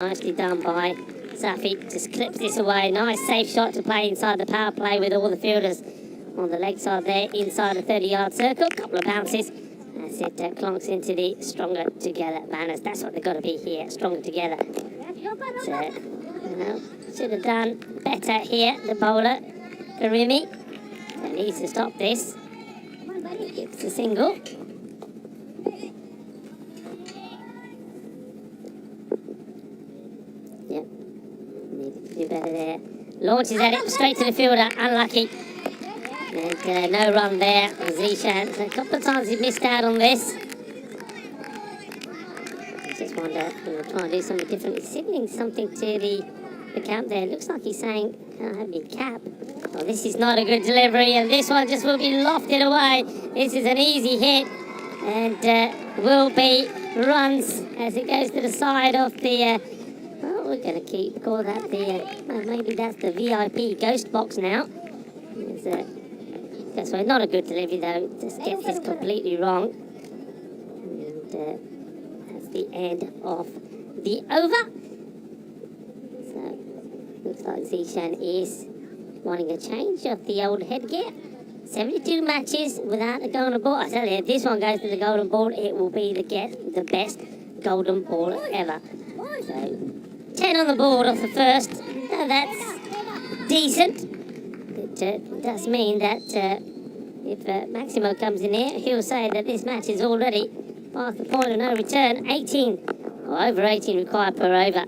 Nicely done by Safi. Just clips this away. Nice safe shot to play inside the power play with all the fielders on the leg side there, inside the 30-yard circle. Couple of bounces. That's it, clonks into the stronger together banners. That's what they've got to be here, stronger together. Should have done better here, the bowler, Karimi. That needs to stop this. It's a single. Yep, needed to do better there. Launches at it, straight to the fielder, unlucky. And no run there, Zishan. A couple of times he missed out on this. I just wonder, try and do something different. He's signaling something to the cap there. Looks like he's saying, can I have your cap? Well, this is not a good delivery, and this one just will be lofted away. This is an easy hit, and will be runs as it goes to the side of the... well, we're going to call that the... maybe that's the VIP ghost box now. So not a good delivery though, just gets this completely wrong. And that's the end of the over. So, looks like Zishan is wanting a change of the old headgear. 72 matches without a golden ball. I tell you, if this one goes to the golden ball, it will be the best golden ball ever. So, 10 on the board off the first. Now that's decent. It does mean that if Maximo comes in here, he'll say that this match is already past the point of no return. 18, or over 18 required per over.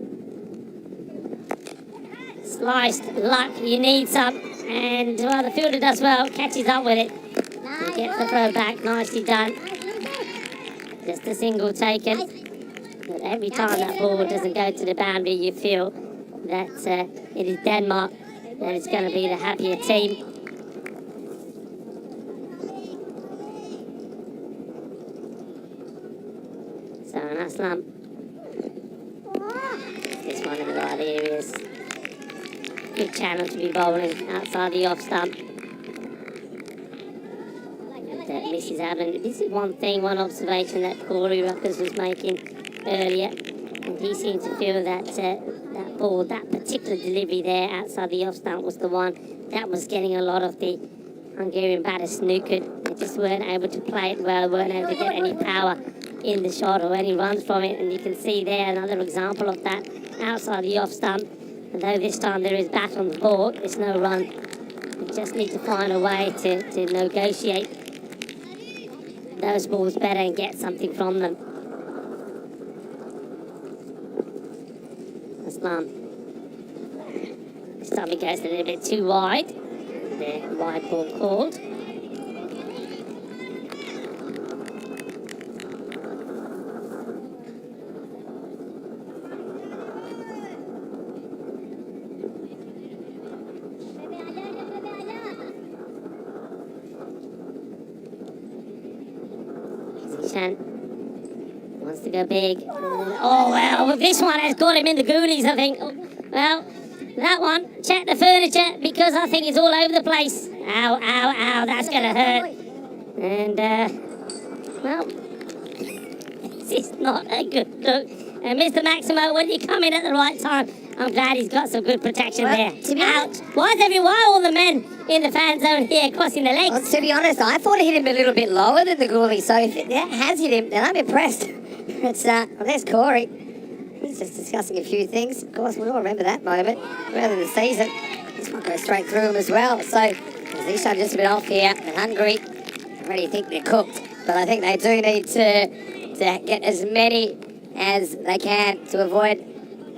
Sliced luck, you need some. And well, the fielder does well, catches up with it. And gets the throw back, nicely done. Just a single taken. But every time that ball doesn't go to the boundary, you feel that it is Denmark that is going to be the happier team. So an Aslam. This one in the right areas. Good channel to be bowling outside the off stump. And misses out. And this is one observation that Corey Ruckers was making earlier. And he seemed to feel that that ball, that particular delivery there outside the off stump was the one that was getting a lot of the Hungarian batters snookered. They just weren't able to play it well, weren't able to get any power in the shot or any runs from it. And you can see there another example of that outside the off stump. And though this time there is bat on the board, there's no run. You just need to find a way to negotiate those balls better and get something from them. Aslam. This time he goes a little bit too wide. The wide ball called. Zishan wants to go big. Oh, well, this one has got him in the goonies, I think. Well, that one, check the furniture, because I think it's all over the place. Ow, ow, ow, that's going to hurt. And, well, this is not a good look. And Mr. Maximo, when you come in at the right time, I'm glad he's got some good protection there. Ouch. Why are all the men in the fan zone here crossing the legs? Well, to be honest, I thought it hit him a little bit lower than the goalie, so if that has hit him, then I'm impressed. It's, well, there's Corey. He's just discussing a few things. Of course, we all remember that moment earlier in the season. This one goes straight through him as well. So, Zishan just a bit off here. And Hungary, I really think they're cooked. But I think they do need to get as many as they can to avoid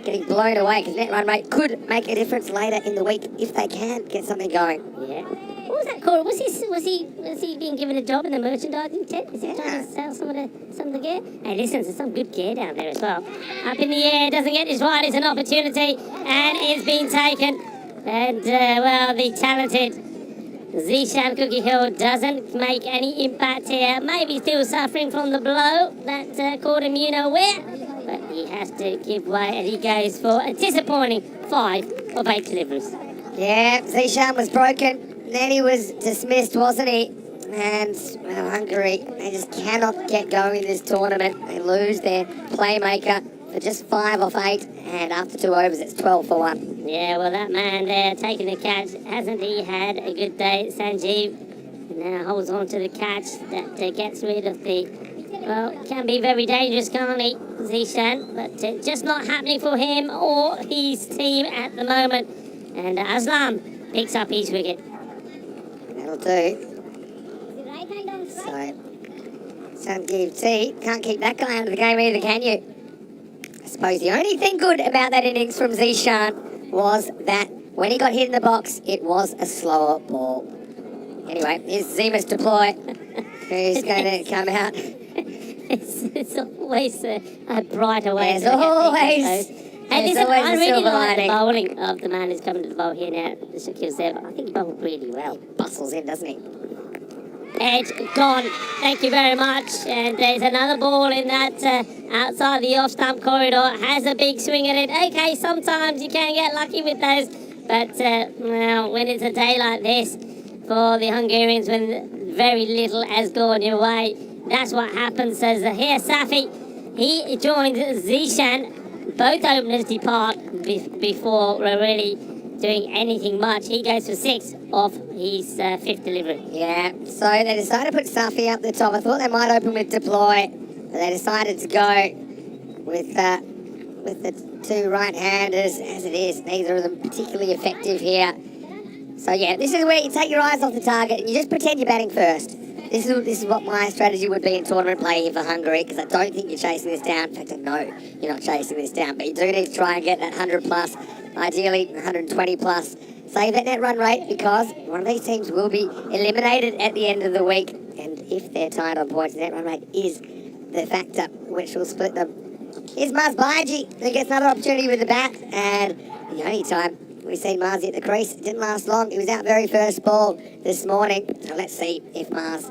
getting blown away, because net run rate could make a difference later in the week if they can get something going. Yeah. What was that, Corey? Was he being given a job in the merchandising tent? Is he trying to sell some of the gear? Hey, listen, there's some good gear down there as well. Up in the air, doesn't get this right. It's an opportunity, and it's been taken. And, well, the talented Zishan Cookie Hill doesn't make any impact here. Maybe still suffering from the blow that caught him you-know-where. But he has to give way, and he goes for a disappointing 5 of 8 deliveries. Yeah, Zishan was broken. Then he was dismissed, wasn't he? And, well, Hungary, they just cannot get going in this tournament. They lose their playmaker for just 5 off 8, and after 2 overs, it's 12 for 1. Yeah, well, that man there taking the catch, hasn't he had a good day? Sanjeev now holds on to the catch that gets rid of the, well, can be very dangerous, can't he, Zishan? But just not happening for him or his team at the moment. And Aslam picks up his wicket. That'll do. So, Sanjeev T, can't keep that guy out of the game either, can you? I suppose the only thing good about that innings from Zishan was that when he got hit in the box, it was a slower ball. Anyway, here's Zima's deploy, who's going to come out. It's always a brighter way. There's always... Hey, There's listen, always I a really silver like the lining. bowling of the man who's coming to the bowl here now, Shakil Zeb. I think he bowled really well. Bustles in, doesn't he? Edge gone. Thank you very much. And there's another ball in that outside the off-stump corridor. Has a big swing at it. Okay, sometimes you can get lucky with those. But, well, when it's a day like this for the Hungarians, when very little has gone your way, that's what happens. So here, Safi, he joins Zishan. Both openers depart before we're really doing anything much. He goes for 6 off his 5th delivery. Yeah, so they decided to put Safi up the top. I thought they might open with deploy, but they decided to go with the 2 right-handers. As it is, neither of them particularly effective here. So yeah, this is where you take your eyes off the target and you just pretend you're batting first. This is what my strategy would be in tournament play here for Hungary, because I don't think you're chasing this down. In fact, I know you're not chasing this down, but you do need to try and get that 100 plus, ideally 120 plus. Save that net run rate, because one of these teams will be eliminated at the end of the week, and if they're tied on points, the net run rate is the factor which will split them. Here's Mars Baiji, who gets another opportunity with the bat, and the only time we've seen Mars hit the crease, it didn't last long. He was out very first ball this morning, so let's see if Mars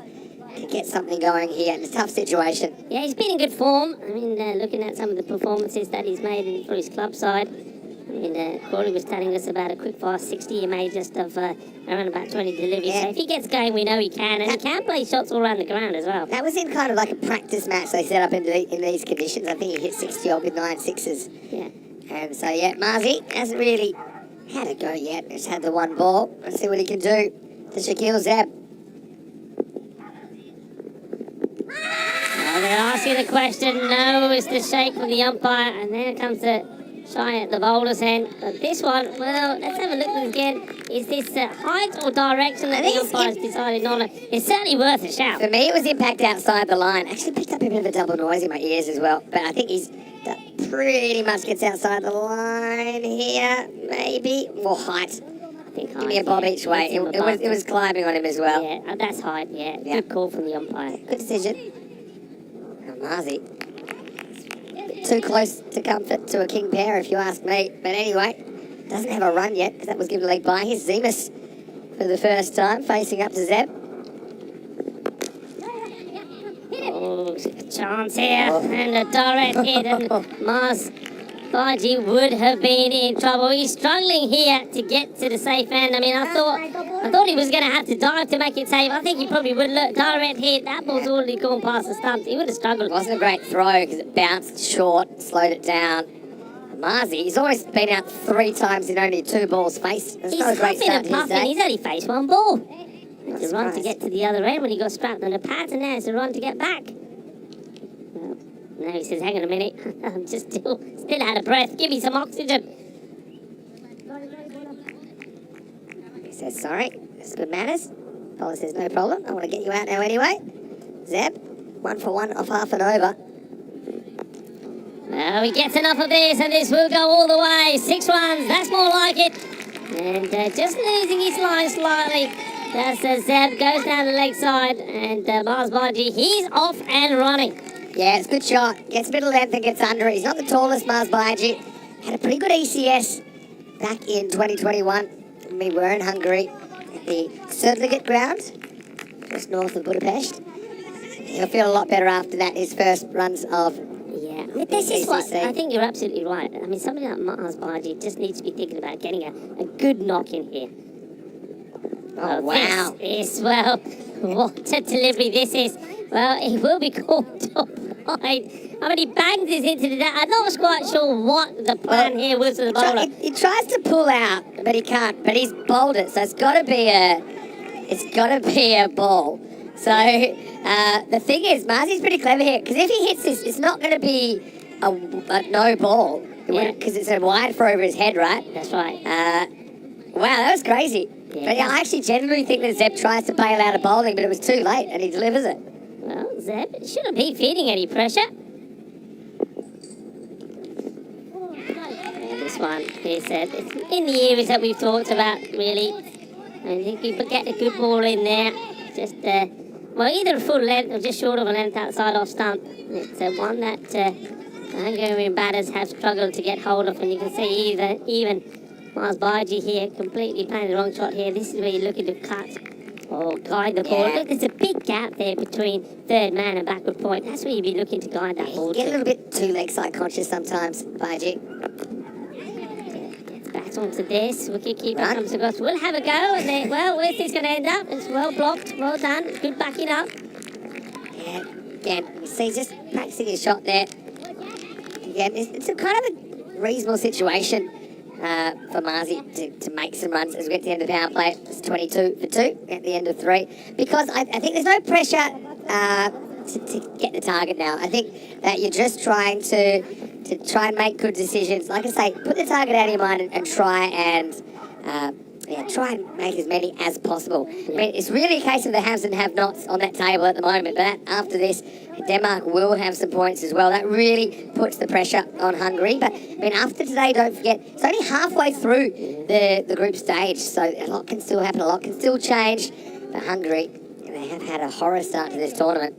can get something going here in a tough situation. Yeah, he's been in good form. I mean, looking at some of the performances that he's made for his club side. I mean, Corey was telling us about a quick fast 60 he made just of around about 20 deliveries. Yeah. So if he gets going, we know he can. And he can play shots all around the ground as well. That was in kind of like a practice match they set up in these conditions. I think he hit 60 odd with 9 sixes. Yeah. And so, yeah, Marzi hasn't really had a go yet. Just had the 1 ball. Let's see what he can do to Shakil Zeb. Well, they're asking the question. No is the shake from the umpire. And then comes the shy at the bowler's end. But this one, well, let's have a look at it again. Is this height or direction that the umpire's decided on? It's certainly worth a shout. For me, it was impact outside the line. Actually picked up a bit of a double noise in my ears as well. But I think he's pretty much gets outside the line here, maybe. More height. Give me a bob each way. It was climbing on him as well. Yeah, that's height, yeah. Good call from the umpire. Good decision. Oh, Marzi. Too close to comfort to a king pair, if you ask me. But anyway, doesn't have a run yet, because that was given a leg by. Here's Zemus for the first time, facing up to Zeb. Oh, chance here, and a direct hit, and Mars Baji would have been in trouble. He's struggling here to get to the safe end. I mean, I thought he was going to have to dive to make it safe. I think he probably would look direct hit. That ball's already gone past the stumps. He would have struggled. It wasn't a great throw because it bounced short, slowed it down. Marzi, he's always been out 3 times in only 2 balls faced. That's not a great start to his day. He's only faced 1 ball. It's a run to get to the other end when he got strapped on the pads, and now it's a run to get back. Well, now he says, hang on a minute, I'm just still out of breath. Give me some oxygen. He says, sorry, that's good manners. Bowler says, no problem. I want to get you out now anyway. Zeb, 1 for 1 off half an over. Well, he gets enough of this, and this will go all the way. 6 runs, that's more like it. And just losing his line slightly. That's Zeb goes down the leg side, and Mars Baji, he's off and running. Yeah, it's a good shot. Gets middle length and gets under it. He's not the tallest, Mars Baji. Had a pretty good ECS back in 2021. We were in Hungary at the Sudliget ground, just north of Budapest. He'll feel a lot better after that, his first runs of This is what, I think you're absolutely right. I mean, somebody like Mars Baji just needs to be thinking about getting a good knock in here. Oh, wow. This is, well, what a delivery this is. Well, he will be caught offside. I mean, he banged this into the net. I'm not quite sure what the plan here was for the bowler. He tries to pull out, but he can't. But he's bowled it, so it's got to be a ball. So the thing is, Marzi's pretty clever here, because if he hits this, it's not going to be a no ball, because it's a wide for over his head, right? That's right. Wow, that was crazy. Yeah, But I actually genuinely think that Zeb tries to bail out of bowling, but it was too late, and he delivers it. Well, Zeb shouldn't be feeling any pressure. And this one is in the areas that we've talked about, really. I think you could get a good ball in there. Just, well, either a full length or just short of a length outside off stump. It's one that the Hungarian batters have struggled to get hold of, and you can see even Mars Baiji here completely playing the wrong shot here. This is where you're looking to cut or guide the ball. Yeah. Look, there's a big gap there between third man and backward point. That's where you'd be looking to guide that ball You get a to. little bit too leg side conscious sometimes, Baiji. Back onto this. Wicketkeeper Right. comes across. We'll have a go. And then, well, where's this going to end up? It's well blocked. Well done. Good backing up. Yeah, again, you see, just practicing his shot there. Again, it's a kind of a reasonable situation for Marzi to make some runs as we get to the end of the power play. It's 22 for 2 at the end of 3. Because I think there's no pressure to get the target now. I think that you're just trying to try and make good decisions. Like I say, put the target out of your mind and try and make as many as possible. I mean, it's really a case of the haves and have-nots on that table at the moment, but after this, Denmark will have some points as well. That really puts the pressure on Hungary. But, I mean, after today, don't forget, it's only halfway through the group stage, so a lot can still happen, a lot can still change for Hungary. They have had a horror start to this tournament.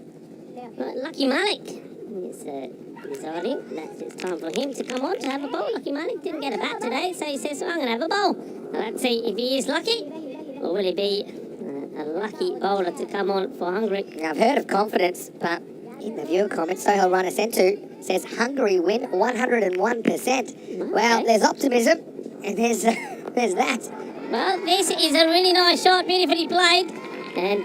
Right, Lucky Malik is deciding that it's time for him to come on to have a bowl. Lucky Malik didn't get a bat today, so he says, I'm going to have a bowl. Now, let's see if he is lucky, or will he be a lucky bowler to come on for Hungary. Now, I've heard of confidence, but in the viewer comments, Sohail Rana Sentu says Hungary win 101%. Well, there's optimism, and there's that. Well, this is a really nice shot, beautifully played. And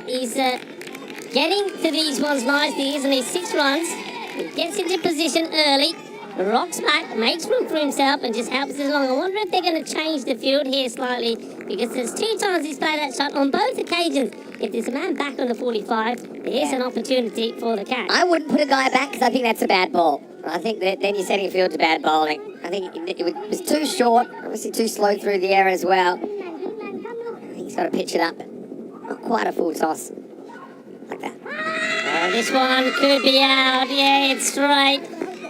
he's getting to these ones nicely, isn't he? 6 runs. He gets into position early, rocks back, makes room for himself, and just helps us along. I wonder if they're going to change the field here slightly, because there's 2 times he's played that shot on both occasions. If there's a man back on the 45, there's an opportunity for the catch. I wouldn't put a guy back because I think that's a bad ball. I think that then you're setting a field to bad bowling. I think it was too short, obviously too slow through the air as well. I think he's got to pitch it up. Not quite a full toss. Like that. Well, this one could be out. Yeah, it's straight.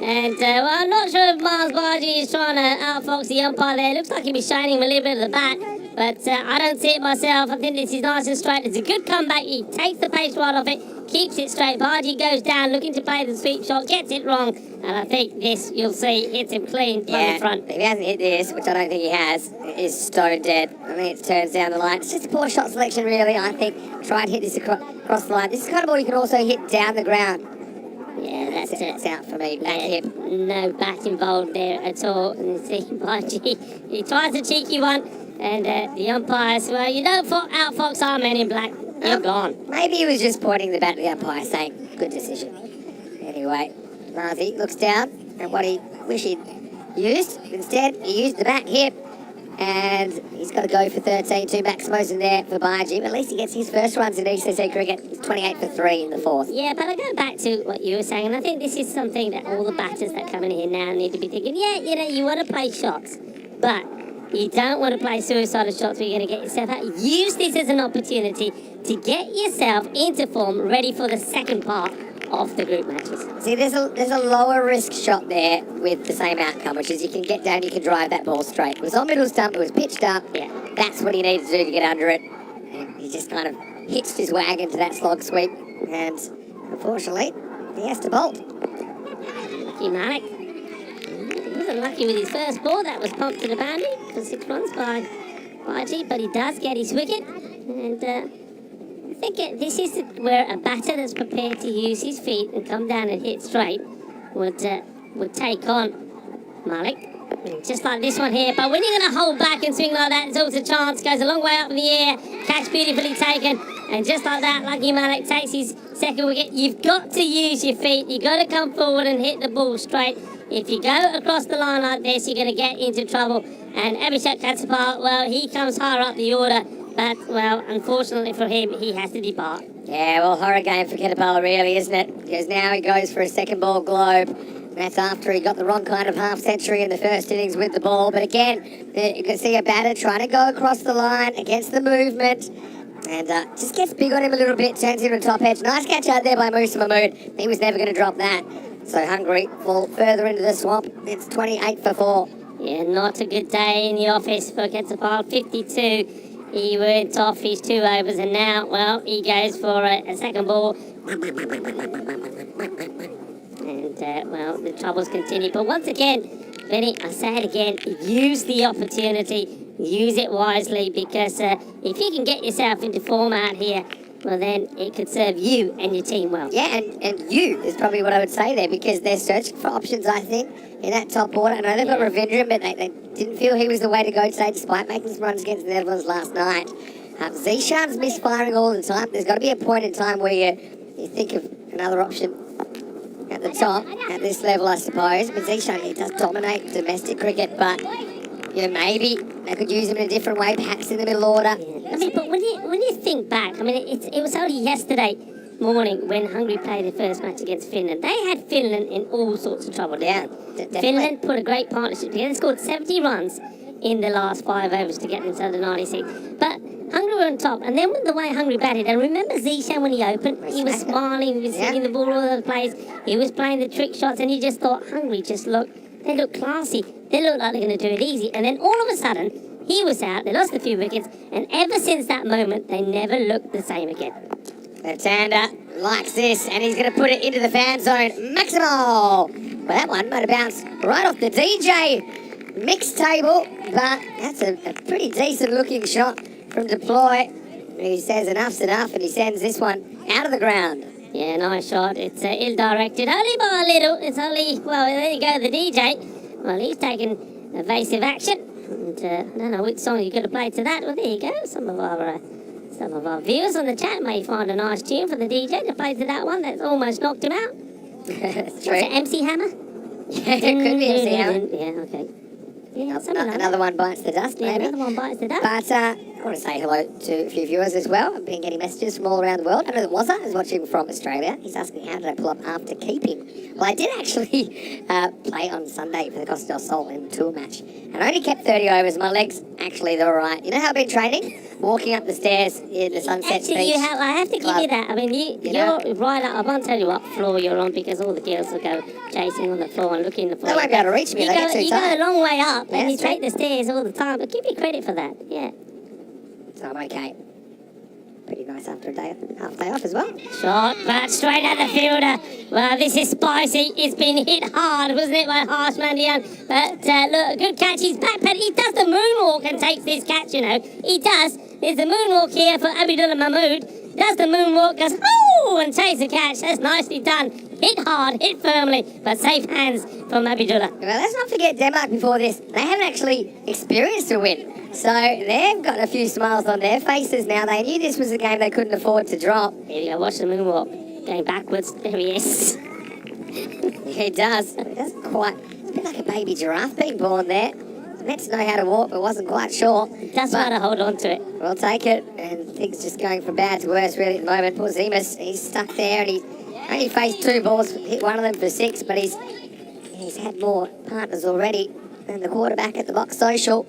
And, well, I'm not sure if Mars Baiji is trying to outfox the umpire there. Looks like he'll be shining him a little bit of the bat. But I don't see it myself. I think this is nice and straight. It's a good comeback. He takes the pace right off it, keeps it straight. Baiji goes down, looking to play the sweep shot, gets it wrong. And I think this, you'll see, hits him clean from the front. If he hasn't hit this, which I don't think he has, it is stone dead. I think it turns down the line. It's just a poor shot selection, really. I think try and hit this across the line. This is the kind of ball you can also hit down the ground. Yeah, that's it. It's out for me. Back hip. No bat involved there at all. And you see, Baiji, he tries a cheeky one. And the umpires, well, you don't outfox our men in black. You're gone. Maybe he was just pointing the bat at the umpire, saying, good decision. Anyway, Marzi looks down at what he wished he'd used. Instead, he used the back hip. And he's got to go for 13, 2 maximos in there for Baiji. But at least he gets his first runs in ECC cricket. It's 28 for 3 in the 4th. Yeah, but I go back to what you were saying, and I think this is something that all the batters that come in here now need to be thinking, yeah, you know, you want to play shots, but you don't want to play suicidal shots where you're going to get yourself out. Use this as an opportunity to get yourself into form, ready for the second part of the group matches. See, there's a lower risk shot there with the same outcome, which is you can get down, you can drive that ball straight. It was on middle stump, it was pitched up. Yeah. That's what he needed to do to get under it. And he just kind of hitched his wagon to that slog sweep. And unfortunately, he has to bolt. Lucky Malik. He wasn't lucky with his first ball. That was pumped to the boundary for 6 runs by Baiji, but he does get his wicket. And I think this is where a batter that's prepared to use his feet and come down and hit straight would take on Malik. Just like this one here. But when you're going to hold back and swing like that, there's always a chance. Goes a long way up in the air. Catch beautifully taken. And just like that, Lucky Malik takes his second wicket. You've got to use your feet. You've got to come forward and hit the ball straight. If you go across the line like this, you're going to get into trouble. And Abhishek Katsipal, well, he comes higher up the order. But, well, unfortunately for him, he has to depart. Yeah, well, horror game for Katsipal, really, isn't it? Because now he goes for a second ball globe. That's after he got the wrong kind of half-century in the first innings with the ball. But again, you can see a batter trying to go across the line against the movement. And just gets big on him a little bit, turns him to the top edge. Nice catch out there by Musa Mahmood. He was never going to drop that. So Hungary fall further into the swamp. It's 28 for 4. Yeah, not a good day in the office for Katsipal. 52. He went off his 2 overs, and now, well, he goes for a second ball. And, well, the troubles continue. But once again, Benny, I say it again, use the opportunity, use it wisely, because if you can get yourself into form out here, well, then it could serve you and your team well. Yeah, and you is probably what I would say there, because they're searching for options, I think, in that top order. I know they've got Ravindra, but they didn't feel he was the way to go today, despite making some runs against the Netherlands last night. Zishan's misfiring all the time. There's got to be a point in time where you think of another option at the top, at this level, I suppose. But Zishan, he does dominate domestic cricket, but maybe they could use him in a different way, perhaps in the middle order. I mean, but when you think back, I mean, it was only yesterday morning when Hungary played their first match against Finland. They had Finland in all sorts of trouble. Finland put a great partnership together. They scored 70 runs in the last 5 overs to get themselves to 96. But Hungary were on top, and then with the way Hungary batted, and remember Zishan when he opened, he was smiling, he was hitting the ball all over the place, he was playing the trick shots, and you just thought, Hungary they look classy, they look like they're going to do it easy, and then all of a sudden, he was out, they lost a few wickets, and ever since that moment, they never looked the same again. Left-hander likes this, and he's going to put it into the fan zone. Maximal! Well, that one might have bounced right off the DJ mixed table, but that's a pretty decent-looking shot from Deploy. He says enough's enough, and he sends this one out of the ground. Yeah, nice shot. It's ill-directed, only by a little. It's only, well, there you go, the DJ. Well, he's taking evasive action. And I don't know which song you're going to play to that. Well, there you go. Some of our viewers on the chat may find a nice tune for the DJ to play to that one. That's almost knocked him out. That's true. What's it, MC Hammer? Yeah, it could be MC Hammer. Yeah, okay. Yeah, another one bites the dust, maybe. Another one bites the dust. But I want to say hello to a few viewers as well. I've been getting messages from all around the world. I know that Wazza is watching from Australia. He's asking, how did I pull up after keeping? Well, I did actually play on Sunday for the Costa del Sol in the tour match. And I only kept 30 overs. My legs, actually, they're all right. You know how I've been training? Walking up the stairs in the Sunset Actually, Beach. I have to give you that. I mean, you're right up. I won't tell you what floor you're on, because all the girls will go chasing on the floor and looking on the floor. They won't be able to reach me. They get too You tight. go a long way up, Yeah, and you take the stairs all the time. But give you credit for that. Yeah. So I'm okay. Pretty nice after a half day off as well. Shot, but straight at the fielder. Well, this is spicy. It's been hit hard, wasn't it, by Harsh Mandian? But look, good catch. He's back, but he does the moonwalk and takes this catch, He does. There's a moonwalk here for Abdullah Mahmood. Does the moonwalk, goes, oh, and takes the catch. That's nicely done. Hit hard, hit firmly, but safe hands from Abdullah. Well, let's not forget Denmark before this. They haven't actually experienced a win. So they've got a few smiles on their faces now. They knew this was a game they couldn't afford to drop. Here we go, watch the moonwalk. Going backwards, there he is. He does. It doesn't quite... It's a bit like a baby giraffe being born there. He's meant to know how to walk, but wasn't quite sure. Does try to hold on to it. We'll take it. And things just going from bad to worse, really, at the moment. Poor Zemus, he's stuck there, and he's only faced 2 balls, hit one of them for 6, but he's had more partners already than the quarterback at the box social.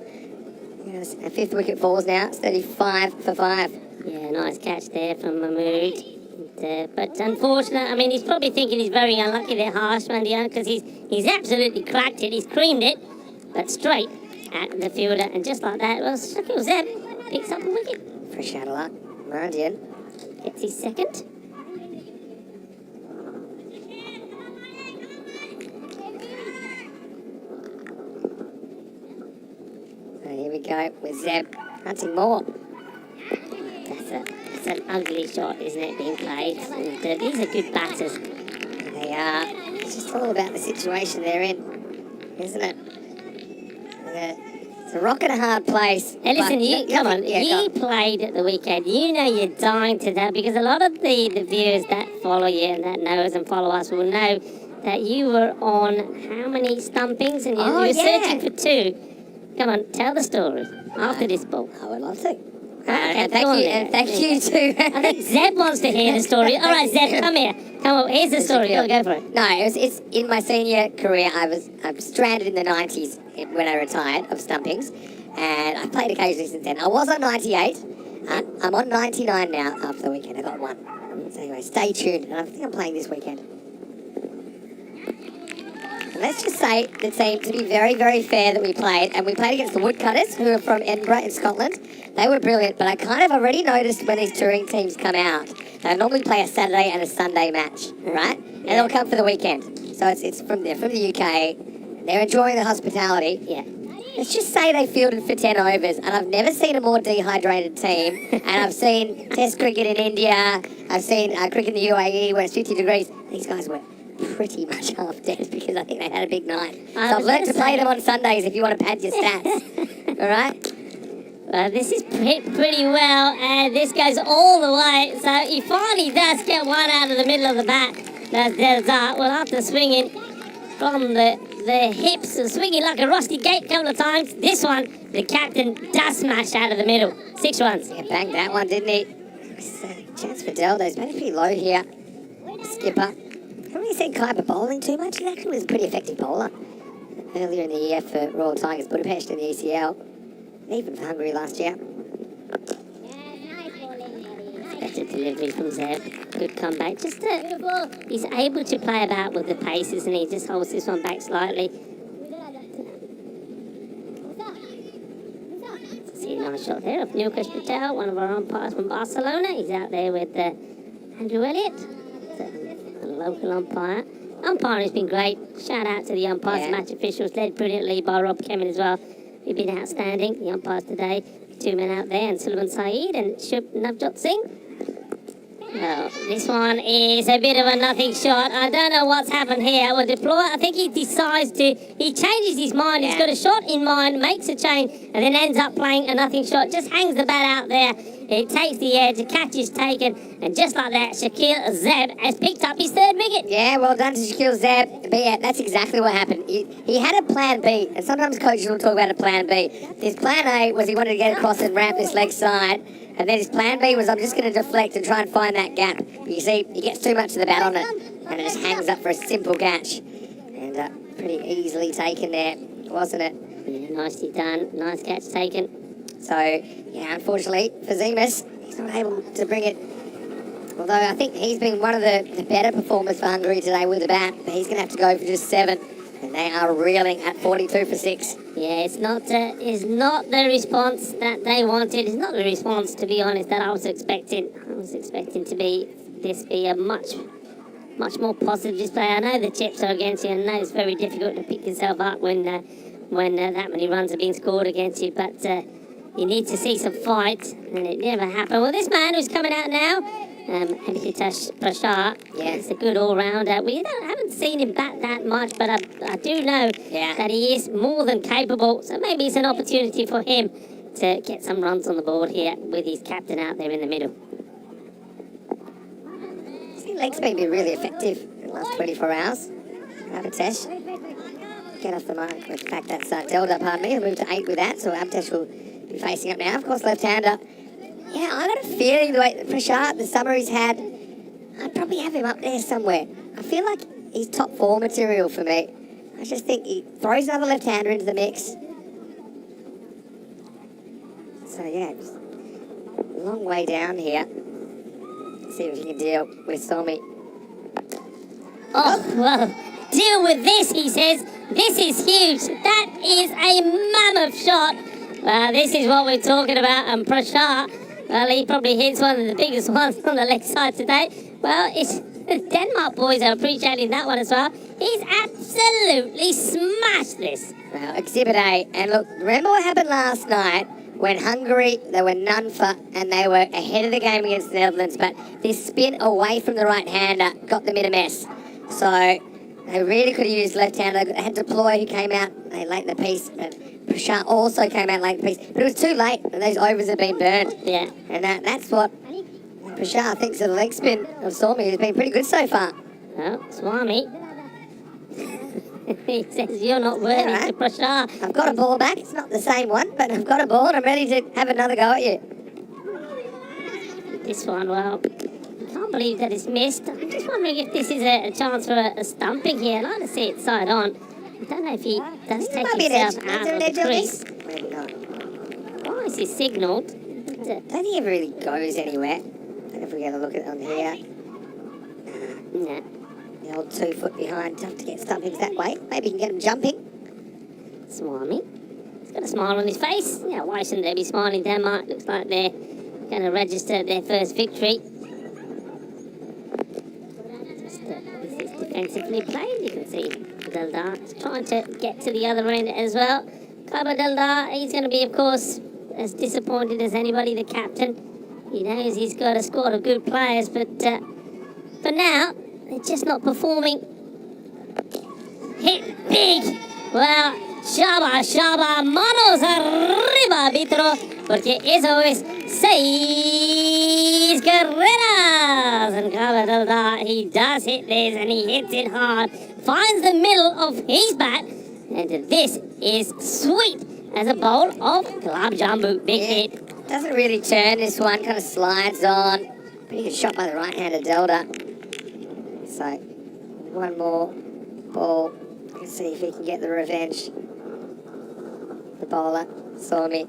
A 5th wicket falls now. It's 35 for 5. Yeah, nice catch there from Mahmood. But unfortunate, I mean, he's probably thinking he's very unlucky there, Harsh Mandian, because he's absolutely cracked it. He's creamed it, but straight at the fielder. And just like that, well, Shakil Zeb picks up a wicket. Fresh out of luck. Mandian gets his second. Here we go with Zeb hunting more. That's an ugly shot, isn't it, being played? And, these are good batters. They are. It's just all about the situation they're in, isn't it? It's a rock and a hard place. Hey, listen, but come on. yeah, You played at the weekend. You know you're dying to that because a lot of the viewers that follow you and that know us and follow us will know that you were on how many stumpings and you were searching for 2. Come on, tell the story after this ball. I would love to. Okay, and go on thank then. you too. I think Zeb wants to hear the story. All right, Zeb, come here. Come on, here's the story. Go for it. No, it's in my senior career. I'm stranded in the 90s when I retired of stumpings, and I've played occasionally since then. I was on 98. I'm on 99 now after the weekend. I got 1. So anyway, stay tuned. And I think I'm playing this weekend. And let's just say the team, to be very, very fair, that we played, and we played against the Woodcutters, who are from Edinburgh in Scotland. They were brilliant, but I kind of already noticed when these touring teams come out, they normally play a Saturday and a Sunday match, right? And they'll come for the weekend. So it's from the UK. They're enjoying the hospitality. Yeah. Let's just say they fielded for 10 overs, and I've never seen a more dehydrated team. And I've seen Test cricket in India. I've seen cricket in the UAE where it's 50 degrees. These guys were pretty much half dead because I think they had a big night. So I've learned to play them on Sundays if you want to pad your stats. All right? Well, this is pretty well, and this goes all the way. So he finally does get one out of the middle of the bat. That's well, after swinging from the hips and swinging like a rusty gate a couple of times, this one, the captain does smash out of the middle. 6 runs. Yeah, banged that one, didn't he? Chance for Deldo's batting pretty low here. Skipper. Haven't really seen Kuiper bowling too much. He actually was a pretty effective bowler earlier in the year for Royal Tigers Budapest in the ECL. Even for Hungary last year. Better delivery from Zeb. Good comeback. He's able to play about with the pace, isn't he? Just holds this one back slightly. See a nice shot there of Nilkesh Patel, one of our umpires from Barcelona. He's out there with Andrew Elliott, a local umpire. Umpiring has been great. Shout out to the umpires, match officials, led brilliantly by Rob Kemin as well. You've been outstanding, the umpires today. 2 men out there, and Sullivan Saeed and Shub Navjot Singh. Well, this one is a bit of a nothing shot. I don't know what's happened here. Well, deploy, I think he decides to, he changes his mind. He's got a shot in mind, makes a change, and then ends up playing a nothing shot. Just hangs the bat out there. It takes the edge, a catch is taken, and just like that, Shaquille Zeb has picked up his 3rd wicket. Yeah, well done to Shaquille Zeb. But yeah, that's exactly what happened. He had a plan B, and sometimes coaches will talk about a plan B. His plan A was he wanted to get across and ramp this leg side, and then his plan B was I'm just going to deflect and try and find that gap. But you see, he gets too much of the bat on it, and it just hangs up for a simple catch. And pretty easily taken there, wasn't it? Yeah, nicely done. Nice catch taken. So, yeah, unfortunately for Zemus, he's not able to bring it. Although I think he's been one of the better performers for Hungary today with the bat, but he's going to have to go for just 7. And they are reeling at 42 for 6. Yeah, it's not the response that they wanted. It's not the response, to be honest, that I was expecting. I was expecting to be a much more positive display. I know the chips are against you. I know it's very difficult to pick yourself up when that many runs are being scored against you. But you need to see some fight, and it never happened. Well, this man who's coming out now, Hemitash Prashar, he's a good all-rounder. We haven't seen him bat that much, but I do know that he is more than capable. So maybe it's an opportunity for him to get some runs on the board here with his captain out there in the middle. His legs may be really effective in the last 24 hours. Abtesh, get off the mark. In fact, that's Delda, pardon me. He'll move to 8 with that, so Abtesh will be facing up now. Of course, left-hander. Yeah, I got a feeling the way Prashad, the summer he's had, I'd probably have him up there somewhere. I feel like he's top 4 material for me. I just think he throws another left-hander into the mix. So yeah, just a long way down here. Let's see if he can deal with Somi. Oh, well, deal with this, he says. This is huge. That is a mammoth shot. Well, this is what we're talking about. And Prashad, well, he probably hits one of the biggest ones on the leg side today. Well, it's the Denmark boys are appreciating that one as well. He's absolutely smashed this. Well, Exhibit A. And look, remember what happened last night when Hungary, they were none for, and they were ahead of the game against the Netherlands, but this spin away from the right-hander got them in a mess. So They really could have used left-hander. They had Deploy who came out late in the piece. And Prashant also came out late in the piece. But it was too late, and those overs had been burned. Yeah. And that's what Prashant thinks of the leg spin of Swami, who's been pretty good so far. Well, Swami. He says you're not worthy All right. to Prashant. I've got a ball back. It's not the same one, but I've got a ball and I'm ready to have another go at you. This one, well, I can't believe that it's missed. I'm just wondering if this is a chance for a stumping here. I'd like to see it side on. I don't know if he does take Might be an himself edge. out Is there of an edge the on crease. this? Maybe not. Why is he signalled? I don't think it really goes anywhere. I don't know if we get a look at it on here. No. The old 2 foot behind, tough to get stumpings that way. Maybe you can get them jumping. Swami. He's got a smile on his face. Yeah, why shouldn't they be smiling? Denmark looks like they're going to register their first victory. This is defensively played. You can see Dildar is trying to get to the other end as well. Kaba Dildar, he's going to be, of course, as disappointed as anybody, the captain. He knows he's got a squad of good players, but for now, they're just not performing. Hit big! Well, Shaba, manos arriba, arbitro, porque eso es 6 carreras. And Cavadalda, he does hit this and he hits it hard, finds the middle of his bat, and this is sweet as a bowl of club jumbo. Big hit. Doesn't really turn this one, kind of slides on. Pretty good shot by the right-hander Delta. So, one more ball. Let's see if he can get the revenge. The bowler saw me.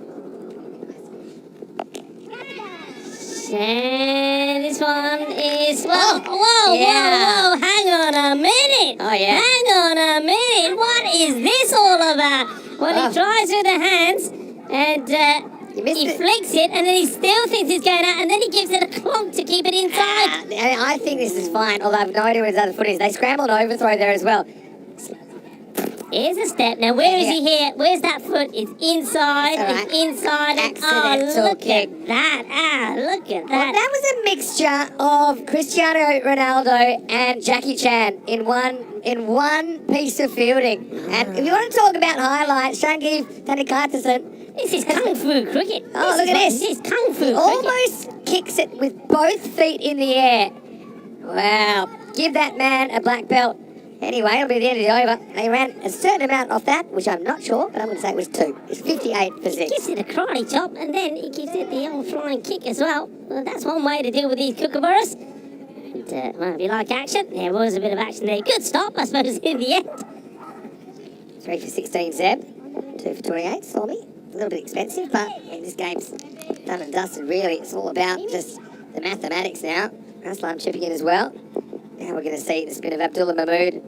And this one is, whoa, yeah. hang on a minute. Oh, yeah. Hang on a minute. What is this all about? Well, Oh. he tries with the hands and You missed he it. flicks it and then he still thinks it's going out and then he gives it a clonk to keep it inside. I think this is fine, although I've no idea what his other foot is. They scramble an overthrow there as well. Here's a step. Now, where is he here? Where's that foot? It's inside. All right. It's inside. And, Accidental look kick. at that. Look at Well, that. that was a mixture of Cristiano Ronaldo and Jackie Chan in one piece of fielding. And if you want to talk about highlights, Shangiv Tanikartasan This is kung fu cricket. Oh, look at this. This is kung fu cricket. almost kicks it with both feet in the air. Wow. Give that man a black belt. Anyway, it'll be the end of the over. They ran a certain amount off that, which I'm not sure, but I'm going to say it was 2. It's 58%. Gives it a karate chop and then he gives it the old flying kick as well. Well, that's one way to deal with these kookaburras. And, well, if you like action, there was a bit of action there. Good stop, I suppose, in the end. 3 for 16, Zeb. 2 for 28, saw me. A little bit expensive, but this game's done and dusted, really. It's all about just the mathematics now. Aslam chipping in as well. Now we're going to see the spin of Abdullah Mahmood.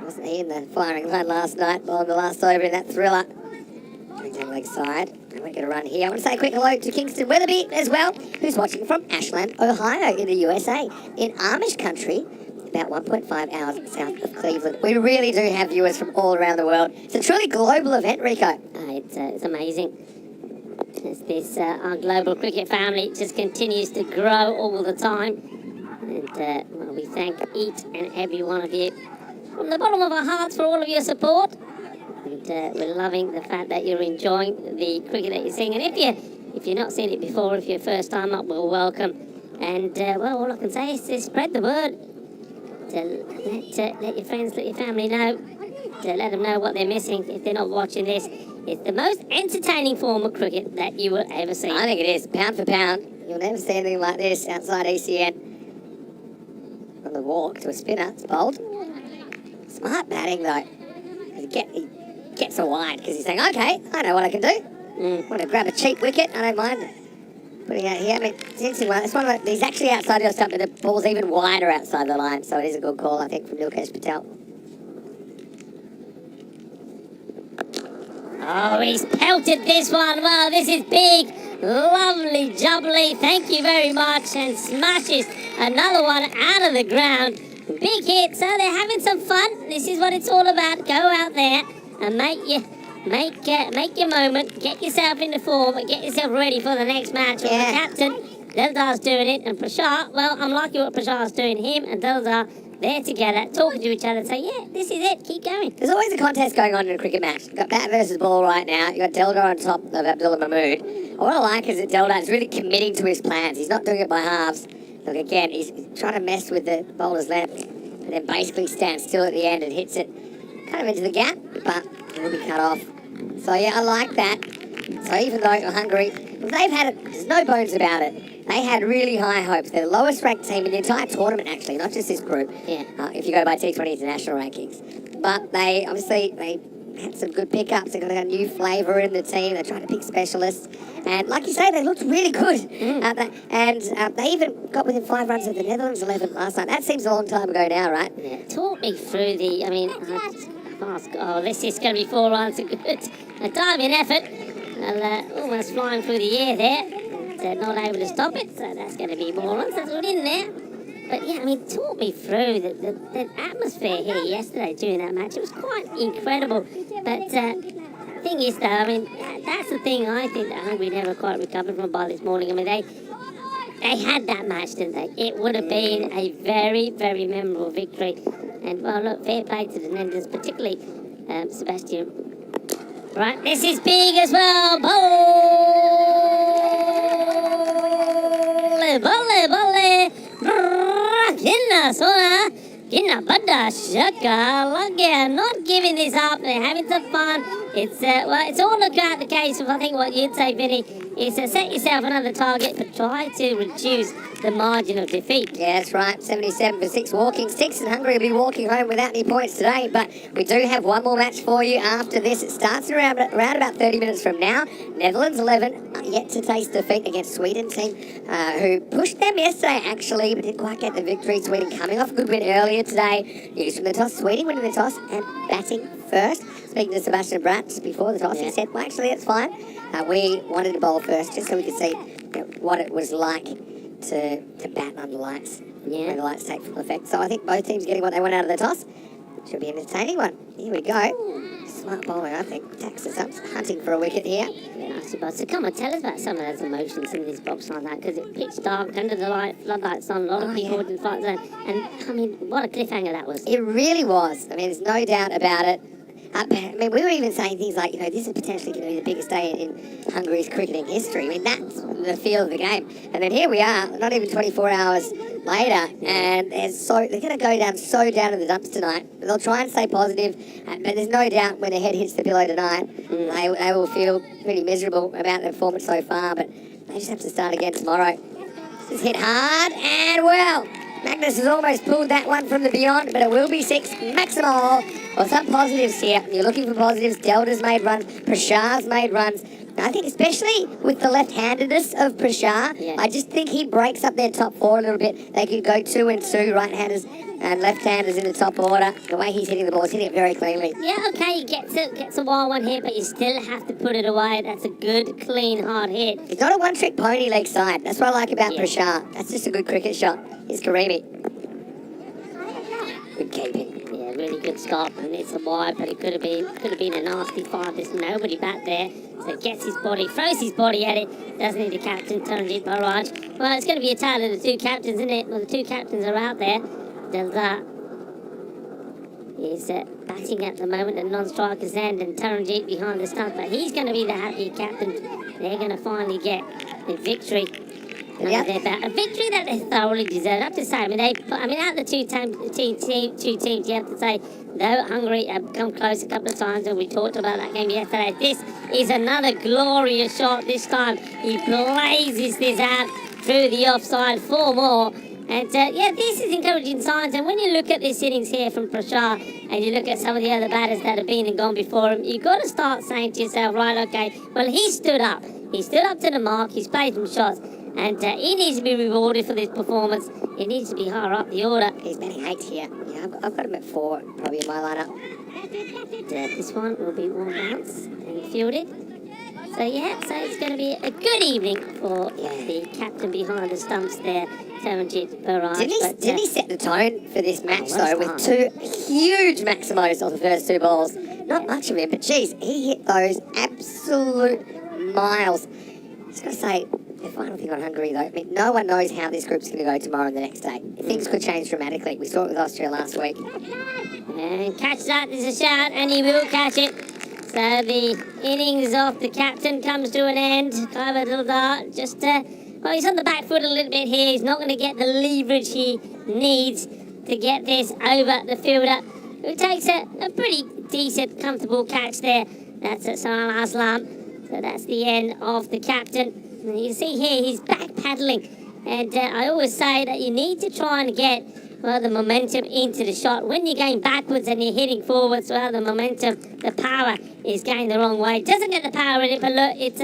Wasn't he in the firing line last night, bowling the last over in that thriller? Going down leg side. And we're going to run here. I want to say a quick hello to Kingston Weatherby as well, who's watching from Ashland, Ohio in the USA, in Amish country, about 1.5 hours south of Cleveland. We really do have viewers from all around the world. It's a truly global event, Rico. It's amazing. As this, our global cricket family just continues to grow all the time. And well, we thank each and every one of you from the bottom of our hearts for all of your support. And we're loving the fact that you're enjoying the cricket that you're seeing. And if you're not seen it before, if you're first time up, well, welcome. And well, all I can say is to spread the word. To let your friends, let your family know. To let them know what they're missing if they're not watching this. It's the most entertaining form of cricket that you will ever see. I think it is, pound for pound. You'll never see anything like this outside ECN. On the walk to a spinner, it's bold. Smart batting though. He gets a wide because he's saying, okay, I know what I can do. Want to grab a cheap wicket, I don't mind putting it out here. I mean, it's an interesting one. It's one of he's actually outside your stump, but the ball's even wider outside the line, so it is a good call, I think, from Nilkesh Patel. Oh, he's pelted this one. Wow, this is big. Lovely jubbly. Thank you very much. And smashes another one out of the ground. Big hit. So they're having some fun. This is what it's all about. Go out there and make your moment. Get yourself into form and get yourself ready for the next match. Yeah. The captain, Deldar's doing it. And Prashant, well, I'm liking what Prashant's doing. Him and Deldar they're together, talking to each other, say, yeah, this is it, keep going. There's always a contest going on in a cricket match. You've got bat versus ball right now. You've got Delda on top of Abdullah Mahmood. What I like is that Delda is really committing to his plans. He's not doing it by halves. Look, again, he's trying to mess with the bowler's left, and then basically stands still at the end and hits it kind of into the gap, but it will be cut off. So, yeah, I like that. So even though Hungary, they've had it, there's no bones about it. They had really high hopes. They're the lowest ranked team in the entire tournament, actually, not just this group. Yeah. If you go by T20 international rankings. But they had some good pickups. They've got a new flavour in the team. They're trying to pick specialists. And like you say, they looked really good. They even got within 5 runs of the Netherlands 11 last night. That seems a long time ago now, right? Yeah. Talk me through the, this is going to be 4 runs. A time and effort. Almost flying through the air there. Not able to stop it, so that's going to be more runs. That's all in there. But yeah, talk me through the atmosphere here yesterday during that match. It was quite incredible. But the thing is, though, that's the thing I think that Hungary never quite recovered from by this morning. They had that match, didn't they? It would have been a very, very memorable victory. And, well, look, fair play to the Netherlands, particularly Sebastian. Right, this is big as well. Volley. Kinna Sona. Kinna Bada Shaka. Look, not giving this up. They're having some fun. It's all about the case of, I think, what you'd say, Vinny, is set yourself another target, but try to reduce the margin of defeat. Yeah, that's right. 77 for 6 walking sticks, and Hungary will be walking home without any points today. But we do have one more match for you after this. It starts around about 30 minutes from now. Netherlands 11 are yet to taste defeat against Sweden team, who pushed them yesterday, actually, but didn't quite get the victory. Sweden coming off a good win earlier today. News from the toss. Sweden winning the toss and batting first. Speaking to Sebastian Bratt just before the toss, he said, well, actually, it's fine. We wanted to bowl first just so we could see what it was like to bat under lights. When the lights take full effect. So I think both teams getting what they want out of the toss. Should be an entertaining one. Here we go. Smart bowling, I think. Taxes up, hunting for a wicket here. Yeah, I suppose. So come on, tell us about some of those emotions in this box like that, because it pitched dark, under the floodlights on, a lot of people in the fight zone. And, what a cliffhanger that was. It really was. There's no doubt about it. We were even saying things like, this is potentially going to be the biggest day in Hungary's cricketing history. That's the feel of the game. And then here we are, not even 24 hours later, and they're going to go down in the dumps tonight. They'll try and stay positive, but there's no doubt when their head hits the pillow tonight, they will feel pretty miserable about their performance so far, but they just have to start again tomorrow. This is hit hard, and well, Magnus has almost pulled that one from the beyond, but it will be 6 maximal. Well, some positives here. You're looking for positives. Delta's made runs. Prashar's made runs. I think especially with the left-handedness of Prashar, I just think he breaks up their top 4 a little bit. They could go 2 and 2, right-handers and left-handers in the top order. The way he's hitting the ball, he's hitting it very cleanly. Yeah, okay, he gets a wild one here, but you still have to put it away. That's a good, clean, hard hit. He's not a one-trick pony leg side. That's what I like about Prashar. That's just a good cricket shot. Here's Karimi. Good keeping. Yeah, really good stop, and it's a wide, but it could have been a nasty 5. There's nobody back there, so gets his body, throws his body at it. Doesn't need the captain, Taranjit Barraj. Well, it's going to be a tale of the 2 captains, isn't it? Well, the 2 captains are out there. Delda is batting at the moment at non-striker's end, and Taranjit behind the stump, but he's going to be the happy captain. They're going to finally get the victory. A victory that they thoroughly deserve. I have to say, out of the two teams, you have to say, though Hungary have come close a couple of times, and we talked about that game yesterday, this is another glorious shot this time. He blazes this out through the offside, 4 more. And, this is encouraging signs. And when you look at this innings here from Prashar, and you look at some of the other batters that have been and gone before him, you've got to start saying to yourself, right, okay, well, he stood up. He stood up to the mark. He's played some shots. And he needs to be rewarded for this performance. He needs to be higher up the order. He's batting 8 here. Yeah, I've got him at 4, probably in my lineup. This one will be 1 bounce and fielded. So it's going to be a good evening for the captain behind the stumps there, Taranjit Barraj. Didn't he set the tone for this match, though, with 2 huge maximos on the first 2 balls? Not much of him, but geez, he hit those absolute miles. I was going to say, The final thing on Hungary, though, I mean, no one knows how this group's going to go tomorrow and the next day. Things could change dramatically. We saw it with Austria last week. And catch that, there's a shout, and he will catch it. So the innings of the captain comes to an end. Kaiva Dildar just, well, he's on the back foot a little bit here. He's not going to get the leverage he needs to get this over the fielder, who takes a pretty decent, comfortable catch there. That's at Salam Aslam. So that's the end of the captain. And you see here, he's back paddling. And I always say that you need to try and get, well, the momentum into the shot. When you're going backwards and you're hitting forwards, well, the momentum, the power is going the wrong way. Doesn't get the power in it, but look, it's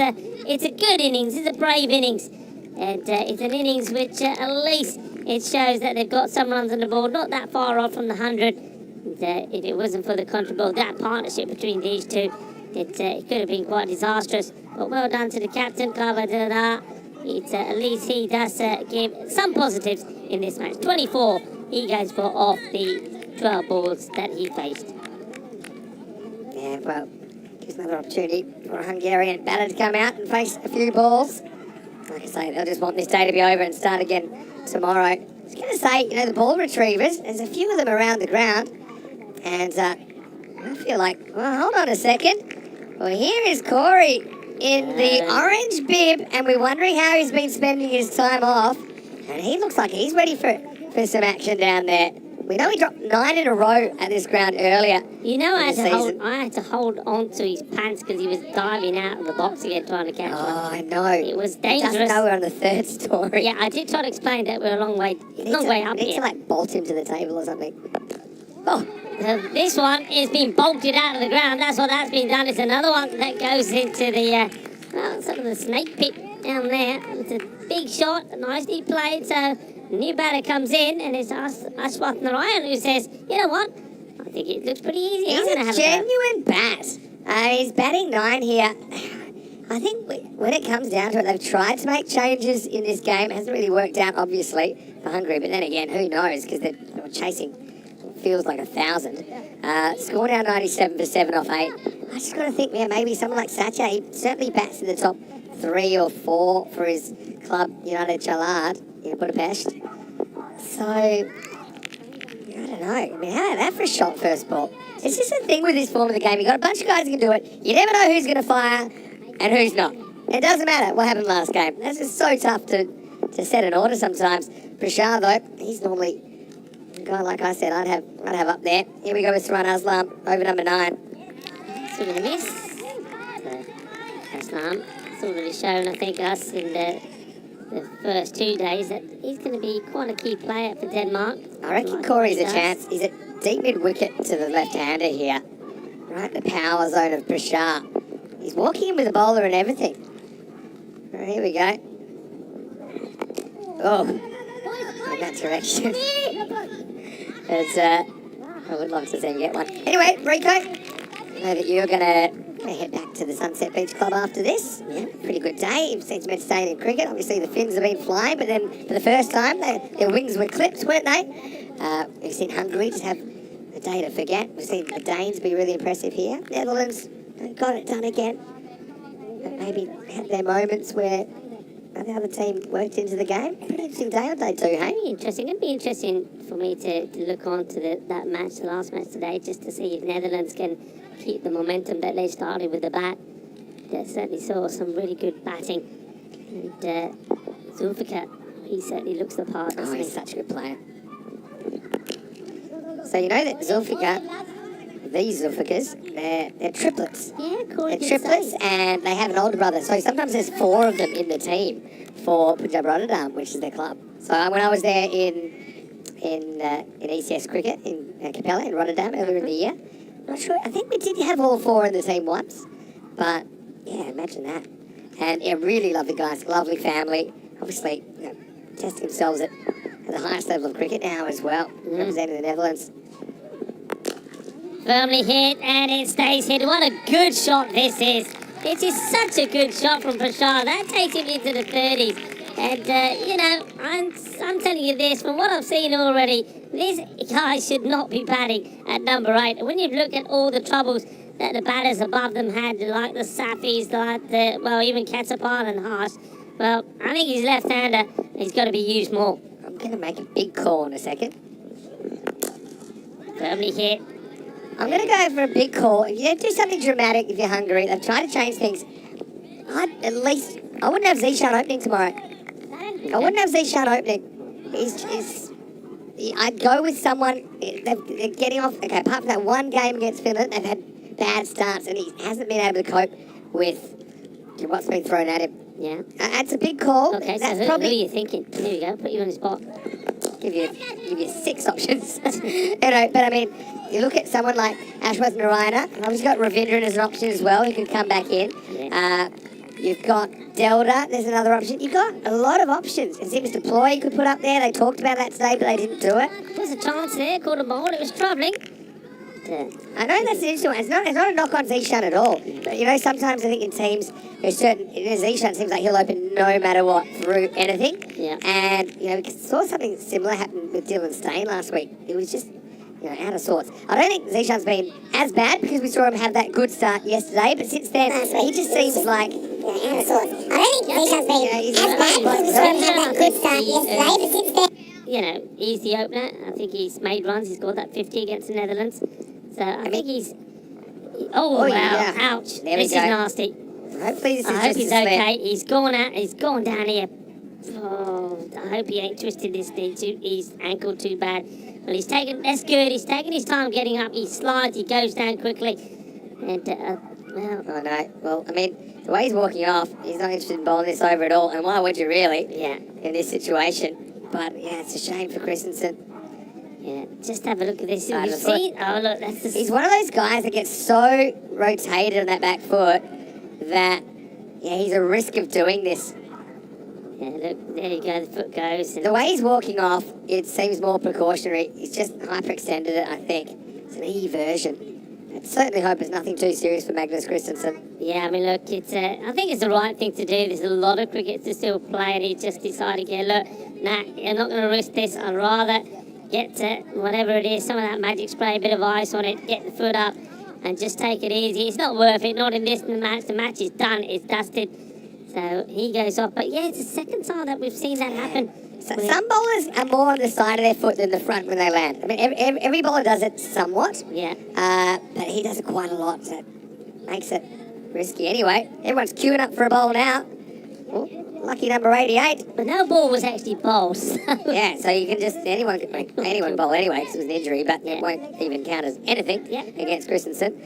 a good innings. It's a brave innings. And it's an innings which at least it shows that they've got some runs on the board, not that far off from the 100. And, if it wasn't for the contribute, that partnership between these two, it could have been quite disastrous. But well done to the captain, Kaiva Dildar. At least he does give some positives in this match. 24 he goes for off the 12 balls that he faced. Yeah, well, gives another opportunity for a Hungarian batter to come out and face a few balls. Like I say, they'll just want this day to be over and start again tomorrow. I was going to say, the ball retrievers, there's a few of them around the ground. And I feel like, well, hold on a second. Well, here is Corey in the orange bib, and we're wondering how he's been spending his time off. And he looks like he's ready for some action down there. We know he dropped 9 in a row at this ground earlier. I had to hold on to his pants because he was diving out of the box again trying to catch one. Oh, I know. It was dangerous. He doesn't know we're on the third story. Yeah, I did try to explain that we're a long way up here. Need to bolt him to the table or something. Oh. This one is being bolted out of the ground. That's what that's been done. It's another one that goes into the sort of the snake pit down there. It's a big shot, nicely played. So new batter comes in, and it's Ashwath Narayan who says, you know what? I think it looks pretty easy. He's a genuine bat. He's batting 9 here. I think when it comes down to it, they've tried to make changes in this game. It hasn't really worked out, obviously, for Hungary. But then again, who knows? Because they're chasing. Feels like 1,000. Score now 97 for 7 off 8. I just got to think, maybe someone like Sacha, he certainly bats in the top 3 or 4 for his club, United Chalard in Budapest. So, I don't know. How about that for a shot first ball? It's just a thing with this form of the game. You've got a bunch of guys who can do it. You never know who's going to fire and who's not. It doesn't matter what happened last game. That's just so tough to set an order sometimes. Prashar, though, he's normally a guy, like I said, I'd have up there. Here we go with Saran Aslam over number 9. Sort of a miss. Aslam has already shown, I think, us in the first 2 days that he's going to be quite a key player for Denmark. I reckon Corey's a chance. He's a deep mid-wicket to the left-hander here. Right in the power zone of Prashar. He's walking in with a bowler and everything. Right, here we go. Oh, in that direction. I would love to see him get one. Anyway, Rico, I know that you're going to head back to the Sunset Beach Club after this. Yeah, pretty good day. You've seen some entertaining cricket. Obviously, the Finns have been flying, but then for the first time, their wings were clipped, weren't they? We've seen Hungary just have a day to forget. We've seen the Danes be really impressive here. Netherlands got it done again. But maybe had their moments where the other team worked into the game. Pretty interesting day on day 2, hey? It'd be interesting for me to look on to that match, the last match today, just to see if Netherlands can keep the momentum that they started with the bat. They certainly saw some really good batting. And Zulfikar, he certainly looks the part. Oh, he's such a good player. So you know that Zulfikar, these Zulfikars, they're triplets. Yeah, Corey. They're triplets, and they have an older brother. So sometimes there's 4 of them in the team for Punjab Rotterdam, which is their club. So when I was there in ECS cricket in Capella in Rotterdam earlier in the year, I'm not sure. I think we did have all 4 in the team once, but yeah, imagine that. And yeah, really lovely guys, lovely family. Obviously, testing themselves at the highest level of cricket now as well, representing the Netherlands. Firmly hit, and it stays hit. What a good shot this is. It is such a good shot from Prashar. That takes him into the 30s. And, I'm telling you this, from what I've seen already, this guy should not be batting at number 8. When you look at all the troubles that the batters above them had, like the Safis, even Katsapan and Harsh, Well, I think he's left-hander. He's got to be used more. I'm going to make a big call in a second. Firmly hit. I'm going to go for a big call. If you do something dramatic, if you're hungry, they've tried to change things. I wouldn't have Zishan opening tomorrow. I wouldn't have Zishan opening. I'd go with someone. They're getting off. Okay, apart from that one game against Finland, they've had bad starts, and he hasn't been able to cope with what's been thrown at him. Yeah. It's a big call. Okay, That's so who are probably you thinking? Here we go. Put you on the spot. give you 6 options. But I mean, you look at someone like Ashworth Narayana. I've obviously got Ravindran as an option as well, who can come back in. Yeah. You've got Delta, there's another option. You've got a lot of options. It seems Deploy you could put up there. They talked about that today, but they didn't do it. There was a chance there, caught a ball, it was troubling. I know that's an interesting one. It's not a knock on Zishan at all. But, sometimes I think in teams, there's certain... Zishan seems like he'll open no matter what through anything. Yeah. And, we saw something similar happen with Dylan Stain last week. It was just... out of sorts. I don't think Zishan's been as bad because we saw him have that good start yesterday, but since then, he just seems like... out of sorts. I don't think Zishan's been as bad because we saw him have that good start yesterday, but since then... he's the opener. I think he's made runs. He's scored that 50 against the Netherlands. So I think he's... Oh, wow. Yeah. Ouch. There this we go. is nasty. Hopefully this is I hope just he's a slip. okay. He's gone down here. Oh, I hope he ain't twisted his ankle too bad. Well, he's taken... That's good. He's taken his time getting up. He slides. He goes down quickly. And, well... Oh, no. Well, I mean, the way he's walking off, he's not interested in bowling this over at all. And why would you really? Yeah. In this situation. But, it's a shame for Christensen. Yeah, just have a look at this. Right, You see? Oh, look, that's the... He's one of those guys that gets so rotated on that back foot that, he's a risk of doing this. Yeah, look, there you go, the foot goes. And The way he's walking off, it seems more precautionary. He's just hyperextended it, I think. It's an E version. I certainly hope it's nothing too serious for Magnus Christensen. yeah, I mean, look, it's I think it's the right thing to do. There's a lot of cricket to still play, and he just decided, look, nah, you're not going to risk this. I'd rather get whatever it is, some of that magic spray, a bit of ice on it, get the foot up, and just take it easy. It's not worth it, not in this match. The match is done, it's dusted. So he goes off. But it's the second time that we've seen that happen. So some bowlers are more on the side of their foot than the front when they land. I mean, every bowler does it somewhat. Yeah. But he does it quite a lot, so it makes it risky. Anyway, everyone's queuing up for a bowl now. Oh, lucky number 88. But no ball was actually bowled. So. Yeah, so you can just... Anyone can bowl anyway because it was an injury, but Yeah. it won't even count as anything Yeah. against Christensen.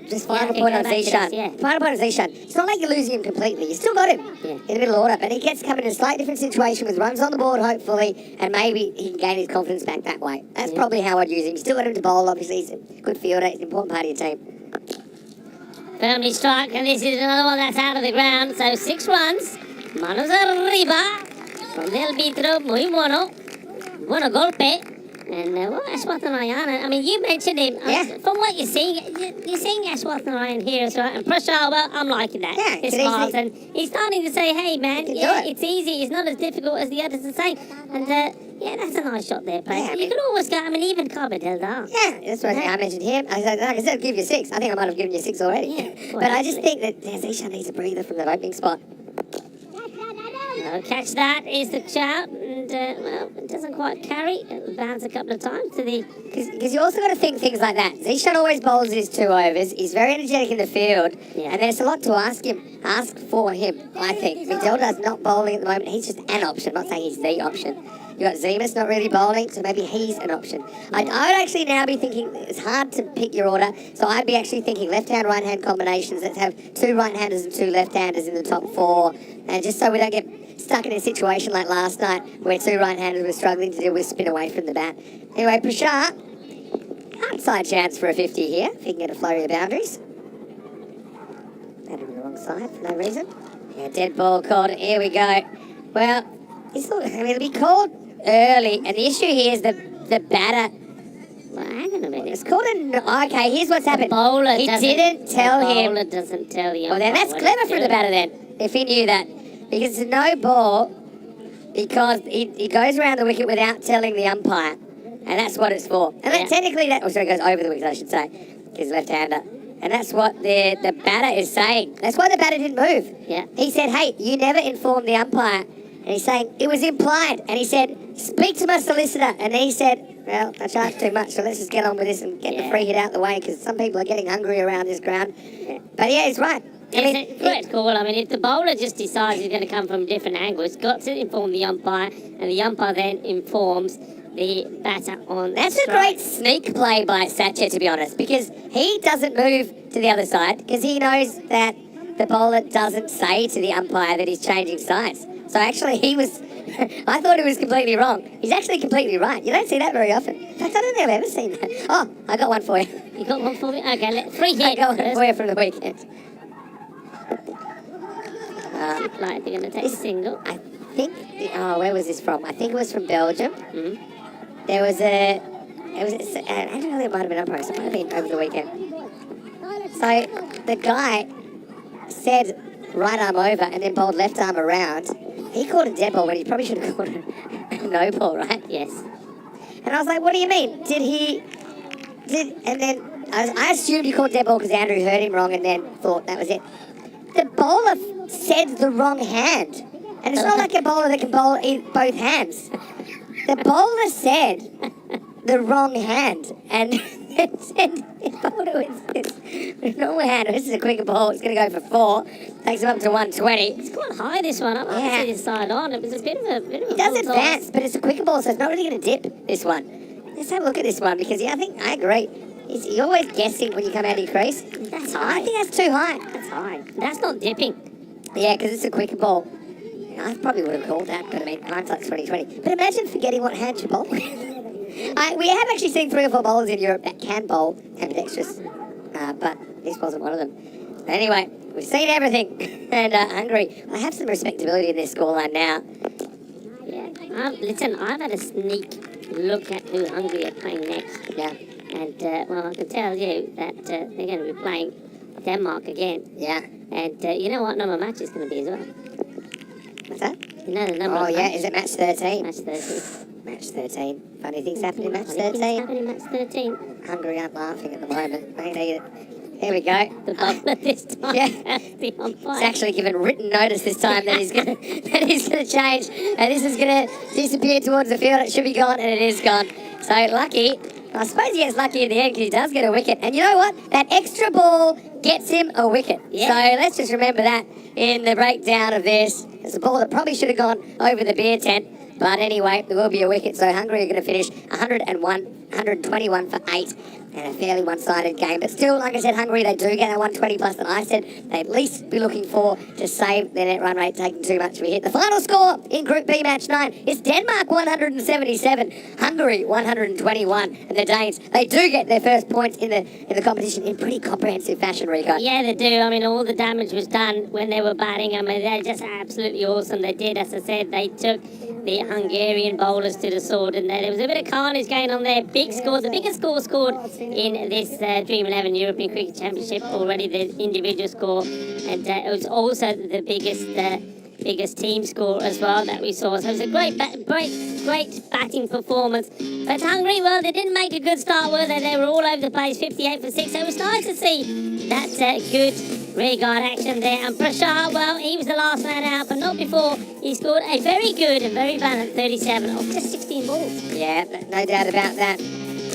Just final okay, point go on back to Zishan. this, yeah. Final point on Zishan. It's not like you're losing him completely. You still got him in the middle order, but he gets to come in a slightly different situation with runs on the board, hopefully, and maybe he can gain his confidence back that way. That's probably how I'd use him. You still got him to bowl, obviously. He's a good fielder. He's an important part of your team. Firmly struck, and this is another one that's out of the ground. So 6 runs. Manos arriba. From Del Vitro, muy bueno. Bueno golpe. And Ashworth Narayana, I mean, you mentioned him. Yeah. From what you're seeing Ashworth Narayana here as well. And Prashar, well, I'm liking that. Yeah, His it's smiles. easy. And he's starting to say, hey, man, You can yeah, do it. it's easy. It's not as difficult as the others are saying. And, that's a nice shot there, player. Yeah, I You mean- could always go, I mean, even Carbadel down. Yeah, that's what I mentioned him. I said, like I said, give you 6. I think I might have given you 6 already. Yeah, But I just think that Zishan needs a breather from that opening spot. Catch that is the shout, and it doesn't quite carry. It'll bounce a couple of times to the... Because you also got to think things like that. Zishan always bowls his 2 overs. He's very energetic in the field. Yeah. And there's a lot to ask for him, I think. Miguelda's not bowling at the moment. He's just an option. I'm not saying he's the option. You got Zemus not really bowling, so maybe he's an option. I would actually now be thinking, it's hard to pick your order, so I'd be actually thinking left-hand, right-hand combinations. Let's have 2 right-handers and 2 left-handers in the top 4. And just so we don't get stuck in a situation like last night where 2 right-handers were struggling to deal with spin away from the bat. Anyway, Prashar, outside chance for a 50 here, if he can get a flurry of boundaries. That on the wrong side for no reason. Yeah, dead ball called. Here we go. Well, it'll be called early, and the issue here is the batter. Well, hang on a minute. It's called okay, here's what's happened. Bowler He doesn't- didn't tell the him. bowler doesn't tell you. Well, then that's clever from the batter then, if he knew that. Because it's no ball, because he goes around the wicket without telling the umpire. And that's what it's for. And then Yeah. technically it goes over the wicket, I should say. He's left-hander. And that's what the batter is saying. That's why the batter didn't move. Yeah. He said, hey, you never informed the umpire. And he's saying, it was implied. And he said, speak to my solicitor. And then he said, well, I charged too much, so let's just get on with this and get the free hit out the way, because some people are getting hungry around this ground. But yeah, he's right. It's a correct call. I mean, if the bowler just decides he's going to come from a different angle, it's got to inform the umpire, and the umpire then informs the batter on That's the a great sneak play by Satcher, to be honest, because he doesn't move to the other side because he knows that the bowler doesn't say to the umpire that he's changing sides. So actually he was, I thought he was completely wrong. He's actually completely right. You don't see that very often. In fact, I don't think I've ever seen that. Oh, I got one for you. You got one for me? Okay, free hit. I got one for you from the weekend. Like they're going to take a single. I think, where was this from? I think it was from Belgium. Mm-hmm. There was I don't know, it might have been umpire, so it might have been over the weekend. So the guy said right arm over and then bowled left arm around. He called a dead ball when he probably should have called a no ball, right? Yes. And I was like, what do you mean? And then I assumed he called dead ball because Andrew heard him wrong and then thought that was it. The bowler said the wrong hand. And it's not like a bowler that can bowl both hands. The bowler said the wrong hand, and it said the normal hand. This is a quicker ball. It's going to go for 4. Takes him up to 120. It's quite high, this one. I'm not Yeah. see this side on. It was a bit of a It does advance, but it's a quicker ball, so it's not really going to dip. This one. Let's have a look at this one because I agree. You're always guessing when you come out of your crease. That's I high. think that's too high. That's high. That's not dipping. Yeah, because it's a quicker ball. I probably would have called that, but I mean, hindsight's 2020. But imagine forgetting what hand you bowl with. We have actually seen 3 or 4 bowlers in Europe that can bowl ambidextrous, but this wasn't one of them. Anyway, we've seen everything, and Hungary, I have some respectability in this scoreline now. Yeah. Listen, I've had a sneak look at who Hungary are playing next. Yeah, And, well, I can tell you that they're going to be playing Denmark again. yeah. And you know what number match is going to be as well? What's that? You know the number Oh, of yeah, match? is it match 13? Match 13. Match 13. Funny things happen in match Funny things 13. happen in match 13. Hungary aren't laughing at the moment. Here we go. The bowler this time. Yeah. The umpire. He's actually given written notice this time that he's gonna change, and this is gonna disappear towards the field. It should be gone, and it is gone. So lucky. I suppose he gets lucky in the end because he does get a wicket. And you know what? That extra ball gets him a wicket. Yeah. So let's just remember that in the breakdown of this. It's a ball that probably should have gone over the beer tent. But anyway, there will be a wicket. So Hungary are going to finish 121 for 8. And a fairly one-sided game. But still, like I said, Hungary, they do get that 120 plus that I said they at least be looking for to save their net run rate taking too much of a hit. The final score in Group B Match 9 is Denmark 177, Hungary 121. And the Danes, they do get their first points in the competition in pretty comprehensive fashion, Rico. Yeah, they do. I mean, all the damage was done when they were batting. I mean, they're just absolutely awesome. They did, as I said, they took the Hungarian bowlers to the sword, and there was a bit of carnage going on there. Big scores, the biggest score scored in this Dream 11 European Cricket Championship already, the individual score, and it was also the biggest team score as well that we saw. So it was a great batting performance. But Hungary, well, they didn't make a good start, were they? They were all over the place, 58 for 6. So it was nice to see that good rearguard action there. And Prashad, well, he was the last man out, but not before he scored a very good and very balanced 37 off just 16 balls. Yeah, no doubt about that.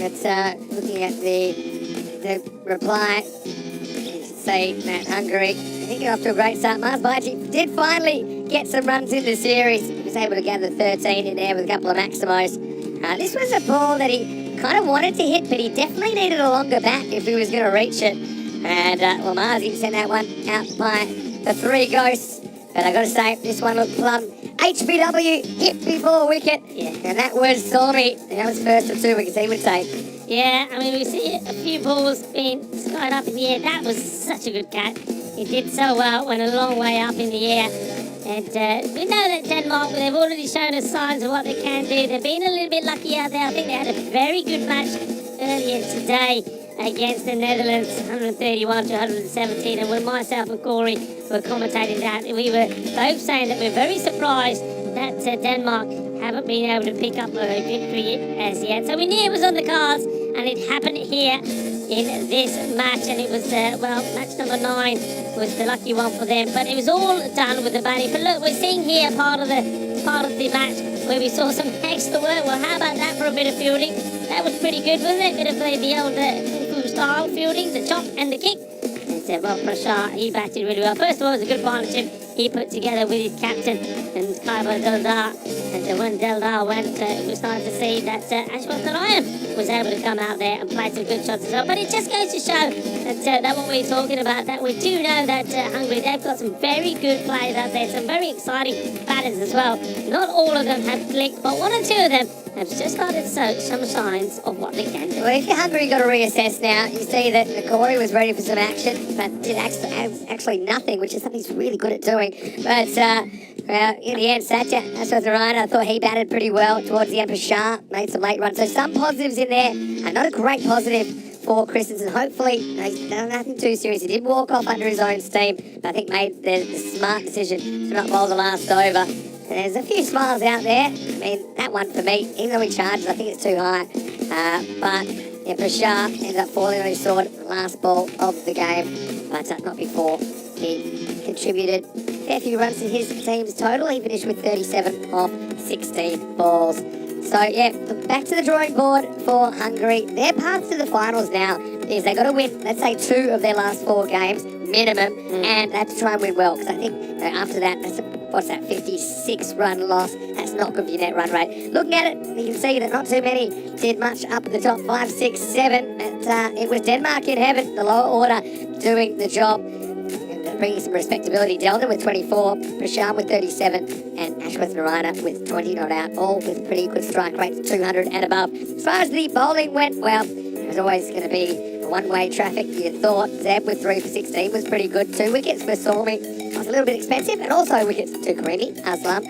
Let's looking at the reply. Say that Hungary, I think you're off to a great start. Mars Baji did finally get some runs in the series. He was able to gather 13 in there with a couple of maximos. This was a ball that he kind of wanted to hit, but he definitely needed a longer bat if he was going to reach it. And well, Marzi sent that one out by the 3 ghosts. But I got to say, this one looked plumb. HBW hit before wicket, and that was Stormy. That was first of 2 wickets he would take. Yeah, I mean, we see a few balls being skied up in the air. That was such a good catch. He did so well, went a long way up in the air. And we know that Denmark, they've already shown us signs of what they can do. They've been a little bit lucky out there. I think they had a very good match earlier today against the Netherlands, 131 to 117. And when myself and Corey were commentating that, we were both saying that we're very surprised that Denmark haven't been able to pick up a victory as yet. So we knew it was on the cards, and it happened here in this match, and it was, well, match number 9 was the lucky one for them, but it was all done with the bunny. But look, we're seeing here part of the match where we saw some extra work. Well, how about that for a bit of fielding? That was pretty good, wasn't it? Bit of the old Kung Fu style fielding, the chop and the kick. And well, Prashar, he batted really well. First of all, it was a good partnership he put together with his captain and Kaiba Deldar. And when Deldar went, it was nice to see that Ashworth Narayan was able to come out there and play some good shots as well. But it just goes to show that what we're talking about, that we do know that Hungary, they've got some very good players out there, some very exciting batters as well. Not all of them have clicked, but one or two of them have just started to show some signs of what they can do. Well, if you're hungry, you've got to reassess now. You see that Corey was ready for some action, but did actually nothing, which is something he's really good at doing. But well, in the end, Satya, Ashworth Narayan, I thought he batted pretty well towards the end. Prashar made some late runs. So some positives in there, and not a great positive for Christensen. Hopefully, he's done nothing too serious. He did walk off under his own steam, but I think made the smart decision to not bowl the last over. There's a few smiles out there. I mean, that one for me, even though he charged, I think it's too high. But yeah, Prashar ended up falling on his sword last ball of the game, but not before. He contributed a fair few runs to his team's total. He finished with 37 off 16 balls. So yeah, back to the drawing board for Hungary. Their path to the finals now is they've got to win, let's say, 2 of their last 4 games minimum, and they have to try and win well, because I think after that, what's that, 56-run loss? That's not good for your net run rate. Looking at it, you can see that not too many did much up the top 5, 6, 7. And, it was Denmark in heaven, the lower order, doing the job, and bringing some respectability. Delta with 24, Prashar with 37, and Ashworth Narayan with 20 not out, all with pretty good strike rates, 200 and above. As far as the bowling went, well, it was always going to be one-way traffic. You thought Zeb with 3 for 16 was pretty good. 2 wickets for Salmi was a little bit expensive, and also wickets to Karimi, Aslam,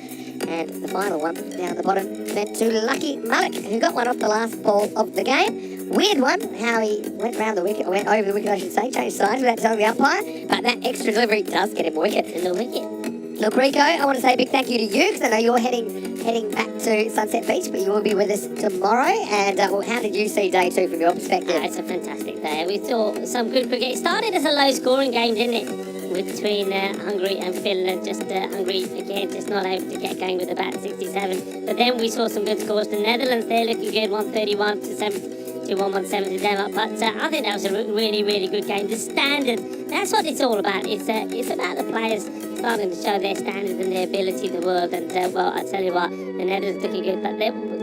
and the final one down the bottom went to Lucky Malik, who got one off the last ball of the game. Weird one, how he went round the wicket, or went over the wicket, I should say, changed sides without telling the umpire, but that extra delivery does get him a wicket. And the wicket. Look, Rico, I want to say a big thank you to you, because I know you're heading back to Sunset Beach, but you will be with us tomorrow. And well, how did you see day 2 from your perspective? It's a fantastic day. We saw some good cricket. It started as a low-scoring game, didn't it? Between Hungary and Finland. Just Hungary, again, just not able to get going with about 67. But then we saw some good scores. The Netherlands, they're looking good, 131 to 117 to Denmark. But I think that was a really, really good game. The standard, that's what it's all about. It's about the players starting to show their standards and their ability in the world. And, well, I tell you what, the Netherlands looking good. But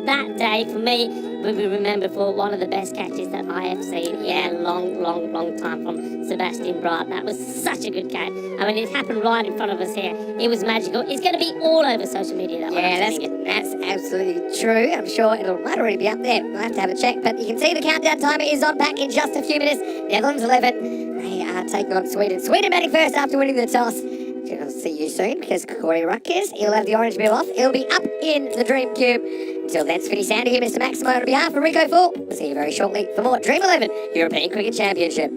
that day, for me, will be remembered for one of the best catches that I have seen in a long time from Sebastian Braat. That was such a good catch. I mean, it happened right in front of us here. It was magical. It's going to be all over social media, that one. Yeah, that's absolutely true. I'm sure it might already be up there. We'll have to have a check. But you can see the countdown timer is on back in just a few minutes. Netherlands 11. They are taking on Sweden. Sweden batting first after winning the toss. I'll see you soon, because Corey Rutgers, he'll have the orange bill off. He'll be up in the Dream Cube. Until then, Spinny Sandy here, Mr. Maximo, on behalf of Rico Full. We'll see you very shortly for more Dream 11 European Cricket Championship.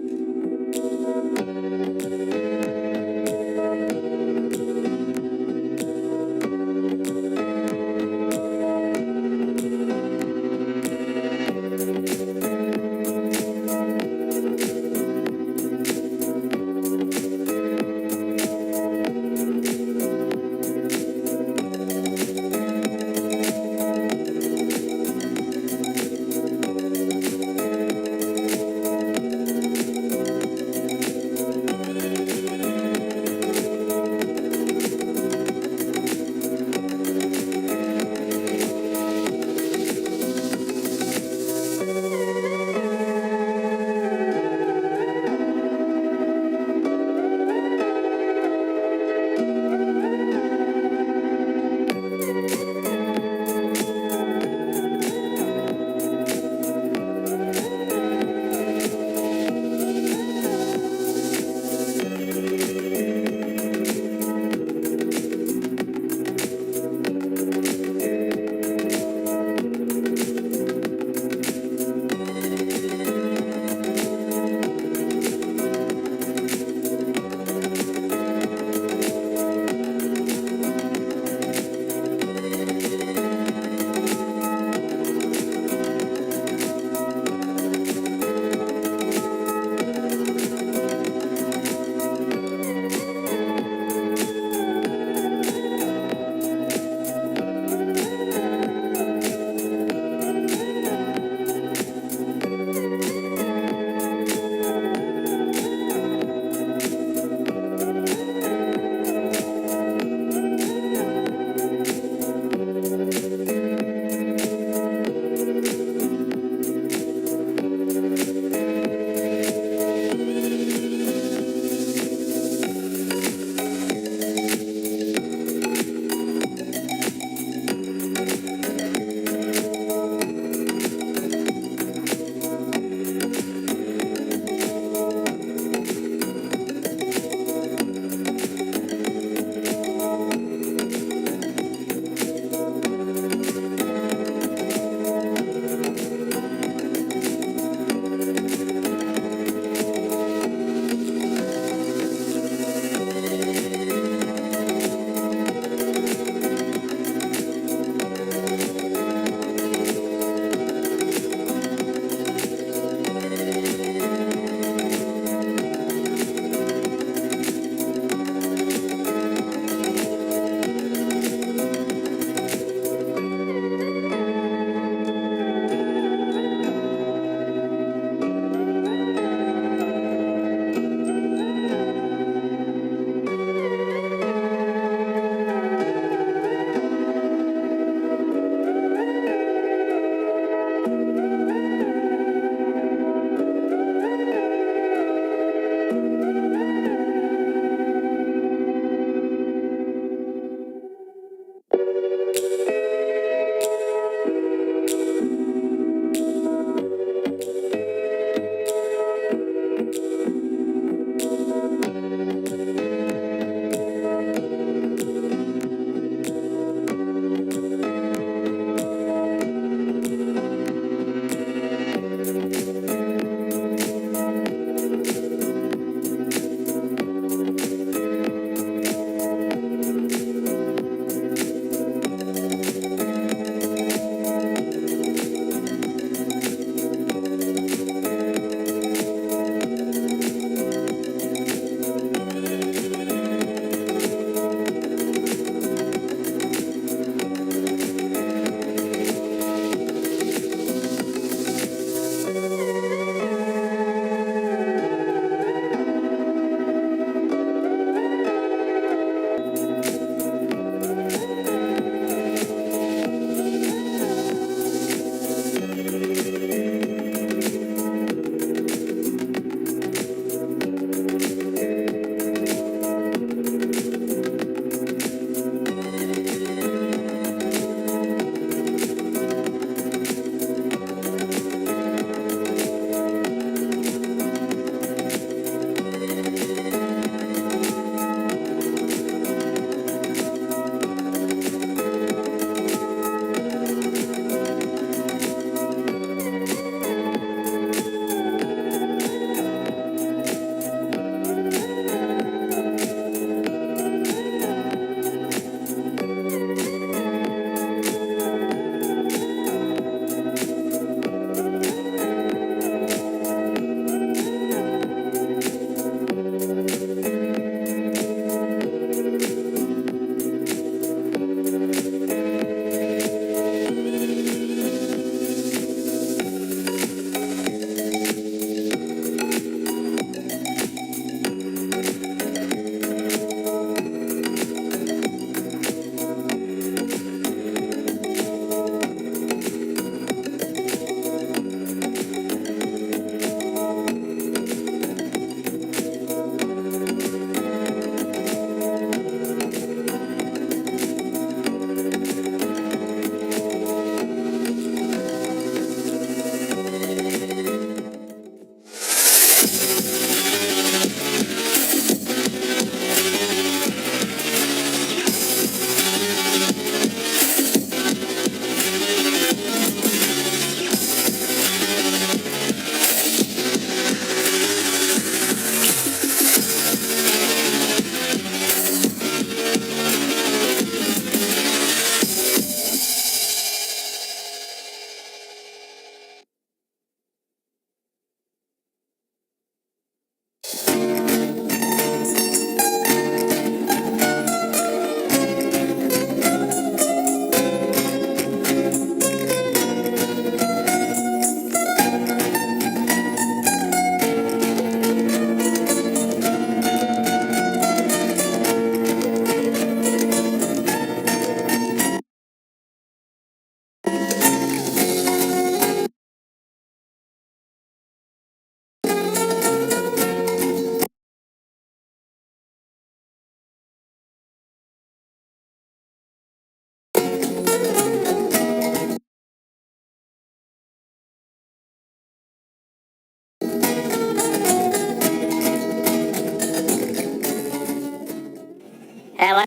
Hello.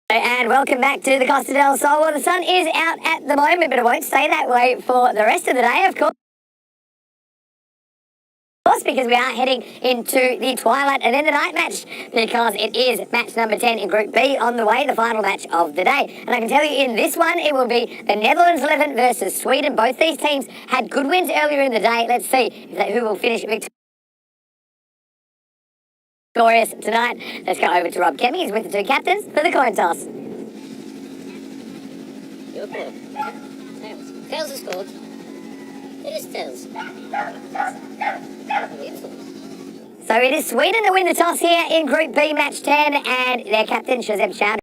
And welcome back to the Costa del Sol. Well, the sun is out at the moment, but it won't stay that way for the rest of the day, of course. Because we are heading into the twilight and then the night match, because it is match number 10 in Group B on the way, the final match of the day. And I can tell you in this one, it will be the Netherlands 11 versus Sweden. Both these teams had good wins earlier in the day. Let's see who will finish victorious tonight. Let's go over to Rob Kemming. He's with the two captains for the coin toss. Your ball. Tails are scored. It is tails. Beautiful. So it is Sweden to win the toss here in Group B, match 10, and their captain, Shazeb Chowdhury.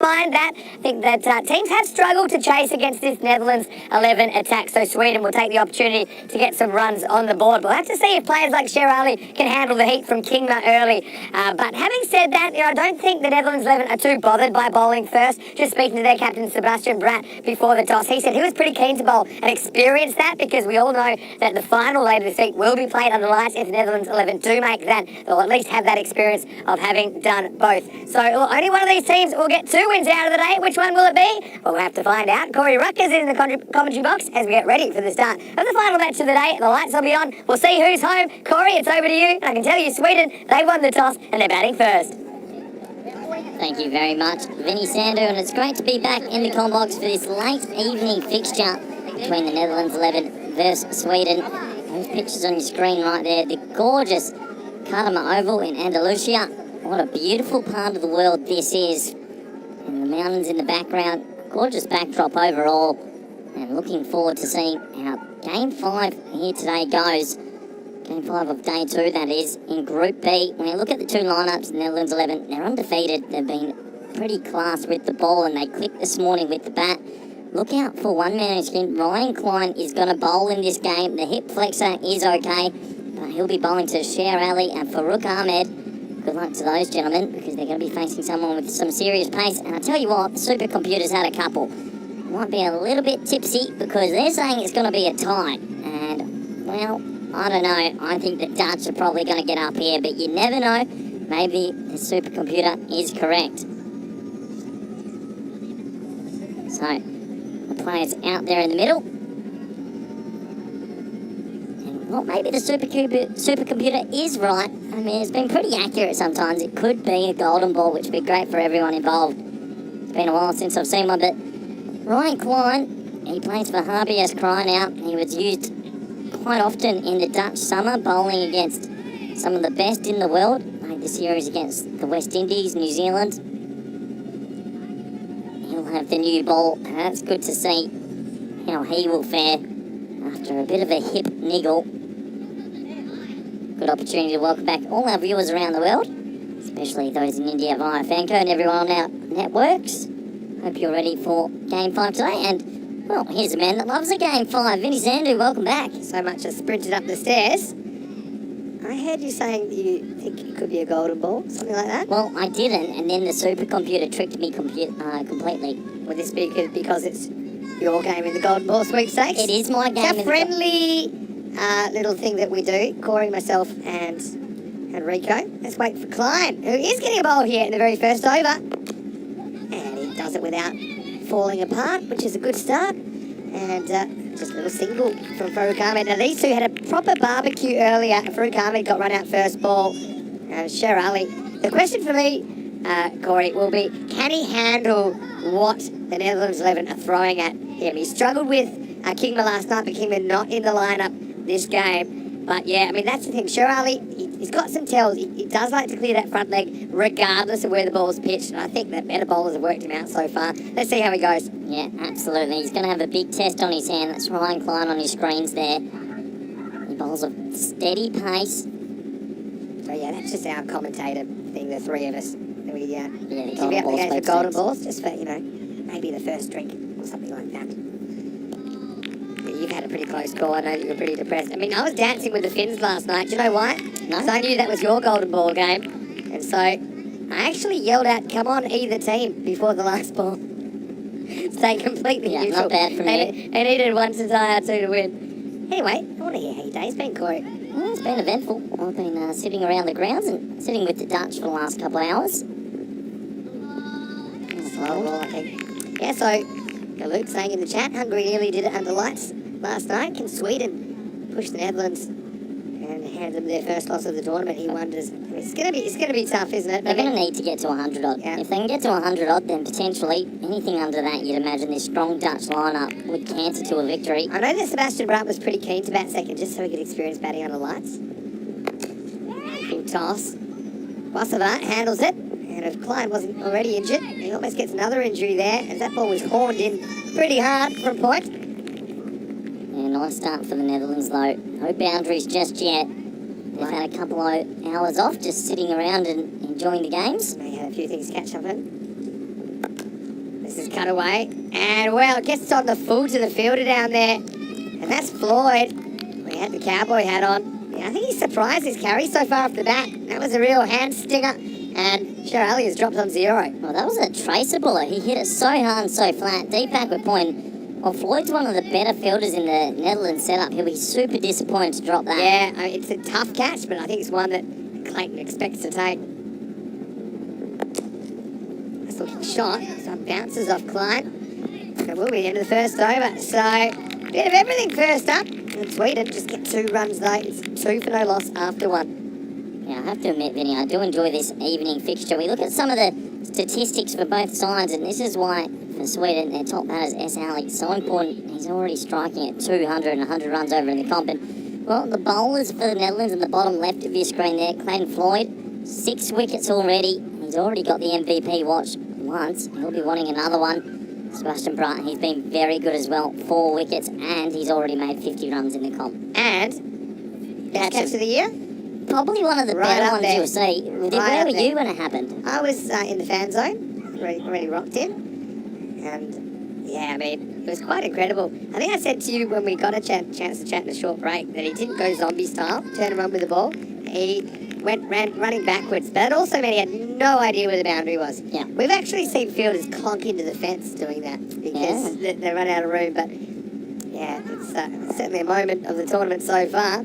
Mind that, I think that teams have struggled to chase against this Netherlands 11 attack, so Sweden will take the opportunity to get some runs on the board. We'll have to see if players like Sher Ali can handle the heat from Kingma early. But having said that, I don't think the Netherlands 11 are too bothered by bowling first. Just speaking to their captain, Sebastian Bratt, before the toss, he said he was pretty keen to bowl and experience that, because we all know that the final later this week will be played under lights. If the Netherlands 11 do make that, they'll at least have that experience of having done both. So only one of these teams will get 2 wins out of the day. Which one will it be? Well, we'll have to find out. Corey Rucker's in the commentary box as we get ready for the start of the final match of the day. The lights will be on. We'll see who's home. Corey, it's over to you. And I can tell you, Sweden, they won the toss and they're batting first. Thank you very much, Vinny Sandu, and it's great to be back in the comm box for this late evening fixture between the Netherlands 11 versus Sweden. Those pictures on your screen right there, the gorgeous Car-tam-a-Oval in Andalusia. What a beautiful part of the world this is. And the mountains in the background, gorgeous backdrop overall. And looking forward to seeing how Game 5 here today goes. Game 5 of Day 2, that is, in Group B. When you look at the two lineups, the Netherlands 11, they're undefeated. They've been pretty class with the ball, and they clicked this morning with the bat. Look out for one man who's skin. Ryan Klein is going to bowl in this game. The hip flexor is okay, but he'll be bowling to Sher Ali and Farooq Ahmed. Good luck to those gentlemen, because they're going to be facing someone with some serious pace. And I tell you what, the supercomputers had a couple. Might be a little bit tipsy, because they're saying it's going to be a tie. And, well, I don't know. I think the Dutch are probably going to get up here, but you never know. Maybe the supercomputer is correct. So, the players out there in the middle. Well, maybe the supercomputer is right. I mean, it's been pretty accurate sometimes. It could be a golden ball, which would be great for everyone involved. It's been a while since I've seen one, but Ryan Klein, he plays for HBS Cry now. He was used quite often in the Dutch summer, bowling against some of the best in the world. Made the series against the West Indies, New Zealand. He'll have the new ball, and that's good to see how he will fare after a bit of a hip niggle. Good opportunity to welcome back all our viewers around the world, especially those in India via Fanco and everyone on our networks. Hope you're ready for Game 5 today. And, well, here's a man that loves a Game 5. Vinny Sandu, welcome back. So much I sprinted up the stairs. I heard you saying that you think it could be a golden ball, something like that. Well, I didn't, and then the supercomputer tricked me completely. Would this be because it's your game in the golden ball sweepstakes? It is my game. It's a friendly little thing that we do, Corey, myself, and Rico. Let's wait for Klein, who is getting a ball here in the very first over. And he does it without falling apart, which is a good start. And just a little single from Farooq Ahmed. Now, these two had a proper barbecue earlier. Farooq Ahmed got run out first ball. Sher Ali. The question for me, Corey, will be, can he handle what the Netherlands 11 are throwing at him? He struggled with Kingma last night, but Kingma not in the lineup this game. But yeah, I mean, that's the thing. Sher Ali, he's got some tells. He does like to clear that front leg regardless of where the ball's pitched. And I think that better bowlers have worked him out so far. Let's see how he goes. Yeah, absolutely. He's going to have a big test on his hand. That's Ryan Klein on his screens there. He bowls a steady pace. So yeah, that's just our commentator thing, the three of us. We the give golden out the balls game for makes golden sense. balls, just for, maybe the first drink or something like that. Yeah, you've had a pretty close call. I know that you're pretty depressed. I mean, I was dancing with the Finns last night. Do you know why? No. Because I knew that was your golden ball game. And so I actually yelled out, "Come on, either team," before the last ball. Stay completely neutral. Not bad from you. They needed one to tie, 2 to win. Anyway, I want to hear how your day's been, Corey. Well, it's been eventful. I've been sitting around the grounds and sitting with the Dutch for the last couple of hours. Well, I think. Yeah, so Luke saying in the chat, Hungary nearly did it under lights last night. Can Sweden push the Netherlands and hand them their first loss of the tournament? He wonders. It's gonna be tough, isn't it? They're going to need to get to 100 odd. Yeah. If they can get to 100 odd, then potentially anything under that, you'd imagine this strong Dutch lineup would canter to a victory. I know that Sebastian Brandt was pretty keen to bat second just so he could experience batting under lights. Full toss. Wasservat handles it. And if Klein wasn't already injured, he almost gets another injury there as that ball was horned in pretty hard from point. Yeah, nice start for the Netherlands though. No boundaries just yet. They've had a couple of hours off just sitting around and enjoying the games. They had a few things to catch up in. This is cut away. And, well, it gets on the full to the fielder down there. And that's Floyd. He had the cowboy hat on. Yeah, I think he's surprised his carry so far off the bat. That was a real hand stinger. And Sher Ali has dropped on 0. Well, that was a tracer bullet. He hit it so hard and so flat. Deep backward point. Well, Floyd's one of the better fielders in the Netherlands setup. He'll be super disappointed to drop that. Yeah, I mean, it's a tough catch, but I think it's one that Clayton expects to take. Nice looking shot. Some bounces off Klein. It will be the end of the first over. So, bit of everything first up. And Sweden just get 2 runs though. It's 2 for no loss after 1. Yeah, I have to admit, Vinny, I do enjoy this evening fixture. We look at some of the statistics for both sides, and this is why, for Sweden, their top batters, S. Ali, so important. He's already striking at 200 and 100 runs over in the comp. And, well, the bowlers for the Netherlands in the bottom left of your screen there, Clayton Floyd, 6 wickets already. He's already got the MVP watch once. He'll be wanting another one. Sebastian Brandt, he's been very good as well. 4 wickets, and he's already made 50 runs in the comp. And best catch of the year? Probably one of the Right better up ones there. you'll see. Where were you when it happened? I was in the fan zone, already rocked in. And, yeah, I mean, it was quite incredible. I think I said to you when we got a chance to chat in a short break that he didn't go zombie style, turn and run with the ball. He ran running backwards, but it also meant he had no idea where the boundary was. Yeah. We've actually seen fielders clonk into the fence doing that because they run out of room. But, yeah, it's certainly a moment of the tournament so far.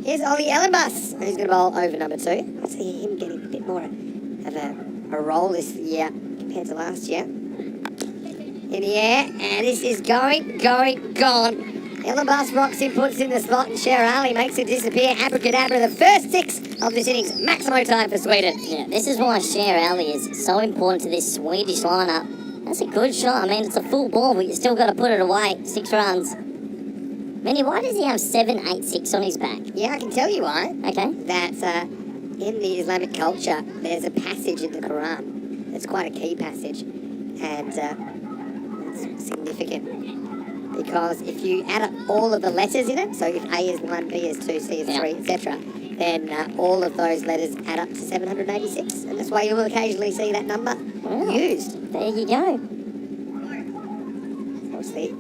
Here's Ollie Ellenbus, who's going to bowl over number 2. I see him getting a bit more of a roll this year compared to last year. In the air, and this is gone. Ellenbus rocks him, puts in the slot, and Sher Ali makes it disappear. Abracadabra, the first 6 of this innings. Maximo time for Sweden. Yeah, this is why Sher Ali is so important to this Swedish lineup. That's a good shot. I mean, it's a full ball, but you still got to put it away. 6 runs. Minnie, why does he have 786 on his back? Yeah, I can tell you why. Okay. That in the Islamic culture, there's a passage in the Quran. It's quite a key passage. And it's significant. Because if you add up all of the letters in it, so if A is 1, B is 2, C is 3, etc., then all of those letters add up to 786. And that's why you will occasionally see that number used. There you go. Obviously,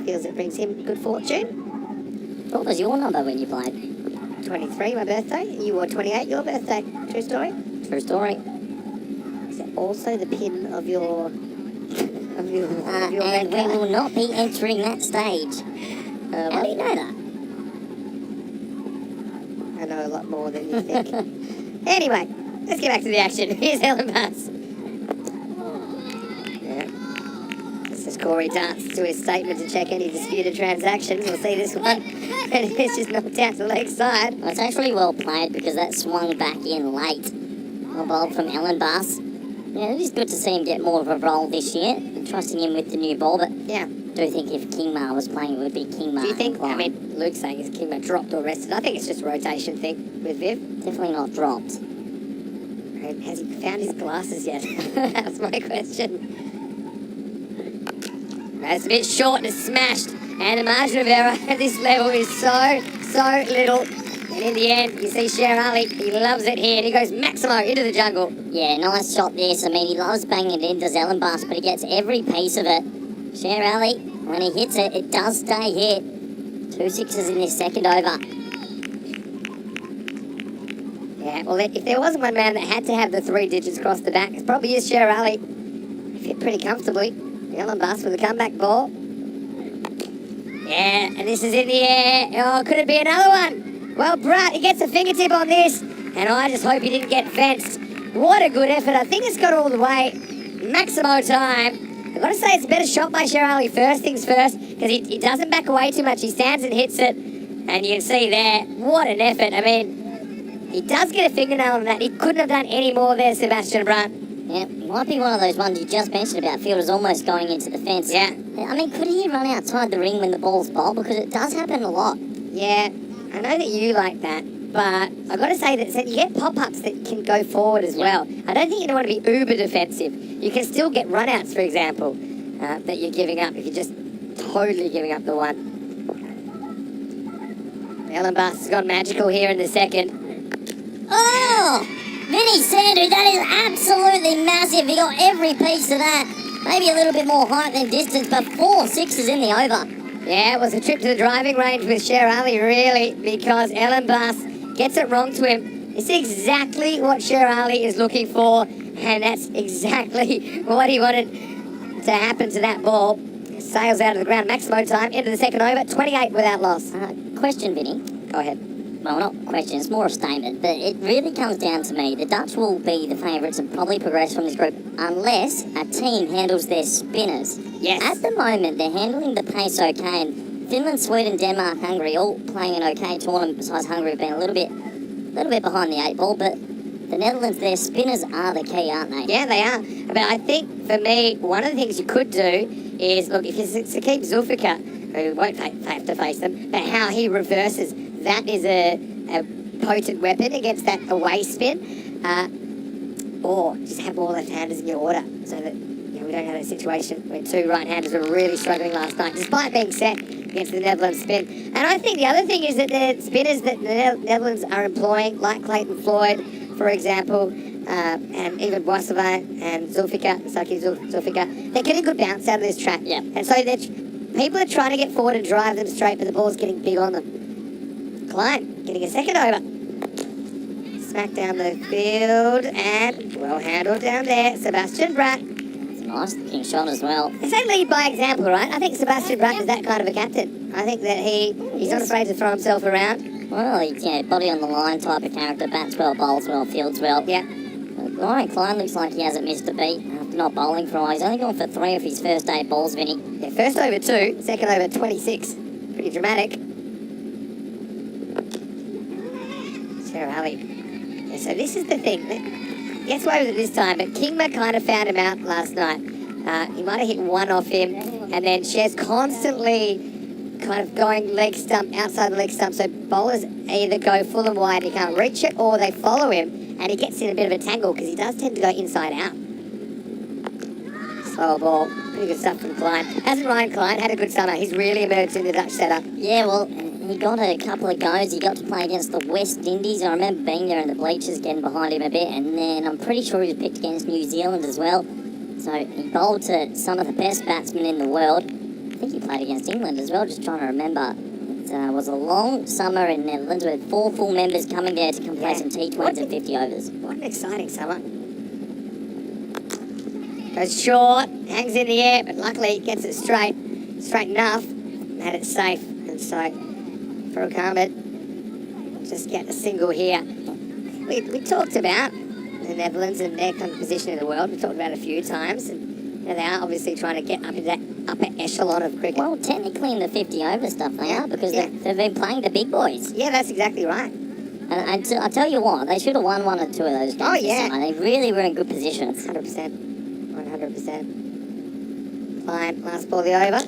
feels it brings him good fortune. What was your number when you played? 23, my birthday. You were 28, your birthday. True story? True story. Is that also the pin of your... And we will not be entering that stage. How do you know that? I know a lot more than you think. Anyway, let's get back to the action. Here's Ellenbus. This is Corey Darts to his statement to check any disputed transactions. We'll see this one. And it's just knocked out to leg side. Well, it's actually well played because that swung back in late. A bowl from Ellenbus. Yeah, it is good to see him get more of a role this year. Trusting him with the new ball, but yeah, I do think if Kingma was playing, it would be Kingma. Do you think, I mean, Luke's saying is Kingma dropped or rested? I think it's just a rotation thing with Viv. Definitely not dropped. And has he found his glasses yet? That's my question. That's a bit short and smashed. And the margin of error at this level is so little. And in the end, you see Sher Ali, he loves it here, and he goes Maximo into the jungle. Yeah, nice shot this. I mean, he loves banging it in, does Ellenbus, but he gets every piece of it. Sher Ali, when he hits it, it does stay hit. 2 sixes in this second over. Yeah, well, if there wasn't one man that had to have the 3 digits across the back, it probably is Sher Ali. He fit pretty comfortably. Ellenbus with a comeback ball. Yeah, and this is in the air. Oh, could it be another one? Well, Brett, he gets a fingertip on this, and I just hope he didn't get fenced. What a good effort. I think it's got all the way. Maximo time. I've got to say it's a better shot by Sherali, first things first, because he doesn't back away too much. He stands and hits it, and you can see there, what an effort. I mean, he does get a fingernail on that. He couldn't have done any more there, Sebastian Brunt. Yeah, might be one of those ones you just mentioned about fielder's almost going into the fence. Yeah. I mean, could he run outside the ring when the ball's bowled? Because it does happen a lot. Yeah, I know that you like that, but I've got to say that you get pop-ups that can go forward as well. I don't think you want to be uber defensive. You can still get run-outs, for example, that you're giving up if you're just totally giving up the one. Ellen Bass has gone magical here in the second. Oh! Vinny Sandu, that is absolutely massive. He got every piece of that. Maybe a little bit more height than distance, but 4 sixes in the over. Yeah, it was a trip to the driving range with Sher Ali, really, because Ellen Bass gets it wrong to him. It's exactly what Sher Ali is looking for, and that's exactly what he wanted to happen to that ball. Sails out of the ground, Maximo time, into the second over, 28 without loss. Question, Vinny. Go ahead. Well, not question, it's more a statement, but it really comes down to me. The Dutch will be the favourites and probably progress from this group unless a team handles their spinners. Yes. At the moment, they're handling the pace okay, and Finland, Sweden, Denmark, Hungary all playing an okay tournament, besides Hungary have been a little bit behind the 8 ball, but the Netherlands, their spinners are the key, aren't they? Yeah, they are. But I think, for me, one of the things you could do is, look, if it's Sakib Zulfikar, who won't have to face them, but how he reverses, that is a potent weapon against that away spin. Or just have more left-handers in your order so that we don't have a situation where 2 right-handers were really struggling last night, despite being set against the Netherlands spin. And I think the other thing is that the spinners that the Netherlands are employing, like Clayton Floyd, for example, and even Boissevin and Zulfikar, they're getting good bounce out of this track. Yeah. And so people are trying to get forward and drive them straight, but the ball's getting big on them. Klein getting a second over. Smack down the field and well handled down there. Sebastian Bratt. It's a nice looking shot as well. They say lead by example, right? I think Sebastian Bratt is that kind of a captain. I think that he's not afraid to throw himself around. Well, he's body on the line type of character, bats well, bowls well, fields well. Yeah. Ryan Klein looks like he hasn't missed a beat after not bowling for a while. He's only gone for 3 of his first 8 balls, Vinny. Yeah, first over 2, second over 26. Pretty dramatic. Ali. Yeah, so this is the thing. Gets away with it this time, but Kingma kind of found him out last night. He might have hit 1 off him, and then Shez constantly kind of going leg stump, outside the leg stump, so bowlers either go full and wide, he can't reach it, or they follow him, and he gets in a bit of a tangle, because he does tend to go inside out. Slower ball. Pretty good stuff from Klein. Hasn't Ryan Klein had a good summer? He's really emerged in the Dutch setup. Yeah, well, he got a couple of goes. He got to play against the West Indies. I remember being there in the bleachers, getting behind him a bit, and then I'm pretty sure he was picked against New Zealand as well. So he bowled to some of the best batsmen in the world. I think he played against England as well, just trying to remember. It was a long summer in Netherlands with 4 full members coming there to come play some T20s and 50 overs. What an exciting summer. Goes short, hangs in the air, but luckily gets it straight enough, and had it safe. And so, Farooq Ahmed just get a single here. We talked about the Netherlands and their kind of position in the world. We talked about it a few times, and they are obviously trying to get up into that upper echelon of cricket. Well, technically in the 50 over stuff they are, because they've been playing the big boys. Yeah, that's exactly right. And I tell you what, they should have won 1 or 2 of those games. Oh, yeah. They really were in good positions. 100%. 100%. Klein, last ball of the over.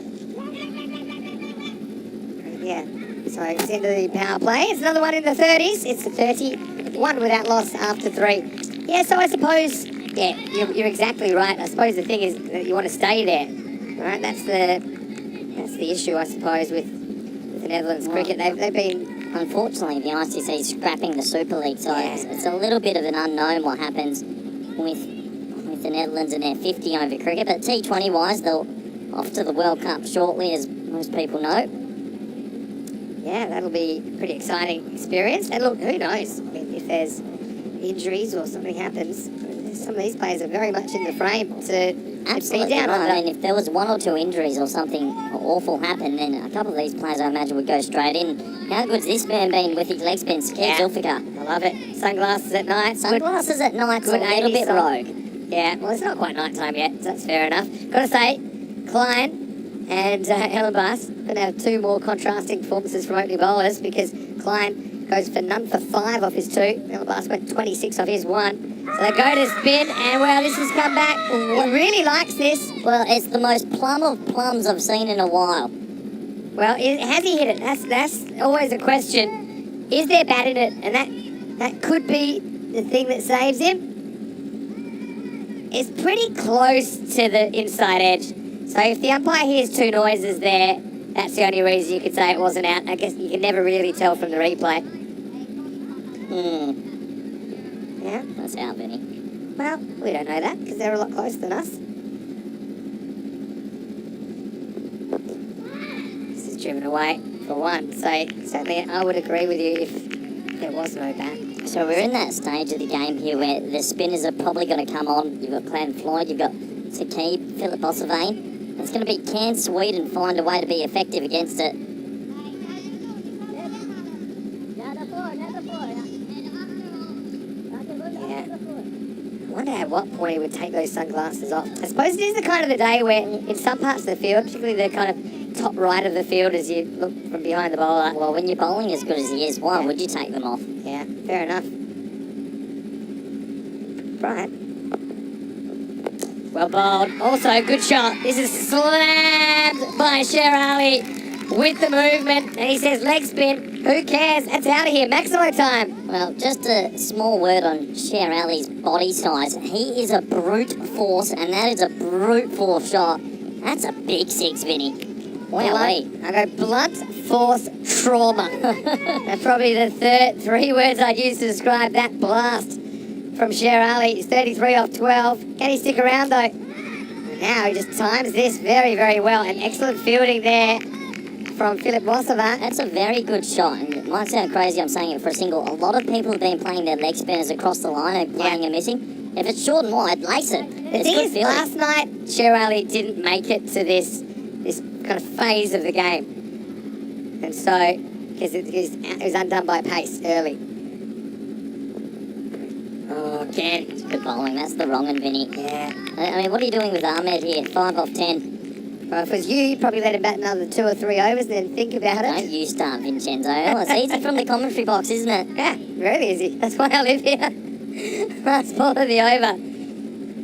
Yeah, so it's into the power play. It's another one in the 30s. It's the 31 without loss after 3. Yeah, so I suppose, yeah, you're exactly right. I suppose the thing is that you want to stay there. Right, that's the issue, I suppose, with the Netherlands cricket. They've been... Unfortunately, the ICC is scrapping the Super League, so it's a little bit of an unknown what happens with the Netherlands and their 50 over cricket. But T20-wise, they'll off to the World Cup shortly, as most people know. Yeah, that'll be a pretty exciting experience. And look, who knows if there's injuries or something happens. Some of these players are very much in the frame to be down on I mean, if there was 1 or 2 injuries or something, awful happen, then a couple of these players I imagine would go straight in. How good's this man been with his leg spin? Scared Zulfikar. I love it. Sunglasses at night. Sunglasses at night's a good little 80s bit song. rogue. Yeah, well, it's not quite night time yet, so that's fair enough. Gotta say, Klein and Ellen Bass gonna have two more contrasting performances from opening bowlers because Klein goes for none for 5 off his 2. Ellen Bass went 26 off his 1. So they go to spin, and well, this has come back. He really likes this. Well, it's the most plum of plums I've seen in a while. Well, has he hit it? That's always a question. Is there bat in it? And that could be the thing that saves him. It's pretty close to the inside edge. So if the umpire hears 2 noises there, that's the only reason you could say it wasn't out. I guess you can never really tell from the replay. Yeah? That's out, Vinny. Well, we don't know that because they're a lot closer than us. This is driven away for 1. So certainly I would agree with you if there was no bat. So we're in that stage of the game here where the spinners are probably going to come on. You've got Clan Floyd, you've got Sakib, Philip Bossavane. It's going to be can Sweden find a way to be effective against it. I wonder at what point he would take those sunglasses off. I suppose it is the kind of the day where in some parts of the field, particularly the kind of top right of the field as you look from behind the bowler. Well, when you're bowling as good as he is, why would you take them off? Yeah, fair enough. Right. Well bowled. Also, good shot. This is slammed by Sher Ali with the movement. And he says leg spin. Who cares? That's out of here. Maximo time. Well, just a small word on Sher Ali's body size. He is a brute force, and that is a brute force shot. That's a big 6, Vinny. Wowee. I go blunt force trauma. That's probably the 3 words I'd use to describe that blast from Sher Ali. He's 33 off 12. Can he stick around though? Now he just times this very, very well. And excellent fielding there from Philip Wasserman. That's a very good shot, and it might sound crazy I'm saying it for a single. A lot of people have been playing their leg spinners across the line and playing and missing. If it's short and wide, lace it. The thing is, last night, Sher Ali didn't make it to this kind of phase of the game. And so, because it was undone by pace early. Oh, again. It's good bowling. That's the wrong one, Vinny. Yeah. I mean, what are you doing with Ahmed here? 5 off 10. Well, if it was you, you'd probably let him bat another 2 or 3 overs and then think about it. Don't you start, Vincenzo. Oh, it's easy from the commentary box, isn't it? Yeah, very easy. That's why I live here. Last ball of the over.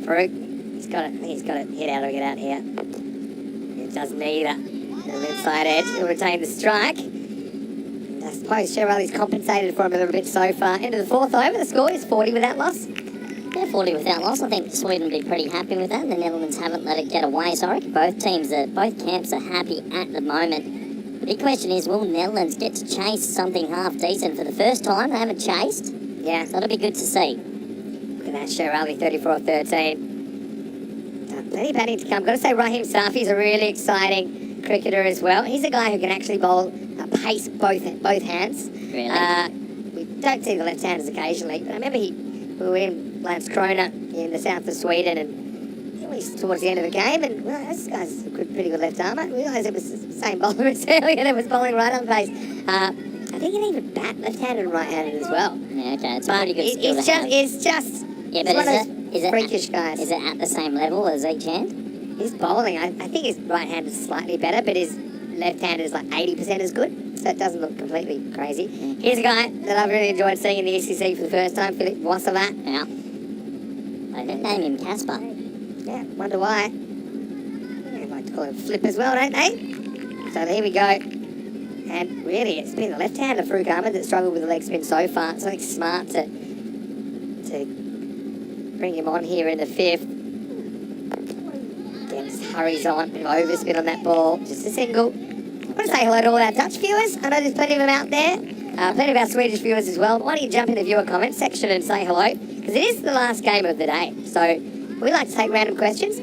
Farouk, he's got to hit out or get out here. It doesn't either. The inside edge, he'll retain the strike. And I suppose Sher Ali's compensated for him a little bit so far. Into the 4th over, the score is 40 without loss. Yeah, 40 without loss. I think Sweden will be pretty happy with that. The Netherlands haven't let it get away, so I reckon both camps are happy at the moment. The big question is, will Netherlands get to chase something half decent for the first time? They haven't chased. Yeah. So that'll be good to see. Look at that, Sher Ali, 34-13. Plenty batting to come. Got to say, Raheem Safi's a really exciting cricketer as well. He's a guy who can actually bowl pace both hands. Really? We don't see the left-handers occasionally, but I remember we were in Landskrona in the south of Sweden, and it was towards the end of the game, and well, this guy's a pretty good left armer. I realised it was the same bowler as earlier that was bowling right on pace. I think he can even bat left-handed and right-handed as well. Yeah, okay, it's a pretty good skill It's to have. just Yeah, one but of those freakish guys. Is it at the same level as each hand? His bowling, I think his right-hand is slightly better, but his left-hand is like 80% as good, so it doesn't look completely crazy. Here's a guy that I've really enjoyed seeing in the ECC for the first time, Philip Wasserman. Yeah. I didn't name him Casper. Yeah, wonder why. They like to call him Flip as well, don't they? So there we go. And really, it's been the left-hander, Farouk Ahmed, that struggled with the leg spin so far. It's like smart to bring him on here in the 5th. Again, just hurries on, bit of overspin on that ball. Just a single. I want to say hello to all our Dutch viewers. I know there's plenty of them out there. Plenty of our Swedish viewers as well. Why don't you jump in the viewer comment section and say hello? Because it is the last game of the day. So we like to take random questions.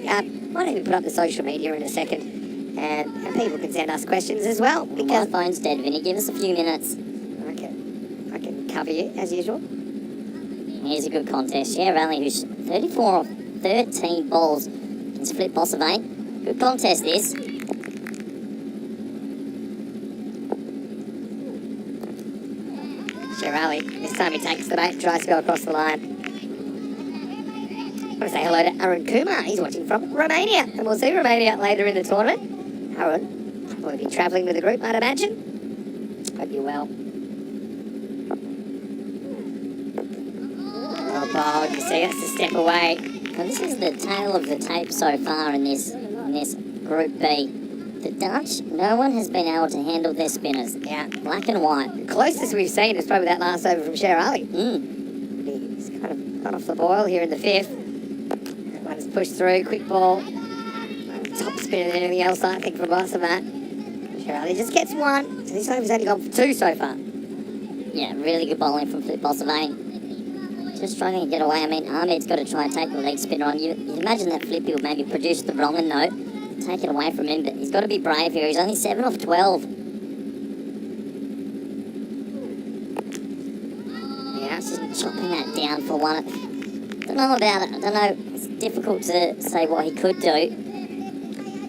Might even put up the social media in a second. And people can send us questions as well. My phone's dead, Vinny. Give us a few minutes. I can cover you as usual. Here's a good contest. Sher Ali, who's 34 off 13 balls, can split Bossavane. Good contest, this. Sherali, this time he takes the bait and tries to go across the line. I want to say hello to Arun Kumar. He's watching from Romania, and we'll see Romania later in the tournament. Arun will be travelling with the group, I'd imagine. Hope you're well. Oh, bold. You see, that's a step away. Well, this is the tail of the tape so far in this Group B. The Dutch, no one has been able to handle their spinners. Yeah. Black and white. The closest we've seen is probably that last over from Sherali. He's kind of gone off the boil here in the fifth. One's pushed through, quick ball. Top spin and anything else, I think, from Bossavat. Sherali just gets one. So this over's only gone for two so far. Yeah, really good bowling from Bossavat. Just struggling to get away. I mean, Ahmed's got to try and take the leg spinner on. You'd imagine that Flippy would maybe produce the wrong note. Take it away from him, but he's got to be brave here. He's only 7 off 12. Yeah, He's just chopping that down for one. Don't know about it. I don't know. It's difficult to say what he could do.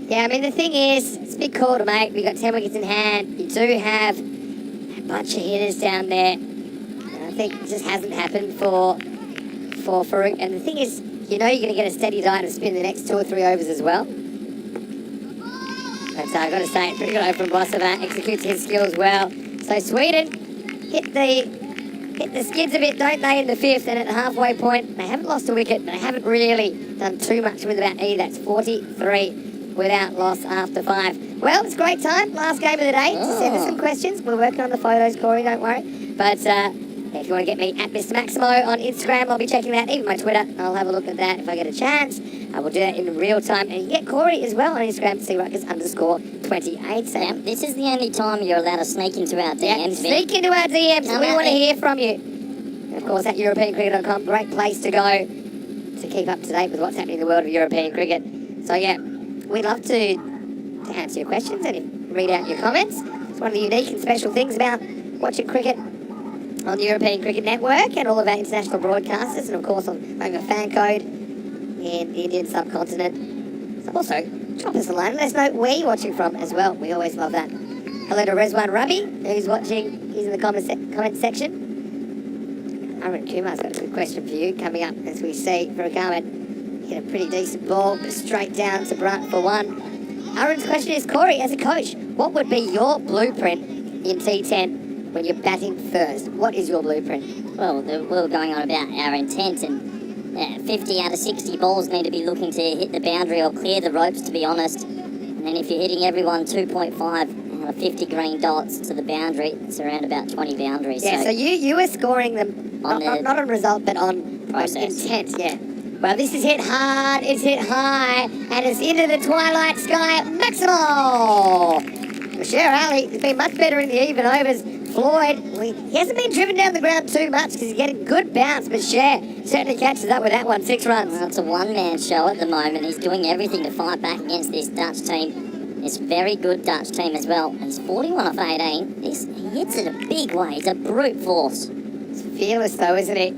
Yeah, I mean, the thing is, it's a big call to make. We've got 10 wickets in hand. You do have a bunch of hitters down there. And I think it just hasn't happened for Farouk. And the thing is, you know you're going to get a steady diet of spin the next 2 or 3 overs as well. But I've got to say, pretty good over from Bossavat, executes his skills well. So Sweden hit the skids a bit, don't they, in the fifth, and at the halfway point, they haven't lost a wicket, but they haven't really done too much with about E. That's 43 without loss after 5. Well, it's a great time, last game of the day, to send us some questions. We're working on the photos, Corey, don't worry. But if you want to get me at Mr. Maximo on Instagram, I'll be checking that, even my Twitter. I'll have a look at that if I get a chance. I will do that in real time. And you get Corey as well on Instagram to see Ruckers_28. So Yeah, this is the only time you're allowed to sneak into our DMs. yeah, sneak into our DMs. Come We at want to me. hear from you. And of course, at EuropeanCricket.com, great place to go to keep up to date with what's happening in the world of European cricket. So yeah, we'd love to answer your questions and read out your comments. It's one of the unique and special things about watching cricket on the European Cricket Network and all of our international broadcasters, and of course on a fan code in the Indian subcontinent. So also, drop us a line. Let us know where you're watching from as well. We always love that. Hello to Rezwan Rabi, who's watching. He's in the comment section. Arun Kumar's got a good question for you coming up as we see for a comment. Hit a pretty decent ball, but straight down to Brunt for one. Arun's question is, Corey, as a coach, what would be your blueprint in T10 when you're batting first? What is your blueprint? Well, we were going on about our intent, and 50 out of 60 balls need to be looking to hit the boundary or clear the ropes, to be honest. And then if you're hitting everyone 2.5 out of 50 green dots to the boundary, it's around about 20 boundaries. Yeah, so you were scoring them, not on result, but on intent, yeah. Well, this is hit hard, it's hit high, and it's into the twilight sky maximal. Sher Ali has been much better in the even overs. Floyd, he hasn't been driven down the ground too much because he's getting good bounce, but Cher certainly catches up with that one, 6 runs. Well, it's a one-man show at the moment. He's doing everything to fight back against this Dutch team. This very good Dutch team as well. He's 41 off 18. He hits it a big way. It's a brute force. It's fearless though, isn't he?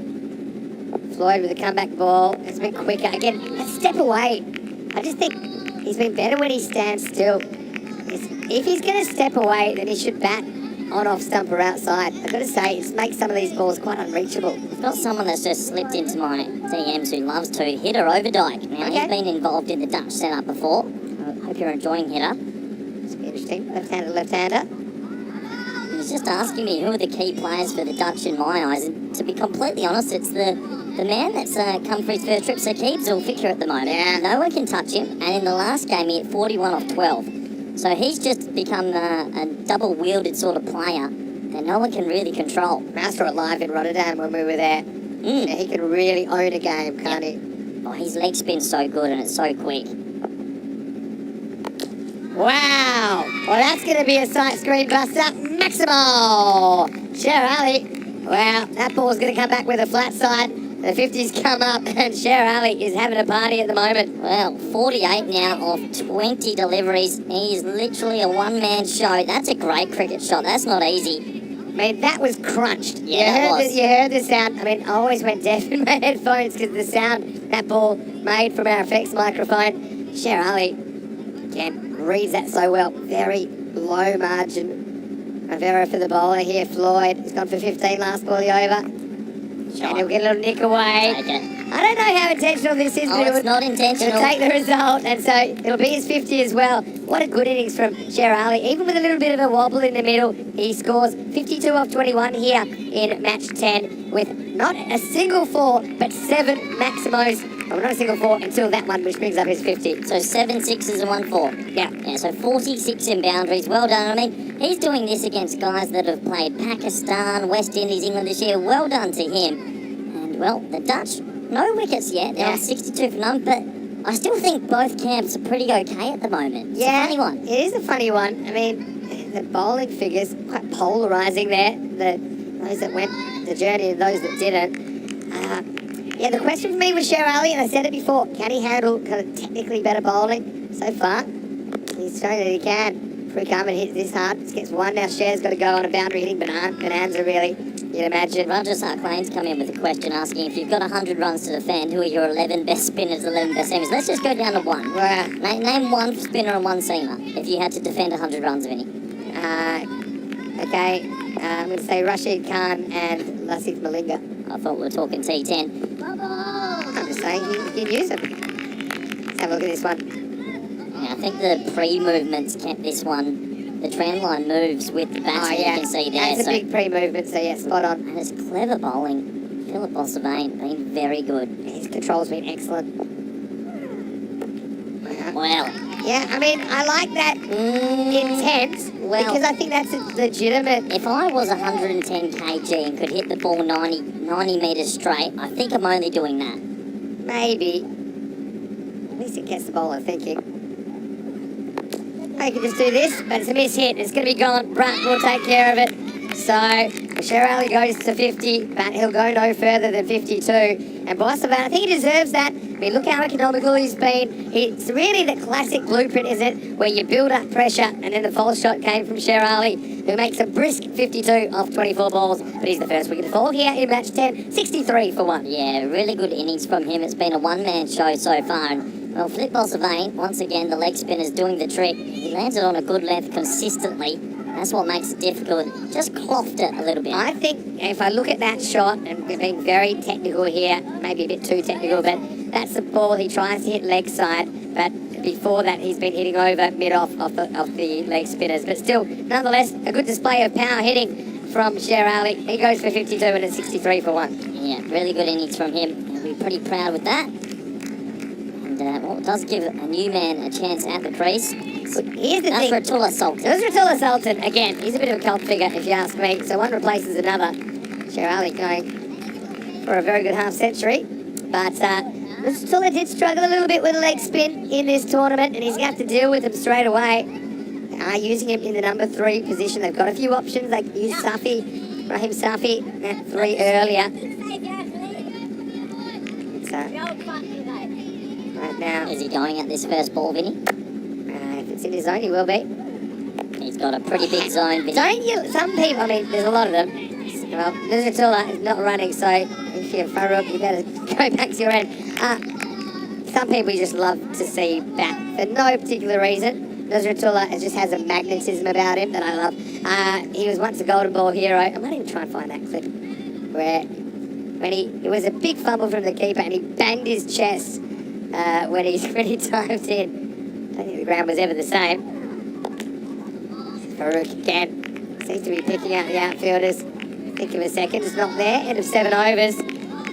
Floyd with a comeback ball. It's been quicker. Again, a step away. I just think he's been better when he stands still. If he's going to step away, then he should bat on off stump or outside. I've got to say, it makes some of these balls quite unreachable. I've got someone that's just slipped into my DMs who loves to hitter over Dyke. Now, Okay. he's been involved in the Dutch setup before. I hope you're enjoying hitter. It's interesting. Left-hander. He's just asking me who are the key players for the Dutch in my eyes. And to be completely honest, it's the man that's come for his first trip, Saqib's all fixture at the moment. Yeah. No one can touch him. And in the last game, he hit 41 off 12. So he's just become a double-wielded sort of player that no one can really control. Master it live in Rotterdam when we were there. Yeah, he can really own a game, can't he? Oh, his leg spin's so good and it's so quick. Wow! Well, that's going to be a sight screen buster. Maximal! Sher Ali. Wow, that ball's going to come back with a flat side. The 50s come up and Sher Ali is having a party at the moment. Well, 48 now of 20 deliveries. He's literally a one-man show. That's a great cricket shot. That's not easy. I mean, that was crunched. Yeah, that was. You heard the sound. I mean, I always went deaf in my headphones because the sound that ball made from our effects microphone. Sher Ali, again, reads that so well. Very low margin Rivera for the bowler here. Floyd. He's gone for 15 last ball of the over. And he'll get a little nick away. Take it. I don't know how intentional this is, Oh, but it's not he'll intentional. take the result, and so it'll be his 50 as well. What a good innings from Sherali. Even with a little bit of a wobble in the middle, he scores 52 off 21 here in match 10 with not a single four, but 7 maximos. Well, not a single four until that one, which brings up his 50. So 7 sixes and 1 4. Yeah. Yeah, so 46 in boundaries. Well done. I mean, he's doing this against guys that have played Pakistan, West Indies, England this year. Well done to him. And, well, the Dutch, no wickets yet. They're on 62 for none, but I still think both camps are pretty okay at the moment. It's a funny one. It is a funny one. I mean, the bowling figures quite polarising there. Those that went the journey and those that didn't. Yeah, the question for me was Sherali, and I said it before, can he handle kind of technically better bowling? So far, he's shown that he can. If we come and hit this hard, gets one, now Sher's got to go on a boundary hitting bonanza, really, you'd imagine. Roger Sarklane's come in with a question asking if you've got 100 runs to defend, who are your 11 best spinners, 11 best seamers? Let's just go down to one. Well, Name one spinner and one seamer if you had to defend 100 runs, Vinny. okay, I'm going to say Rashid Khan and Lasith Malinga. I thought we were talking T10. I'm just saying you can use them. Let's have a look at this one. Yeah, I think the pre-movements kept this one. The trend line moves with the batsman, you can see there. That's a big pre-movement, so yeah, spot on. And it's clever bowling. Philip Bossavain been very good. His control's been excellent. Well, Yeah, I mean, I like that intent because I think that's a legitimate. if I was 110 kg and could hit the ball 90 metres straight, I think I'm only doing that. Maybe. At least it gets the bowler thinking. I can just do this, but it's a miss hit. It's going to be gone. Brunt will take care of it. So, Sherali goes to 50, but he'll go no further than 52. And Bossavain, I think he deserves that. I mean, look how economical he's been. It's really the classic blueprint, isn't it? Where you build up pressure, and then the false shot came from Sherali, who makes a brisk 52 off 24 balls. But he's the first wicket to fall here in match 10, 63 for 1. Yeah, really good innings from him. It's been a one-man show so far. And, well, Flip Bossavain, once again, the leg spinner's doing the trick. He lands it on a good length consistently. That's what makes it difficult. Just clocked it a little bit. I think if I look at that shot, and we're being very technical here, maybe a bit too technical, but that's the ball he tries to hit leg side, but before that he's been hitting over mid-off of the leg spinners. But still, nonetheless, a good display of power hitting from Sherali. He goes for 52 and it's 63 for 1. Yeah, really good innings from him. He'll be pretty proud with that. And well, it does give a new man a chance at the crease. Here's the That's thing. Ratullah Sultan. There's Ratullah Sultan. Again, he's a bit of a cult figure, if you ask me. So one replaces another. Sherali going for a very good half-century. But Ratullah did struggle a little bit with a leg spin in this tournament, and he's going to have to deal with him straight away. They are using him in the number 3 position. They've got a few options. They can use Safi, Rahim Safi, at 3 earlier. Right now, Is he going at this first ball, Vinny? if it's in his zone, he will be. He's got a pretty big zone, Vinny. Don't you? Some people, I mean, there's a lot of them. Well, Nuzratullah is not running, so if you're Farouk, you better go back to your end. Some people you just love to see bat for no particular reason. Nuzratullah just has a magnetism about him that I love. He was once a golden ball hero. I might even try and find that clip where it was a big fumble from the keeper and he banged his chest when he dived in. I don't think the ground was ever the same. Farouk again seems to be picking out the outfielders. Think of a second, it's not there. End of 7 overs.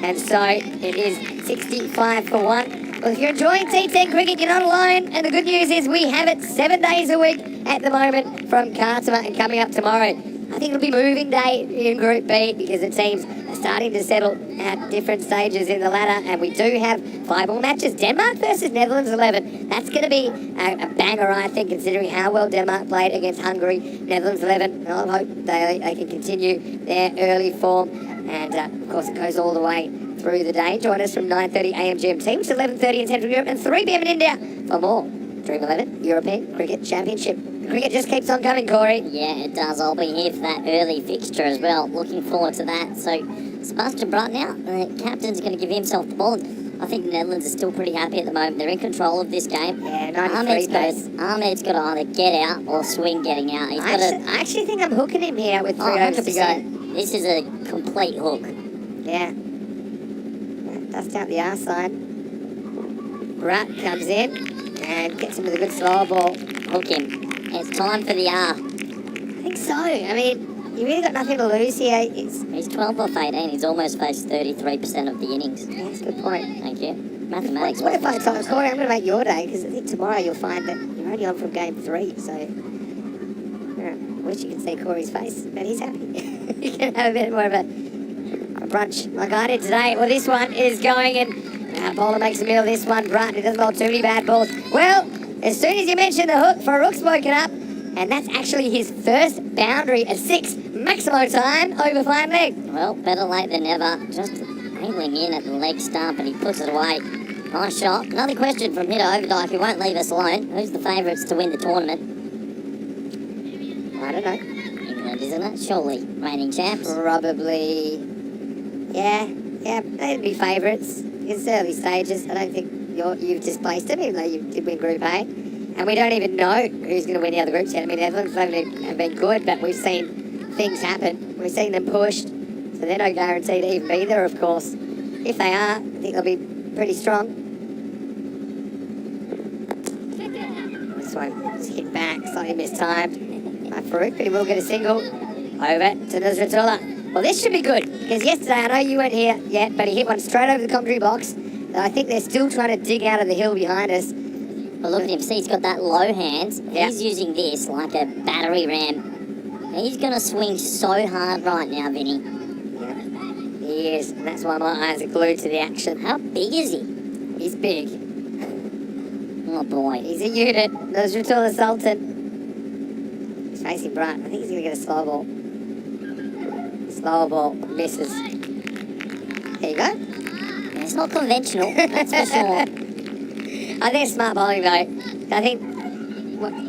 And so it is 65 for 1. Well, if you're enjoying T10 cricket, you're not alone. And the good news is we have it 7 days a week at the moment from Car-tam-a and coming up tomorrow. I think it'll be moving day in Group B because the teams are starting to settle at different stages in the ladder, and we do have 5 more matches. Denmark versus Netherlands 11. That's going to be a banger, I think, considering how well Denmark played against Hungary. Netherlands 11. I hope they can continue their early form, and of course it goes all the way through the day. Join us from 9:30 a.m. GMT, which is 11:30 in Central Europe, and 3 p.m. in India for more Dream 11 European Cricket Championship. Cricket just keeps on coming, Corey. Yeah, it does. I'll be here for that early fixture as well. Looking forward to that. So, Sebastian Brunt now, the captain's going to give himself the ball. I think the Netherlands are still pretty happy at the moment. They're in control of this game. Yeah, 93 pace. Ahmed's got to either get out or swing getting out. He's got I actually think I'm hooking him here with 3 overs to go. 100%. This is a complete hook. Yeah. Dust out the R side. Rat comes in and gets him with a good slow ball. Hook him. It's time for the R. I think so. I mean, you really got nothing to lose here. He's 12 off 18. He's almost faced 33% of the innings. Yeah, that's a good point. Thank you. Mathematics. What if I told Corey, I'm going to make your day, because I think tomorrow you'll find that you're only on from game 3, so... I wish you could see Corey's face, but he's happy. You can have a bit more of a brunch like I did today. Well, this one is going in. Bowler makes a meal of this one. Brunt, he doesn't bowl too many bad balls. Well, as soon as you mention the hook, Farouk's woken up, and that's actually his first boundary at 6. Maximo time over fine leg. Well, better late than never. Just angling in at the leg stump, and he puts it away. Nice shot. Another question from Hitter Overdyke, who won't leave us alone. Who's the favourites to win the tournament? I don't know. England, isn't it? Surely. Reigning champs. Probably. Yeah, they'd be favourites. It's early stages. I don't think you've displaced them, even though you did win Group A. And we don't even know who's going to win the other groups yet. I mean, the Netherlands have been good, but we've seen things happen. We've seen them pushed, so they're no guarantee to even be there, of course. If they are, I think they'll be pretty strong. This one just hit back, slightly mistimed by Farouk, but he will get a single over to Nusratullah. Well, this should be good, because yesterday, I know you weren't here yet, but he hit one straight over the commentary box. I think they're still trying to dig out of the hill behind us. Well, look at him. See, he's got that low hands. Yeah. He's using this like a battery ram. He's going to swing so hard right now, Vinny. Yeah, he is, and that's why my eyes are glued to the action. How big is he? He's big. Oh, boy. He's a unit. Nusratullah Sultan. He's facing Brunt. I think he's going to get a slow ball. Slow ball misses. There you go. It's not conventional, that's for sure. I think it's smart bowling, though. I think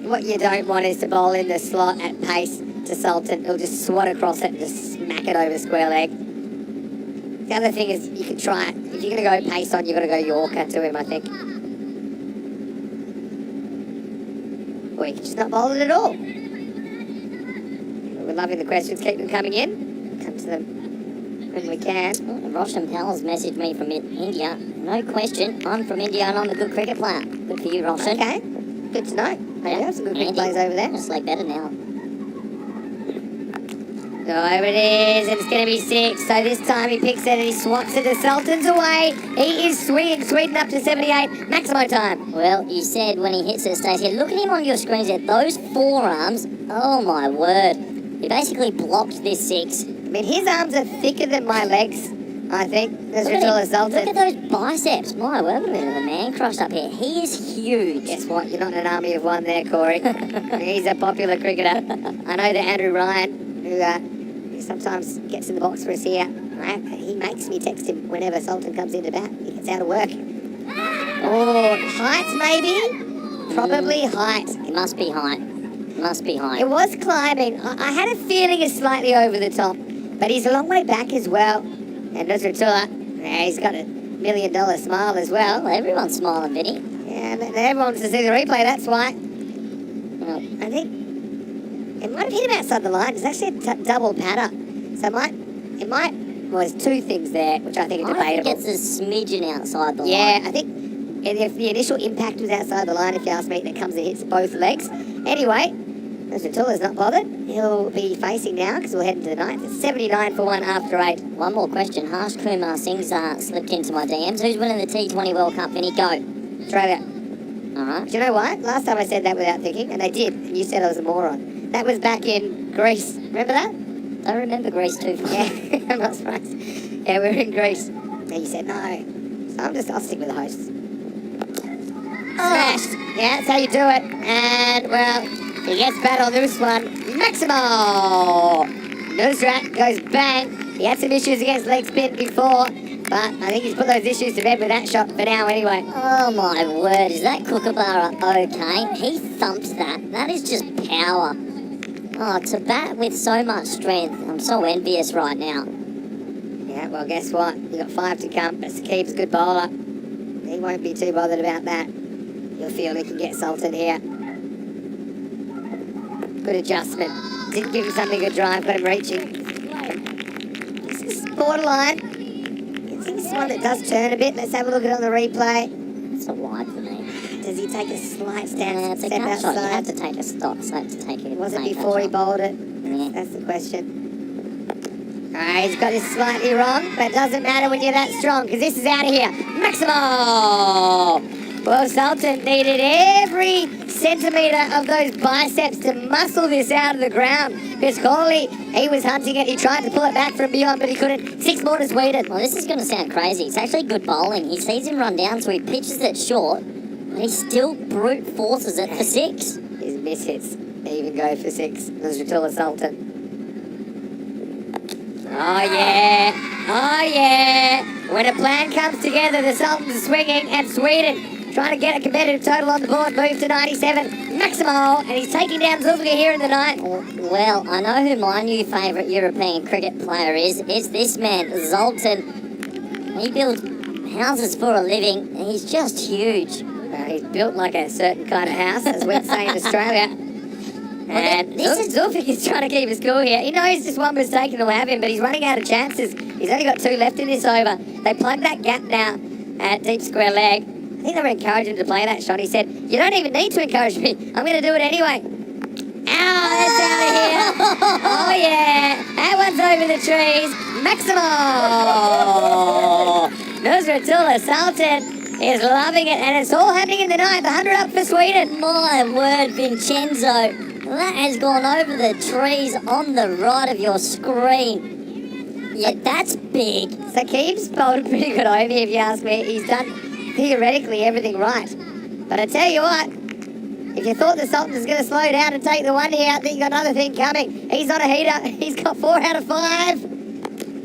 what you don't want is to bowl in the slot at pace to Sultan. He'll just swat across it and just smack it over square leg. The other thing is you could try it. If you're going to go pace on, you've got to go Yorker to him, I think. Or you can just not bowl it at all. We're loving the questions. Keep them coming in. Come to them when we can. Roshan Pal's messaged me from India. No question, I'm from India and I'm a good cricket player. Good for you, Roshan. Okay, good to know. Maybe you have some good cricket players over there. Just like better now. So over it is, and it's going to be 6. So this time he picks it and he swats it. The Sultan's away. He is swinging Sweden up to 78. Maximo time. Well, you said when he hits it, Stacey, look at him on your screens there. Those forearms, oh my word. He basically blocked this 6. I mean, his arms are thicker than my legs, I think. Look at those biceps. My word, look at the man crush up here. He is huge. Guess what? You're not an army of one there, Corey. He's a popular cricketer. I know that Andrew Ryan, who sometimes gets in the box for us here, he makes me text him whenever Sultan comes into bat. He gets out of work. Oh, height maybe? Probably height. It must be height. Must be height. It was climbing. I had a feeling it's slightly over the top, but he's a long way back as well. And Nusratullah, he's got a $1 million smile as well. Well, everyone's smiling, Vinny. Yeah, and everyone wants to see the replay, that's why. Well, I think it might have hit him outside the line. It's actually a double patter. So it might, well, there's 2 things there, which I think are debatable. I think it's a smidgen outside the line. Yeah, I think if the initial impact was outside the line, if you ask me, that comes and hits both legs. Anyway, Nusratullah's not bothered. He'll be facing now because we'll head into the 9th. It's 79 for 1 after 8. One more question. Harsh Kumar Singh's slipped into my DMs. Who's winning the T20 World Cup? Vinny, go. Australia. All right. Do you know what? Last time I said that without thinking, and they did, and you said I was a moron. That was back in Greece. Remember that? I remember Greece too. Yeah, I'm not surprised. Yeah, we were in Greece. And you said no. So I'll stick with the hosts. Smashed. Yeah, that's how you do it. And, well, he gets bat on this one. Maximo! Nusrat goes bang. He had some issues against leg spin before, but I think he's put those issues to bed with that shot for now anyway. Oh my word, is that Kookaburra okay? He thumped that. That is just power. Oh, to bat with so much strength. I'm so envious right now. Yeah, well, guess what? You got 5 to come, but Sakib's a good bowler. He won't be too bothered about that. He'll feel he can get Sultan here. Good adjustment. Didn't give him something good drive, got him reaching. This is borderline. I think this is one that does turn a bit. Let's have a look at it on the replay. It's a wide for me. Does he take a slight step, It's a step cut shot. You outside? have to take a stop, so to take it. Was it take before that he shot. bowled it? Yeah. That's the question. Alright, he's got this slightly wrong, but it doesn't matter when you're that strong, because this is out of here. Maximo! Well, Sultan needed every centimetre of those biceps to muscle this out of the ground, because Corley, he was hunting it. He tried to pull it back from beyond, but he couldn't. 6 more to Sweden. Well, this is going to sound crazy. It's actually good bowling. He sees him run down, so he pitches it short, but he still brute forces it for 6. His miss hits even go for 6. Nusratullah Sultan. Oh yeah, oh yeah. When a plan comes together, the Sultan's swinging, and Sweden trying to get a competitive total on the board, move to 97. Maximo, and he's taking down Zulfiqar here in the 9th. Well, I know who my new favourite European cricket player is. It's this man, Zoltan. He builds houses for a living, and he's just huge. He's built like a certain kind of house, as we'd say in Australia. And Zulfiqar's trying to keep his cool here. He knows just one mistake and he'll have him, but he's running out of chances. He's only got 2 left in this over. They plug that gap now at deep square leg. I think they were encouraging him to play that shot. He said, "You don't even need to encourage me. I'm going to do it anyway." Ow, that's out of here. Oh, yeah. That one's over the trees. Maximo! Nusratullah Sultan is loving it, and it's all happening in the 9th. 100 up for Sweden. My word, Vincenzo. That has gone over the trees on the right of your screen. Yeah, that's big. Saqib's bowled a pretty good over here, if you ask me. He's done theoretically everything right. But I tell you what, if you thought the Sultan was going to slow down and take the 1 here, I think you got another thing coming. He's on a heater. He's got 4 out of 5.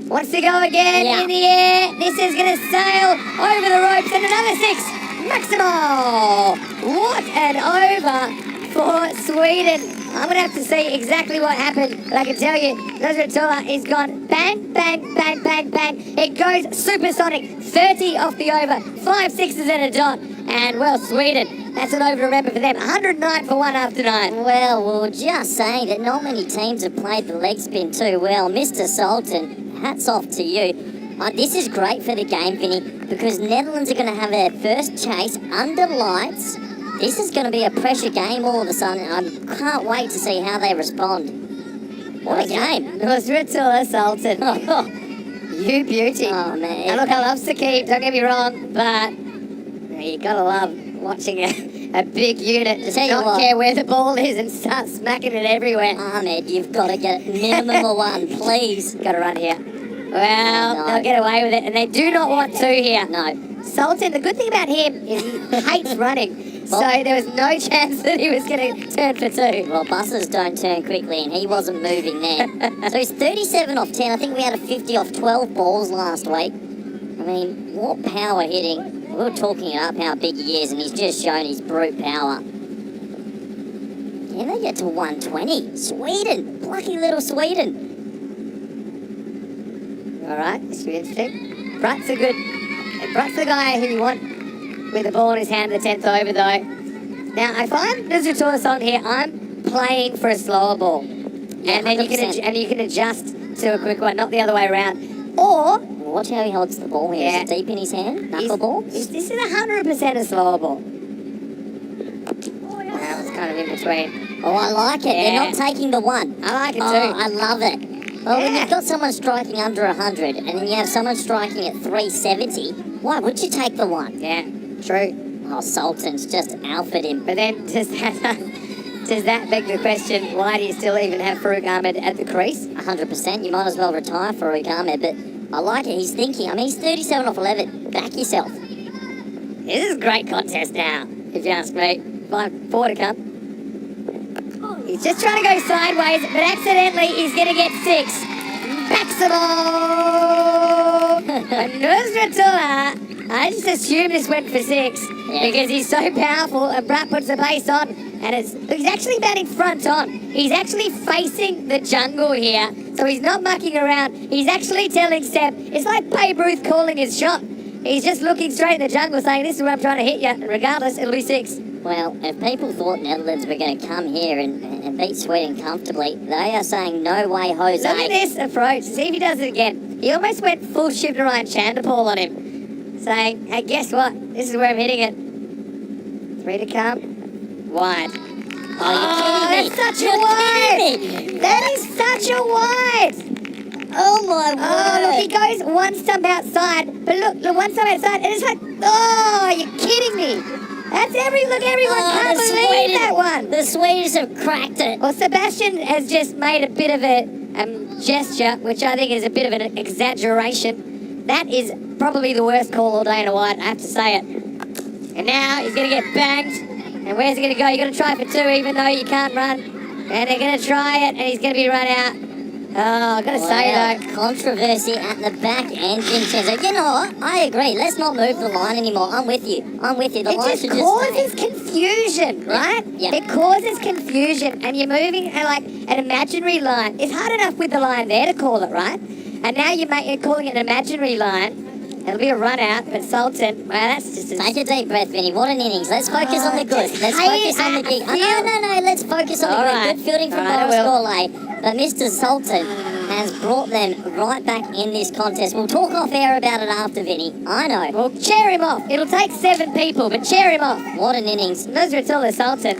Wants to go again in the air. This is going to sail over the ropes, and another 6. Maximo! What an over for Sweden. I'm going to have to see exactly what happened, but I can tell you, Nusratullah is gone bang, bang, bang, bang, bang. It goes supersonic, 30 off the over, 5 6s and a dot. And, well, Sweden, that's an over to remember for them. 109 for 1 after 9. Well, we were just saying that not many teams have played the leg spin too well. Mr. Sultan, hats off to you. This is great for the game, Vinny, because Netherlands are going to have their first chase under lights. This is going to be a pressure game all of a sudden. I can't wait to see how they respond. What a game. Nusratullah Sultan. You beauty. Oh, man. And look, I love Saqib, don't get me wrong, but you got to love watching a big unit just Tell you not what. care where the ball is and start smacking it everywhere. Ahmed, you've got to get minimum of 1, please. Got to run here. Well, No. they'll get away with it, and they do not want 2 here. No. Sultan, the good thing about him is he hates running. So there was no chance that he was going to turn for 2. Well, buses don't turn quickly, and he wasn't moving there. So he's 37 off 10. I think we had a 50 off 12 balls last week. I mean, what power hitting. We were talking it up how big he is, and he's just shown his brute power. Can they get to 120? Sweden! Lucky little Sweden. All right, this should be interesting. Brutt's a good... Brutt's the guy who you want with the ball in his hand at the 10th over, though. Now, I find Nusratullah Sultan here, I'm playing for a slower ball. Yeah, and then you 100%. can adjust to a quick one, not the other way around. Or... Watch how he holds the ball here. Yeah. Is it deep in his hand? Knuckleball? This is 100% a slower ball. That was kind of in between. Oh, I like it. Yeah. They're not taking the 1. I like it Oh, too. I love it. Well, when Yeah. you've got someone striking under 100 and then you have someone striking at 370, why would you take the 1? Yeah, true. Oh, Sultan's just alphaed him. But then, does that beg the question, why do you still even have Farouk Ahmed at the crease? 100%. You might as well retire Farouk Ahmed, but I like it. He's thinking. I mean, he's 37 off 11. Back yourself. This is a great contest now, if you ask me. 4 to come. He's just trying to go sideways, but accidentally he's going to get 6. Maximo! And Nusratullah, I just assumed this went for 6 because he's so powerful, and Bratt puts the base on, and he's actually batting front on. He's actually facing the jungle here, so he's not mucking around. He's actually telling Seb, it's like Babe Ruth calling his shot. He's just looking straight in the jungle saying, this is where I'm trying to hit you. And regardless, it'll be 6. Well, if people thought Netherlands were going to come here and beat Sweden comfortably, they are saying no way, Jose. Look at this approach. See if he does it again. He almost went full shift Ryan Chandapal on him, saying, hey, guess what? This is where I'm hitting it. 3 to come. Wide. Oh, that's such a wide. That is such a wide. Oh my word! Oh, look, he goes one stump outside, but look, one stump outside, and it's like, oh, you're kidding me. That's everyone can't believe that one. The Swedes have cracked it. Well, Sebastian has just made a bit of a gesture, which I think is a bit of an exaggeration. That is probably the worst call all day in a wide, I have to say it. And now he's going to get banged. And where's he going to go? You've got to try for 2, even though you can't run. And they're going to try it, and he's going to be run out. Oh, I've got to say though. Controversy at the back end, Vincenzo. You know what? I agree. Let's not move the line anymore. I'm with you. The line should It just causes stay. confusion, right? Yeah. It causes confusion, and you're moving like an imaginary line. It's hard enough with the line there to call it, right? And now you're calling it an imaginary line. It'll be a run out, but Sultan, well, that's just Take a deep breath, Vinny. What an innings. Let's focus on the good. Let's focus on the big. No. Let's focus on the good. Right. Good fielding from All right, Boris I will. Gourlay. But Mr. Sultan has brought them right back in this contest. We'll talk off air about it after, Vinny. I know. Well, cheer him off. It'll take 7 people, but cheer him off. What an innings. Nusratullah Sultan.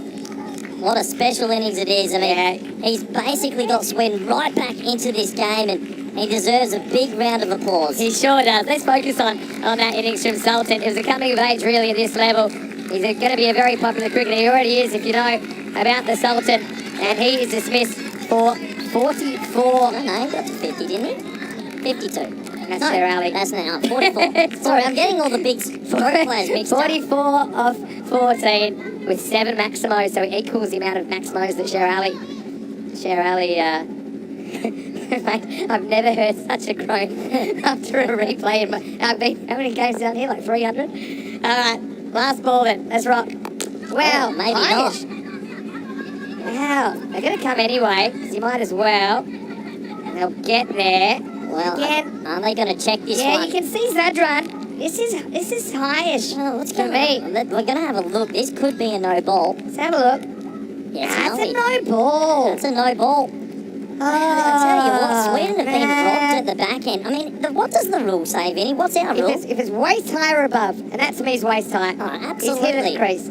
What a special innings it is. I mean, he's basically got Sweden right back into this game, and he deserves a big round of applause. He sure does. Let's focus on that innings from Sultan. It was a coming of age, really, at this level. He's going to be a very popular cricketer. He already is, if you know about the Sultan. And he is dismissed for 44. No, he got to 50, didn't he? 52. That's Sher Ali. That's not 44. Sorry, I'm getting all the big stroke players mixed up. 44 of 14 with 7 maximos, so he equals the amount of maximos that Sher Ali, mate, I've never heard such a groan after a replay. How many games down here? Like 300? All right, last ball then. Let's rock. Wow, Maybe high-ish. not. Wow, they're going to come anyway, because you might as well. They'll get there. Well, Again. are they going to check this Yeah, one? you can see Zadran. This is high-ish. Oh, what's to going me. on? We're going to have a look. This could be a no ball. Let's have a look. Yes, That's a no ball. That's a no ball. Oh, I tell you what, Sweden have been robbed at the back end. I mean, what does the rule say, Vinny? What's our rule? If it's waist high or above, and that to me is waist high. Oh, He's hit absolutely. it crease.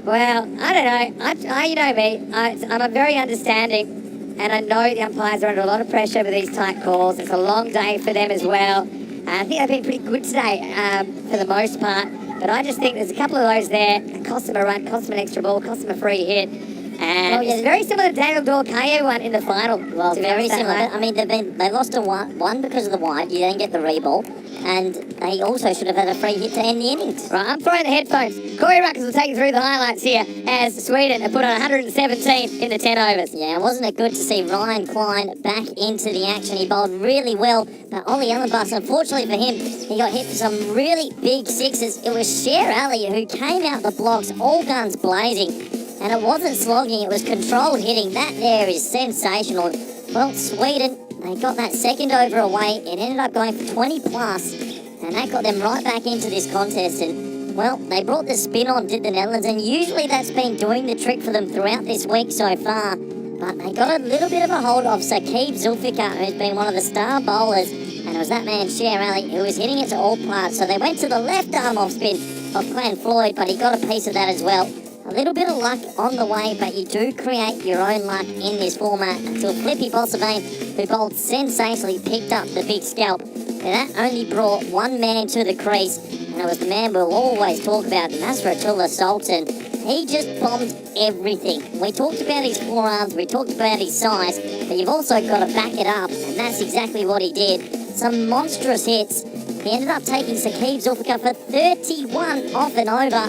Well, I don't know. You know me. I'm a very understanding, and I know the umpires are under a lot of pressure with these tight calls. It's a long day for them as well. I think they've been pretty good today for the most part. But I just think there's a couple of those there that cost them a run, cost them an extra ball, cost them a free hit. And it's very similar to Daniel Dorkaye one in the final. Well, very similar. I mean, they lost a one because of the wide. You didn't get the reball, and they also should have had a free hit to end the innings. Right, I'm throwing the headphones. Corey Ruckers will take you through the highlights here as Sweden have put on 117 in the 10 overs. Yeah, wasn't it good to see Ryan Klein back into the action? He bowled really well, but Ollie Ellenbus, unfortunately for him, he got hit for some really big sixes. It was Sher Ali who came out the blocks, all guns blazing. And it wasn't slogging, it was controlled hitting. That there is sensational. Well, Sweden, they got that second over away. It ended up going for 20 plus. And that got them right back into this contest. And, well, they brought the spin on, did the Netherlands. And usually that's been doing the trick for them throughout this week so far. But they got a little bit of a hold of Saqib Zulfikar, who's been one of the star bowlers. And it was that man, Sher Ali, who was hitting it to all parts. So they went to the left arm off spin of Glenn Floyd, but he got a piece of that as well. A little bit of luck on the way, but you do create your own luck in this format until Flippy Bossabane, who bowled sensationally, picked up the big scalp. And that only brought one man to the crease, and it was the man we'll always talk about, Nasratullah Sultan. He just bombed everything. We talked about his forearms, we talked about his size, but you've also got to back it up, and that's exactly what he did. Some monstrous hits. He ended up taking Saqib Zulfikar for 31 off and over,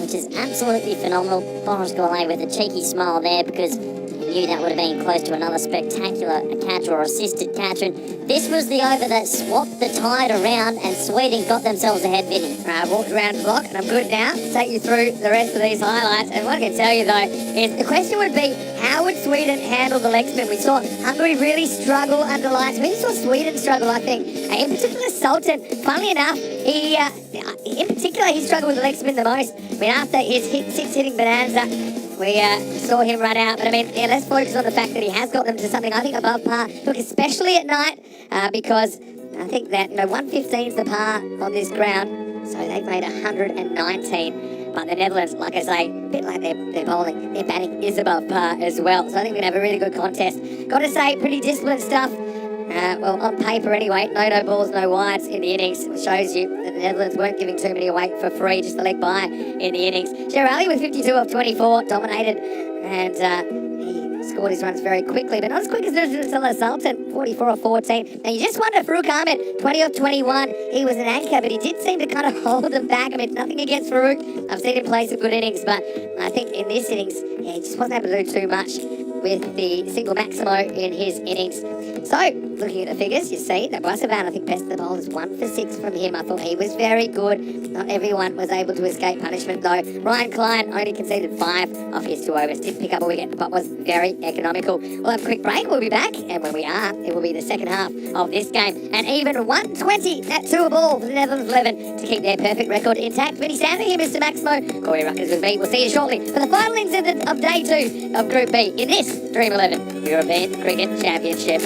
which is absolutely phenomenal. Boris Gourlay with a cheeky smile there because he knew that would have been close to another spectacular catch or assisted catch. And this was the over that swapped the tide around, and Sweden got themselves ahead, Vinny. I walked around the block and I'm good now to take you through the rest of these highlights. And what I can tell you though is the question would be, how would Sweden handle the leg spin? We saw Hungary really struggle under lights. We saw Sweden struggle, I think. In particular, Sultan, funnily enough, he struggled with the leg spin the most. I mean, after his six hitting bonanza, we saw him run out. But I mean, yeah, let's focus on the fact that he has got them to something I think above par. Look, especially at night, because I think that 115 is the par on this ground, so they've made 119. But the Netherlands, like I say, a bit like their bowling, their batting is above par as well. So I think we're going to have a really good contest. Got to say, pretty disciplined stuff. Well, on paper anyway, no balls, no wides in the innings. It shows you that the Netherlands weren't giving too many away for free, just the leg by in the innings. Gerali with 52 off 24, dominated, and he scored his runs very quickly, but not as quick as Nursultan Sultan, 44 off 14. Now you just wonder, Farouk Ahmed, 20 off 21, he was an anchor, but he did seem to kind of hold them back. I mean, nothing against Farouk. I've seen him play some good innings, but I think in this innings, he just wasn't able to do too much with the single maximo in his innings. So, looking at the figures, you see that Brycevan, I think, best of the bowlers, 1 for 6 from him. I thought he was very good. Not everyone was able to escape punishment, though. Ryan Klein only conceded 5 off his 2 overs. Did pick up a wicket, but was very economical. We'll have a quick break. We'll be back, and when we are, it will be the second half of this game. And even 120 at 2 a ball for the Netherlands 11 to keep their perfect record intact. Vinny Stanley here, Mr. Maximo. Corey Ruckers with me. We'll see you shortly for the final innings of day 2 of Group B in this Dream 11 European Cricket Championship.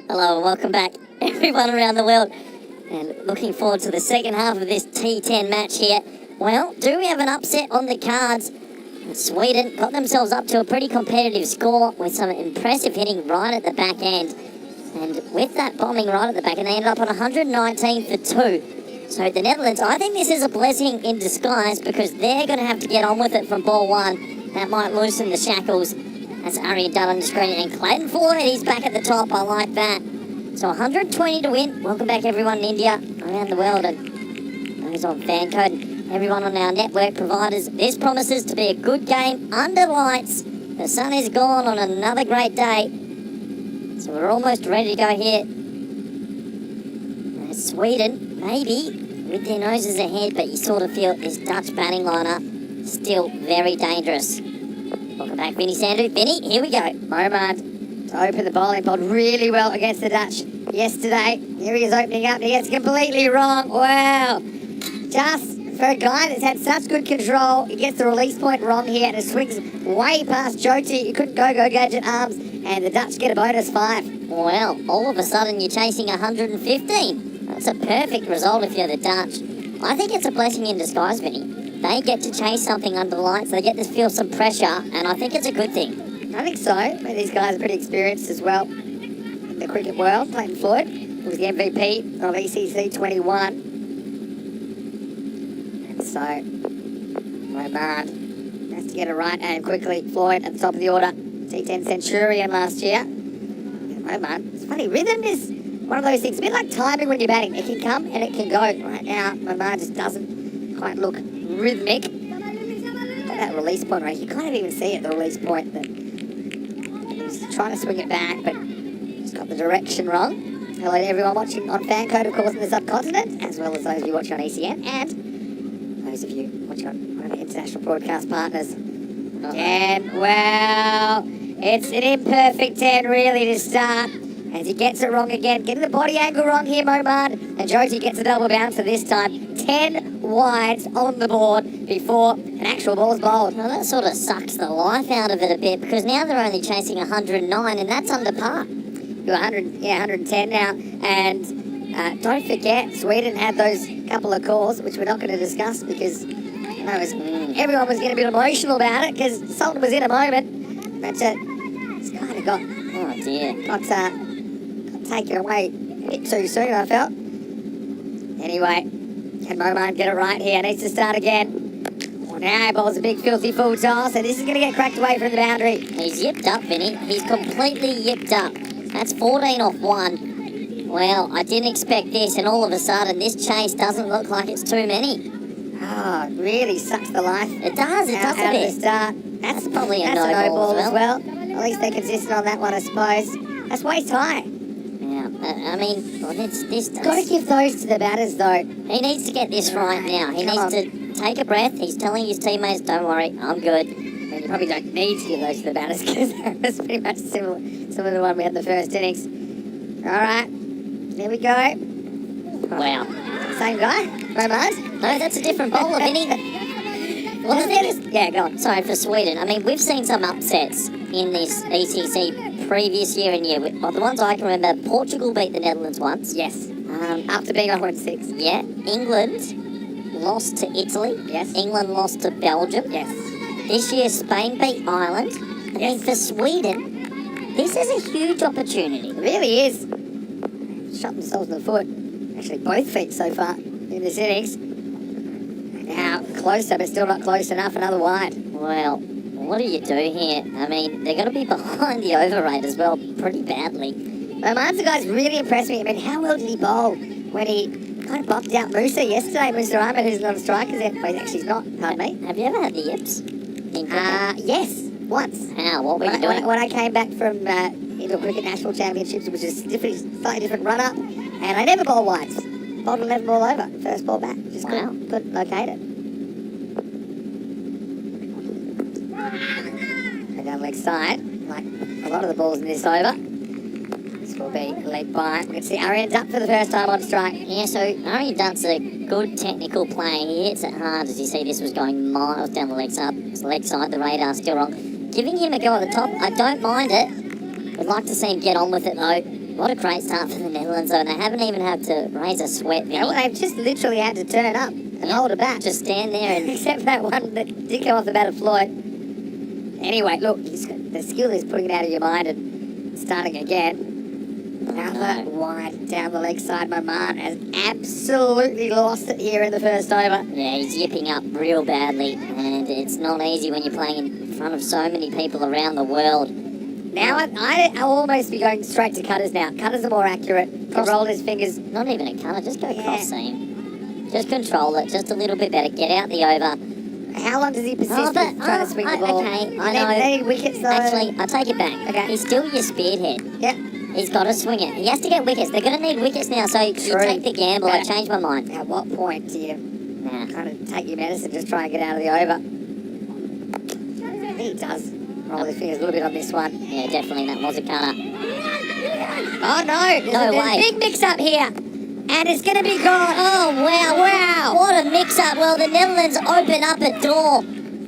Hello and welcome back, everyone around the world, and looking forward to the second half of this T10 match here. Well, do we have an upset on the cards? Sweden got themselves up to a pretty competitive score with some impressive hitting right at the back end. And with that bombing right at the back end, they ended up on 119 for 2. So the Netherlands, I think this is a blessing in disguise because they're going to have to get on with it from ball 1. That might loosen the shackles. That's Aryan done on the screen, and Clayton Floyd, he's back at the top. I like that. So 120 to win. Welcome back, everyone in India, around the world, and those on fan code, and everyone on our network providers. This promises to be a good game under lights. The sun is gone on another great day. So we're almost ready to go here. Sweden, maybe, with their noses ahead, but you sort of feel this Dutch batting lineup still very dangerous. Welcome back, Vinny Sandu. Vinny, here we go. Momad to open the bowling pod really well against the Dutch yesterday. Here he is opening up and he gets completely wrong. Wow. Just for a guy that's had such good control, he gets the release point wrong here and it swings way past Joti. He couldn't go gadget arms and the Dutch get a bonus 5. Well, all of a sudden you're chasing 115. That's a perfect result if you're the Dutch. I think it's a blessing in disguise, Vinny. They get to chase something under the lights, they get to feel some pressure, and I think it's a good thing. I think so. I mean, these guys are pretty experienced as well in the cricket world. Clayton Floyd was the MVP of ECC 21. And so, Romard has to get it right and quickly. Floyd at the top of the order. T10 Centurion last year. And Romard, it's funny, rhythm is one of those things, a bit like timing when you're batting. It can come and it can go. Right now, Romard just doesn't quite look rhythmic. That release point, right? You can't even see it, the release point. That he's trying to swing it back, but he's got the direction wrong. Hello to everyone watching on fan code, of course, in the subcontinent, as well as those of you watching on ECM, and those of you watching on one of the international broadcast partners. 10, well, it's an imperfect 10 really to start. As he gets it wrong again, getting the body angle wrong here, Momad, and Joti gets a double bouncer this time. 10 wides on the board before an actual ball's bowled. Well, that sort of sucks the life out of it a bit because now they're only chasing 109 and that's under par. You're 110 now, and don't forget, Sweden had those couple of calls, which we're not going to discuss because everyone was getting a bit emotional about it because Sultan was in a moment, but it's kind of got, Oh dear. got taken away a bit too soon, I felt. Anyway, can Momad get it right here? Needs to start again. Well, now he bowls a big filthy full toss, and this is going to get cracked away from the boundary. He's yipped up, Vinny. He's completely yipped up. That's 14 off 1. Well, I didn't expect this, and all of a sudden, this chase doesn't look like it's too many. Oh, it really sucks the life. It does a out bit. of the start. That's probably a That's no a no ball ball as as well. At least they're consistent on that one, I suppose. That's waist high. Yeah, I mean, well, this does. Got to give those to the batters, though. He needs to get this right now. He Come needs to take a breath. He's telling his teammates, don't worry, I'm good. And you probably don't need to give those to the batters because that was pretty much similar to the one we had in the first innings. All right, here we go. Wow. Same guy, Romard. No, that's a different bowler, Vinny. Well, the thing is, Yeah, go on. sorry, for Sweden, I mean, we've seen some upsets in this ECC previous year and year. Well, the ones I can remember, Portugal beat the Netherlands once. Yes. After being 0-6. Yeah, England lost to Italy. Yes. England lost to Belgium. Yes. This year, Spain beat Ireland. I mean, for Sweden, this is a huge opportunity. It really is. Shot themselves in the foot. Actually, both feet so far in this innings. Now, closer, but still not close enough. Another wide. Well, what do you do here? I mean, they're going to be behind the over rate as well, pretty badly. Martin guy's really impressed me. I mean, how well did he bowl when he kind of bopped out Musa yesterday? Musa Ahmed, who's not a striker's end. Well, actually, he's not. Pardon me. Have you ever had the yips? In cricket? Yes, once. How? What were you doing? When I came back from Indoor Cricket National Championships, it was just slightly different run-up, and I never bowled wides. Bowled 11 ball over, first ball back. Just couldn't locate it. And down leg side, like a lot of the balls in this over. This will be leg by. We can see Arian Dutt for the first time on strike. Yeah, so Arian Dutt's a good technical player. He hits it hard. As you see, this was going miles down the leg side. The radar's still wrong. Giving him a go at the top, I don't mind it. I'd like to see him get on with it, though. What a great start for the Netherlands, though, and they haven't even had to raise a sweat. Yeah, well, they've just literally had to turn up and hold a bat. Just stand there and... Except that one that did come off the bat of Floyd. Anyway, look, the skill is putting it out of your mind and starting again. Another wide down the leg side. Maman has absolutely lost it here in the first over. Yeah, he's yipping up real badly, and it's not easy when you're playing in front of so many people around the world. Now, I'll almost be going straight to cutters now. Cutters are more accurate. He rolled his fingers. Not even a cutter, just go cross seam. Just control it, just a little bit better. Get out the over. How long does he persist with trying to swing the ball? Okay, I know. They need wickets though. Actually, I take it back. Okay. He's still your spearhead. Yep. He's got to swing it. He has to get wickets. They're going to need wickets now, so you take the gamble. I changed my mind. At what point do you kind of take your medicine, just try and get out of the over? I think he does roll his fingers a little bit on this one. Yeah, definitely. That was a cutter. Oh no! There's a big mix-up here. And it's going to be gone. Oh, wow. Wow. What a mix-up. Well, the Netherlands open up a door.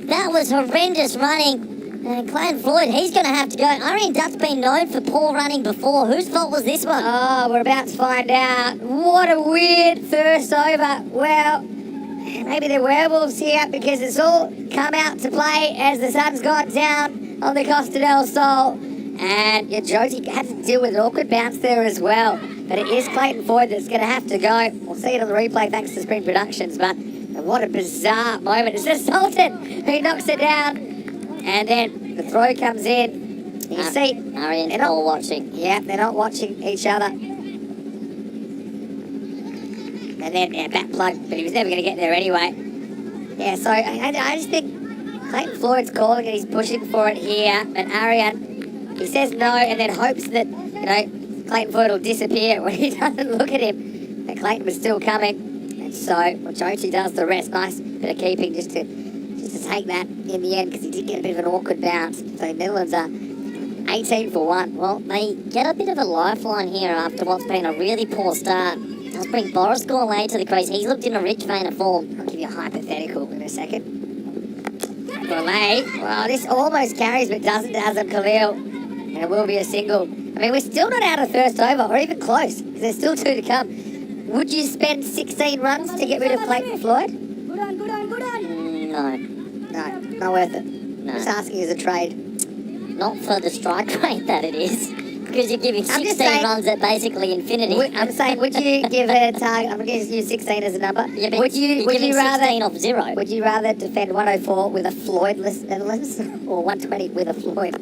That was horrendous running. And Clayton Floyd, he's going to have to go. Arian Dutt's been known for poor running before. Whose fault was this one? Oh, we're about to find out. What a weird first over. Well, maybe they're werewolves here because it's all come out to play as the sun's gone down on the Costa del Sol. And Josie had to deal with an awkward bounce there as well. But it is Clayton Floyd that's going to have to go. We'll see it on the replay thanks to Spring Productions. But what a bizarre moment. It's the Sultan who knocks it down. And then the throw comes in. You see, Arian's all watching. Yeah, they're not watching each other. And then bat plug, but he was never going to get there anyway. Yeah, so I just think Clayton Floyd's calling and he's pushing for it here. But Arian, he says no and then hopes that, Clayton Floyd will disappear when he doesn't look at him. But Clayton was still coming. And so, Jochi does the rest. Nice bit of keeping just to take that in the end because he did get a bit of an awkward bounce. So the Netherlands are 18 for 1. Well, they get a bit of a lifeline here after what's been a really poor start. Does bring Boris Gourlay to the crease. He's looked in a rich vein of form. I'll give you a hypothetical in a second. Gourlay, well, this almost carries but doesn't to Azam Khalil. And it will be a single. I mean, we're still not out of first over or even close because there's still 2 to come. Would you spend 16 runs to get rid of Clayton Floyd? Good on. No, not worth it. No. Just asking as a trade. Not for the strike rate that it is. Because you're giving 16 saying, runs at basically infinity. I'm saying, would you give it a target? I'm going to use 16 as a number. Yeah, would you rather 16 off 0? Would you rather defend 104 with a Floydless Netherlands or 120 with a Floyd?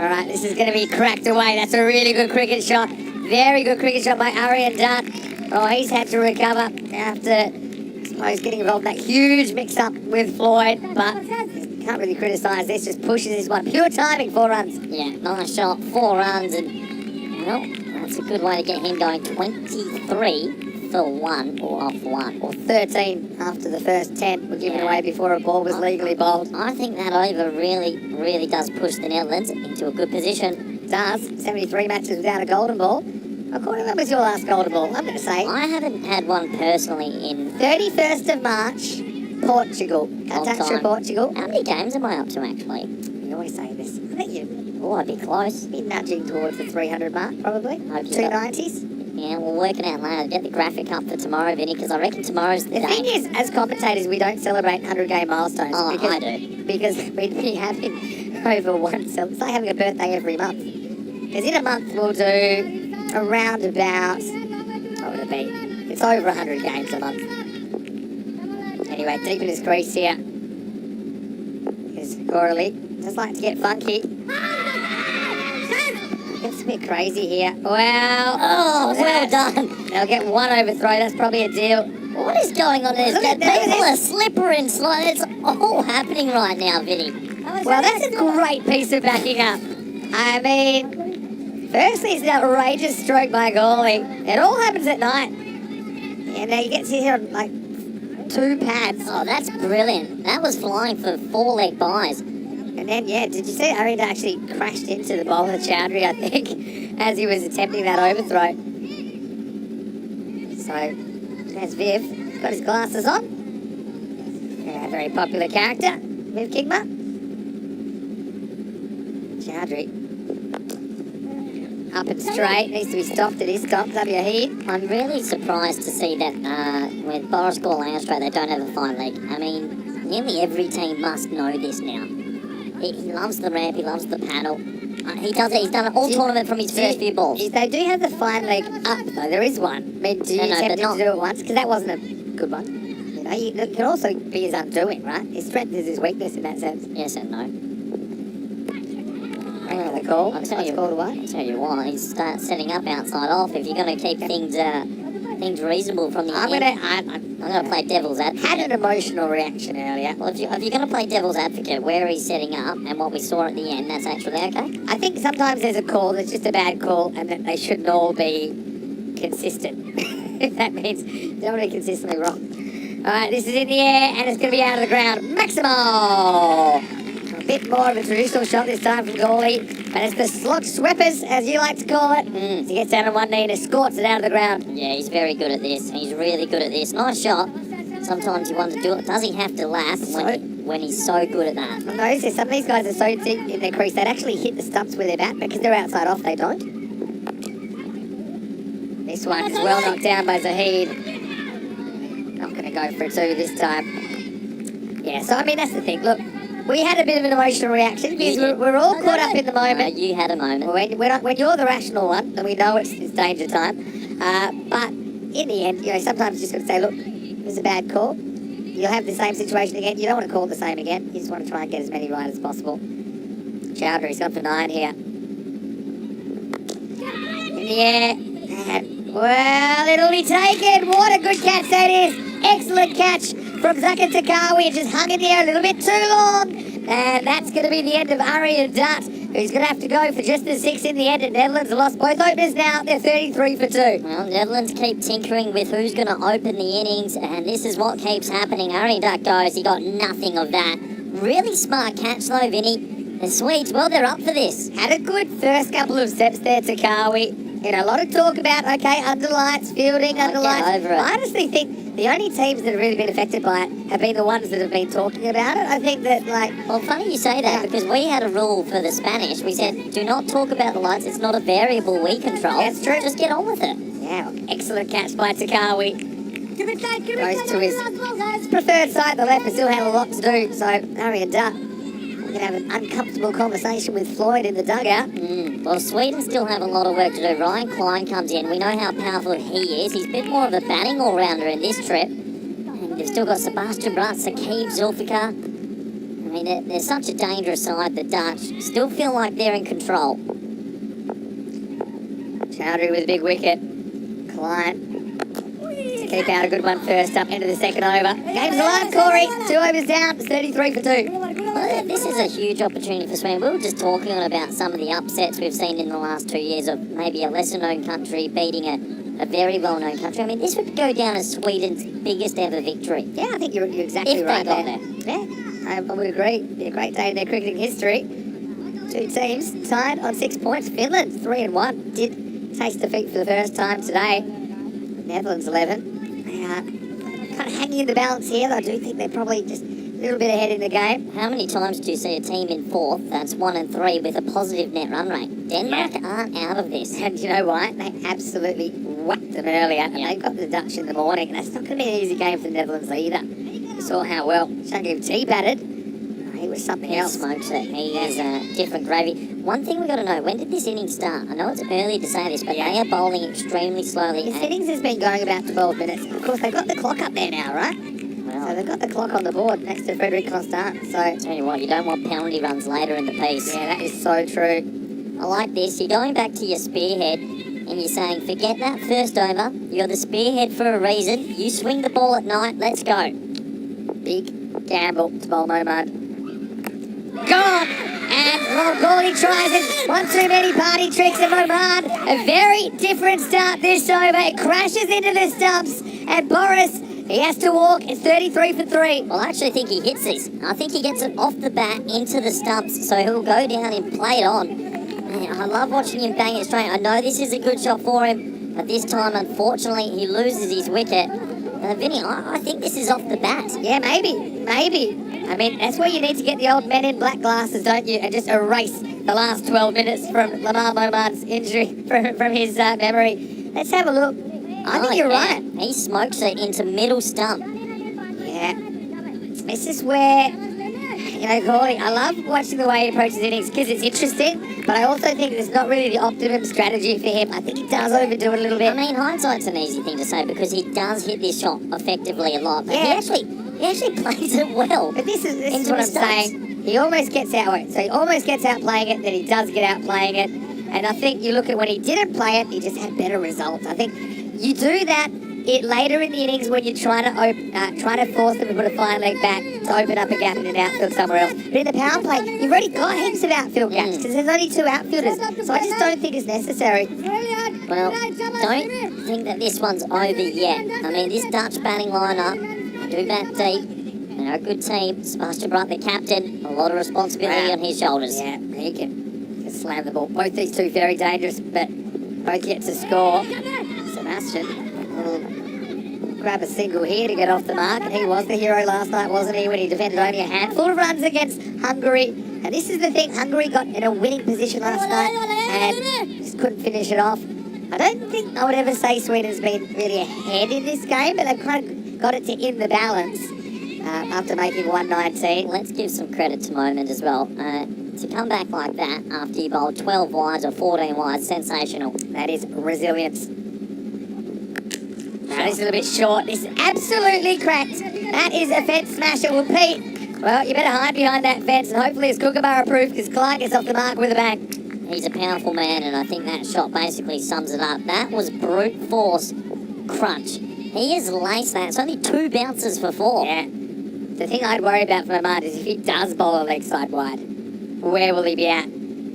All right, this is going to be cracked away. That's a really good cricket shot. Very good cricket shot by Arian Dutt. Oh, he's had to recover after, I suppose, getting involved in that huge mix-up with Floyd, but can't really criticise this, just pushes this one. Pure timing, 4 runs. Yeah, nice shot, 4 runs, and, well, that's a good way to get him going. 23 for 1, or off 1. Or 13 after the first 10 were given away before a ball was legally bowled. I think that over really does push the Netherlands into a good position. Does. 73 matches without a golden ball. According to when was your last golden ball? I'm going to say I haven't had one personally in 31st of March Portugal. Long Catastrophe time. Portugal. How many games am I up to, actually? You always say this. I think you've Oh, I'd be close. been nudging towards the 300 mark, probably. Hope so. 290s. Yeah, we'll work it out later. Get the graphic up for tomorrow, Vinny, because I reckon tomorrow's the The day. thing is, as commentators, we don't celebrate 100-game milestones. Oh, because, I do. Because we'd be having over one cell. It's like having a birthday every month. Because in a month, we'll do around about, what would it be? It's over 100 games a month. Anyway, deep in his crease here is Corley. Just like to get funky. It's a bit crazy here. Wow. Oh, well done. They'll get one overthrow. That's probably a deal. What is going on there? Look at that. People are slippery and slide. It's all happening right now, Vinny. Well, that's a great piece of backing up. I mean, firstly, it's an outrageous stroke by a goalie. It all happens at night. And he gets here on, like, 2 pads. Oh, that's brilliant. That was flying for 4-leg buys. And then, yeah, did you see Arinda actually crashed into the bowler Chowdhury, I think, as he was attempting that overthrow. So, there's Viv. Got his glasses on. Yeah, very popular character, Viv Kigma. Chowdhury. Up and straight, needs to be stopped at his stop. Zabia I'm really surprised to see that with Boris Gorlan Australia, they don't have a fine leg. I mean, nearly every team must know this now. He loves the ramp, he loves the paddle. He does it, he's done it all tournament from his first few balls. They do have the fine leg up, though. There is one. I mean, do you attempt but not- to do it once? Because that wasn't a good one. You know, it can also be his undoing, right? His strength is his weakness in that sense. Yes and no. The call. I'll tell That's you, called away. I'll tell you what, he starts setting up outside off. If you're going to keep things reasonable from the I'm end. gonna. I'm going to play devil's advocate. Had an emotional reaction earlier. Well, if you're going to play devil's advocate, where he's setting up and what we saw at the end, that's actually okay. I think sometimes there's a call that's just a bad call, and that they shouldn't all be consistent. If that means they don't be consistently wrong. All right, this is in the air, and it's going to be out of the ground. Maximo. A bit more of a traditional shot this time from goalie, but it's the slog sweepers, as you like to call it. He gets down on one knee and escorts it out of the ground. Yeah, he's very good at this. He's really good at this. Nice shot. Sometimes you want to do it. Does he have to lap when he's so good at that? I noticed some of these guys are so deep in their crease, they'd actually hit the stumps with their bat, but because they're outside off, they don't. This one is well knocked down by Zahid. Not going to go for a 2 this time. Yeah, so I mean, that's the thing. Look, we had a bit of an emotional reaction because we're all caught up in the moment. You had a moment. When you're the rational one, and we know it's danger time, but in the end, you know, sometimes you just got to say, look, it was a bad call. You'll have the same situation again. You don't want to call it the same again. You just want to try and get as many right as possible. Chowdhury's gone for 9 here. In the air. And, well, it'll be taken. What a good catch that is. Excellent catch from Zaka Takawi. It just hung in the air a little bit too long. And that's going to be the end of Ari and Dutt, who's going to have to go for just the 6 in the end. And Netherlands have lost both openers now. They're 33 for 2. Well, Netherlands keep tinkering with who's going to open the innings, and this is what keeps happening. Ari Dutt goes, he got nothing of that. Really smart catch though, Vinny. The Swedes, well, they're up for this. Had a good first couple of steps there, Takawi. You know, a lot of talk about, okay, under lights, fielding, under lights. Over it. I honestly think the only teams that have really been affected by it have been the ones that have been talking about it. I think that, like... Well, funny you say that, because we had a rule for the Spanish. We said, do not talk about the lights. It's not a variable we control. That's true. Just get on with it. Yeah, excellent catch by Takawi. Goes to his preferred side, the left, but still had a lot to do. So, Ari and Dutt, we're going to have an uncomfortable conversation with Floyd in the dugout. Well, Sweden still have a lot of work to do. Ryan Klein comes in. We know how powerful he is. He's a bit more of a batting all-rounder in this trip. And they've still got Sebastian Bratt, Sakib, Zulfikar. I mean, they're such a dangerous side, the Dutch. Still feel like they're in control. Chowdhury with a big wicket. Klein. To keep out a good one first up into the second over. Game's alive, Corey. 2 overs down. It's 33 for 2. Well, this is a huge opportunity for Sweden. We were just talking about some of the upsets we've seen in the last 2 years of maybe a lesser-known country beating a very well-known country. I mean, this would go down as Sweden's biggest ever victory. Yeah, I think you're exactly If they right got there. Yeah, I would agree. It'd be a great day in their cricketing history. 2 teams tied on 6 points. Finland 3-1 did taste defeat for the first time today. Netherlands 11. They can't hanging in the balance here. I do think they're probably just a little bit ahead in the game. How many times do you see a team in fourth that's 1 and 3 with a positive net run rate? Denmark aren't out of this. And you know what? They absolutely whacked them earlier. And they've got the Dutch in the morning. And that's not going to be an easy game for the Netherlands either. You saw how well Shungi T-batted. He was something else. He smokes it. He is different gravy. One thing we got to know, when did this innings start? I know it's early to say this, but they are bowling extremely slowly. This innings has been going about 12 minutes. Of course, they've got the clock up there now, right? So they've got the clock on the board next to Frederick Constant. So Tell you what, you don't want penalty runs later in the piece. yeah, that is so true. I like this. You're going back to your spearhead and you're saying, forget that first over. You're the spearhead for a reason. You swing the ball at night. Let's go. Big gamble to bowl Momad. Gone! And Rob Gawley tries it. One too many party tricks of Momad. A very different start this over. It crashes into the stumps. And Boris, he has to walk. It's 33 for 3. Well, I actually think he hits this. I think he gets it off the bat into the stumps, so he'll go down and play it on. Man, I love watching him bang it straight. I know this is a good shot for him, but this time, unfortunately, he loses his wicket. Vinny, I think this is off the bat. Yeah, maybe. I mean, that's where you need to get the old men in black glasses, don't you? And just erase the last 12 minutes from Lamar Momad's injury, from his memory. Let's have a look. I think you're right. He smokes it into middle stump. Yeah. This is where, Gawley, I love watching the way he approaches innings because it's interesting, but I also think it's not really the optimum strategy for him. I think he does overdo it a little bit. I mean, hindsight's an easy thing to say because he does hit this shot effectively a lot, but Yeah. he actually plays it well. But this is into what I'm his stumps. saying. He almost gets out of it. So he almost gets out playing it, then he does get out playing it. And I think you look at when he didn't play it, he just had better results. I think you do that later in the innings when you're trying to force them to put a fine leg back to open up a gap in an outfield somewhere else. But in the power play, you've already got heaps of outfield gaps because there's only 2 outfielders. So I just don't think it's necessary. Well, don't think that this one's over yet. I mean, this Dutch batting lineup, do bat deep. They're a good team. Sebastian Bright, the captain, a lot of responsibility on his shoulders. Yeah, he can slam the ball. Both these two very dangerous, but both yet to score. Sebastian will grab a single here to get off the mark, and he was the hero last night, wasn't he, when he defended only a handful of runs against Hungary. And this is the thing, Hungary got in a winning position last night and just couldn't finish it off. I don't think I would ever say Sweden's been really ahead in this game, but they've kind of got it to in the balance after making 119. Let's give some credit to Moment as well. To come back like that after you bowled 12 wides or 14 wides, sensational. That is resilience. That is a little bit short. This is absolutely cracked. That is a fence smasher. Well, Pete, well, you better hide behind that fence, and hopefully it's Kookaburra proof because Clark gets off the mark with a bang. He's a powerful man, and I think that shot basically sums it up. That was brute force crunch. He has laced that. It's only 2 bounces for 4. Yeah. The thing I'd worry about for Mamad is if he does bowl a leg side wide, where will he be at?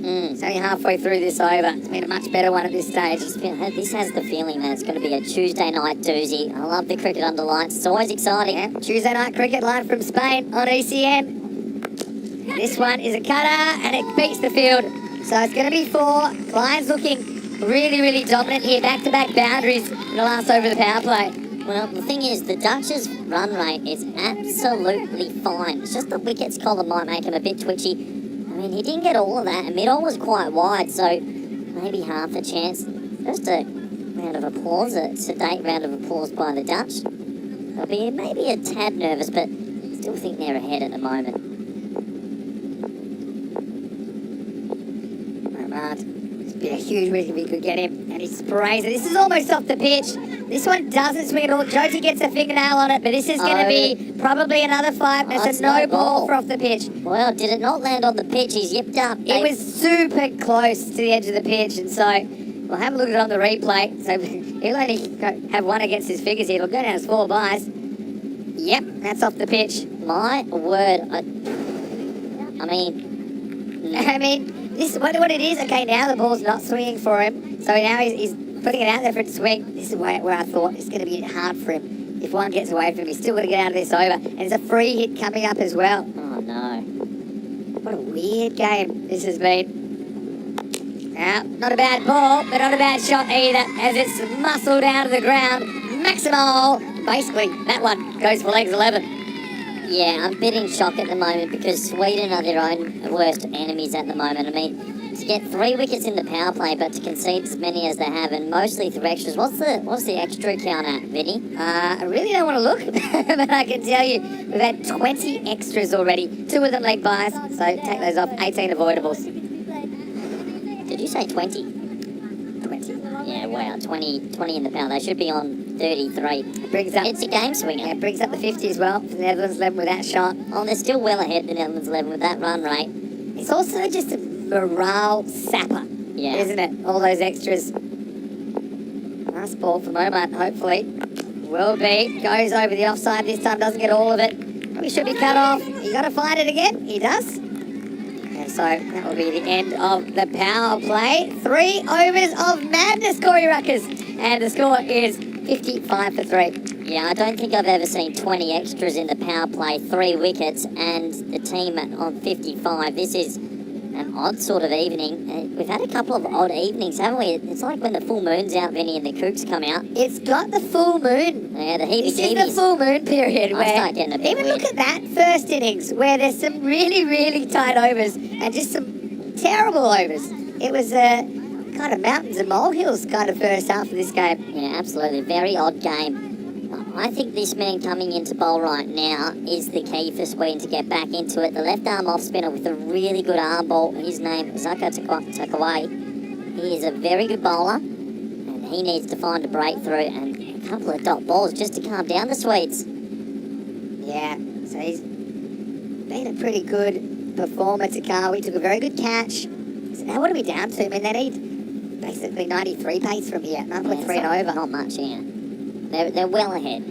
It's only halfway through this over. It's been a much better one at this stage. This has the feeling that it's going to be a Tuesday night doozy. I love the cricket under lights. It's always exciting. Yeah. Tuesday night cricket live from Spain on ECN. This one is a cutter and it beats the field. So it's going to be 4. Client's looking really, really dominant here. Back-to-back boundaries in the last over of the power play. Well, the thing is, the Dutch's run rate is absolutely fine. It's just the wickets column might make him a bit twitchy. I mean, he didn't get all of that, and middle was quite wide, so maybe half a chance. Just a round of applause, a sedate round of applause by the Dutch. They'll be maybe a tad nervous, but still think they're ahead at the moment. It's been a huge risk if he could get him, and he sprays it. This is almost off the pitch. This one doesn't swing at all. Jyoti gets a fingernail on it, but this is going to be probably another 5. That's a no ball for off the pitch. Well, did it not land on the pitch? He's yipped up. It was super close to the edge of the pitch, and so we'll have a look at it on the replay. So he'll only have 1 against his figures here. It'll go down as 4 byes. Yep, that's off the pitch. My word. I mean, this is what it is. Okay, now the ball's not swinging for him, so now he's putting it out there for it to swing. This is where I thought it's going to be hard for him. If 1 gets away from him, he's still got to get out of this over. And there's a free hit coming up as well. Oh, no. What a weird game this has been. Yeah, not a bad ball, but not a bad shot either, as it's muscled out of the ground. Maximal. Basically, that one goes for legs 11. Yeah, I'm a bit in shock at the moment because Sweden are their own worst enemies at the moment. I mean, to get 3 wickets in the power play, but to concede as many as they have, and mostly through extras. What's the extra count at, Vinny? I really don't want to look, but I can tell you we've had 20 extras already. 2 of them leg buys, so take those off. 18 avoidables. Did you say 20? 20. Yeah, wow, 20 in the power. They should be on 33. Brings up, It's a game swinger. yeah, brings up the 50 as well for the Netherlands 11 with that shot. Oh, they're still well ahead, the Netherlands 11, with that run rate. It's also just a morale sapper, Yeah. isn't it? All those extras. Last ball for Momart, hopefully. Will be. Goes over the offside this time, doesn't get all of it. Probably should be cut off. You got to find it again. He does. And so that will be the end of the power play. 3 overs of madness, Corey Ruckers. And the score is 55 for 3. Yeah, I don't think I've ever seen 20 extras in the power play, 3 wickets, and the team on 55. This is an odd sort of evening. We've had a couple of odd evenings, haven't we? It's like when the full moon's out, Vinny, and the kooks come out. It's got the full moon. Yeah, the This is the heebie-jeebies. full moon period I where start getting a bit even weird. look at that first innings where there's some really, really tight overs and just some terrible overs. It was kind of mountains and molehills kind of first half of this game. Yeah, absolutely. Very odd game. I think this man coming into bowl right now is the key for Sweden to get back into it. The left arm off spinner with a really good arm ball. His name is Zuko Takaway. He is a very good bowler, and he needs to find a breakthrough and a couple of dot balls just to calm down the Swedes. Yeah, so he's been a pretty good performer to Carl. He took a very good catch. So now what are we down to? I mean, they need basically 93 pace from here. 9.3 and over. Not much, yeah. They're well ahead.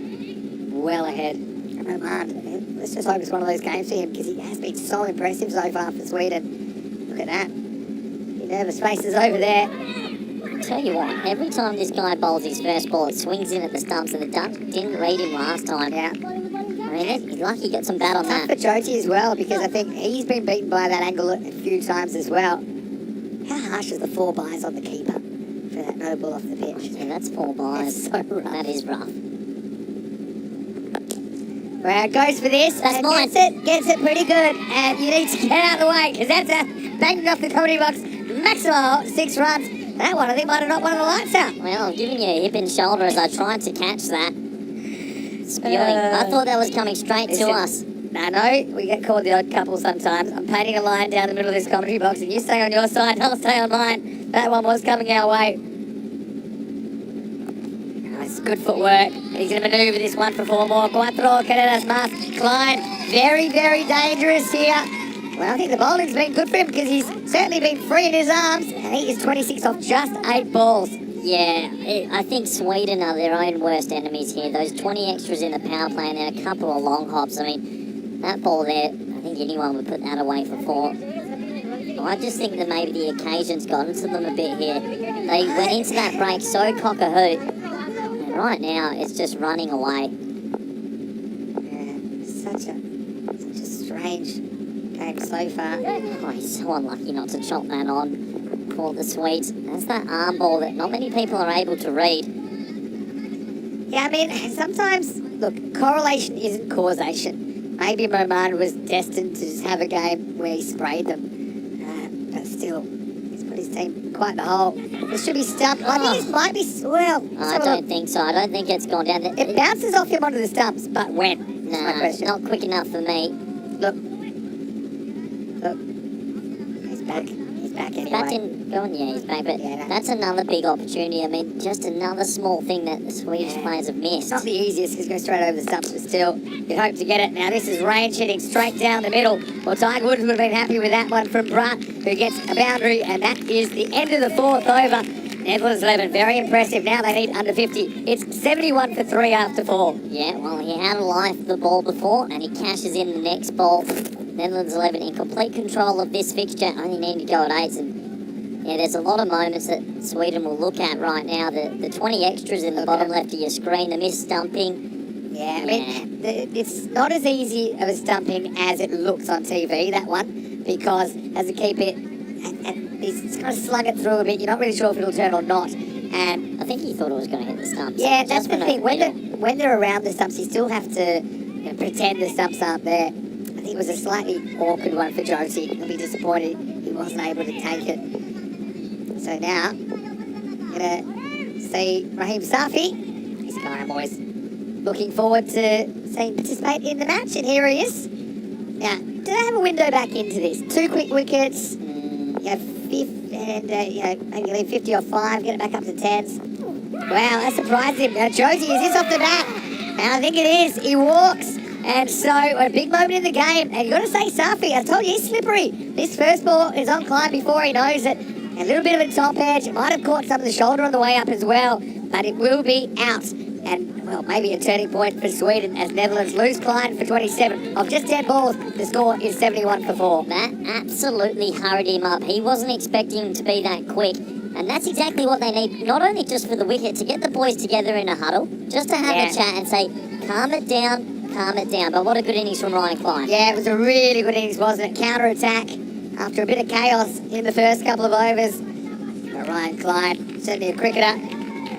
Well ahead. And let's just hope it's one of those games for him because he has been so impressive so far for Sweden. Look at that. Your nervous faces over there. Tell you what, every time this guy bowls his first ball, it swings in at the stumps, and the duck didn't read him last time. Yeah. I mean, he's lucky he got some bat on Tough that. for Joti as well because I think he's been beaten by that angle a few times as well. How harsh is the 4 buys on the keeper for that no ball off the pitch? Yeah, that's 4 buys. That's so rough. That is rough. Well, goes for this. That's and mine. Gets it pretty good. And you need to get out of the way because that's a banging off the comedy box. Maximo, 6 runs. That one, I think, might have knocked one of the lights out. Well, I'm giving you a hip and shoulder as I tried to catch that. Spewing. I thought that was coming straight to us. I know, we get called the odd couple sometimes. I'm painting a line down the middle of this commentary box and you stay on your side and I'll stay on mine. That one was coming our way. Nice, good footwork. He's going to manoeuvre this one for 4 more. Cuatro, carreras más. Klein, very, very dangerous here. Well, I think the bowling's been good for him because he's certainly been free in his arms. And he is 26 off just 8 balls. Yeah, I think Sweden are their own worst enemies here. Those 20 extras in the power play and then a couple of long hops. I mean, that ball there, I think anyone would put that away for 4. I just think that maybe the occasion's gotten to them a bit here. They went into that break so cock-a-hoot. And right now, it's just running away. Yeah, such a strange game so far. Oh, he's so unlucky not to chop that on for the Swedes. That's that arm ball that not many people are able to read. Yeah, I mean, sometimes, look, correlation isn't causation. Maybe Moman was destined to just have a game where he sprayed them. But still, he's put his team in quite the hole. This should be stumped. I think this might be, well... I don't think so. I don't think it's gone down there. It bounces off him onto the stumps, but when? That's my Nah, question. not quick enough for me. Look. He's back. He's back anyway. That didn't go on, yeah, he's back, but Yeah, no. that's another big opportunity. I mean, just another small thing that the Swedish players have missed. It's not the easiest because it goes straight over the stumps, but still, you'd hope to get it. Now, this is range hitting straight down the middle. Well, Tiger Woods would have been happy with that one from Brunt, who gets a boundary, and that is the end of the 4th over. Netherlands 11, very impressive. Now they need under 50. It's 71 for 3 after 4. Yeah, well, he had a life the ball before, and he cashes in the next ball. Netherlands 11 in complete control of this fixture, only need to go at 8s. And yeah, there's a lot of moments that Sweden will look at right now. The 20 extras in the bottom left of your screen, the missed stumping. Yeah, I mean, it's not as easy of a stumping as it looks on TV, that one, because as a keeper, and he's kind of slung it through a bit. You're not really sure if it'll turn or not. And I think he thought it was going to hit the stumps. yeah, that's Just the thing. when When they're around the stumps, you still have to pretend the stumps aren't there. I think it was a slightly awkward one for Josie. He'll be disappointed he wasn't able to take it. So now, gonna see Raheem Safi. He's going, boys. Looking forward to seeing him participate in the match, and here he is. Now, do they have a window back into this? 2 quick wickets, fifth, and maybe leave 50 or 5, get it back up to 10s. Wow, that surprised him. Now, Josie, is this off the bat? And I think it is. He walks. And so, a big moment in the game. And you've got to say, Safi, I told you, he's slippery. This first ball is on climb before he knows it. A little bit of a top edge. Might have caught some of the shoulder on the way up as well. But it will be out. And, well, maybe a turning point for Sweden as Netherlands lose Klein for 27. Of just 10 balls, the score is 71 for 4. That absolutely hurried him up. He wasn't expecting him to be that quick. And that's exactly what they need, not only just for the wicket, to get the boys together in a huddle, just to have a chat and say, calm it down, calm it down. But what a good innings from Ryan Klein. Yeah, it was a really good innings, wasn't it? Counter-attack after a bit of chaos in the first couple of overs. But Ryan Klein, certainly a cricketer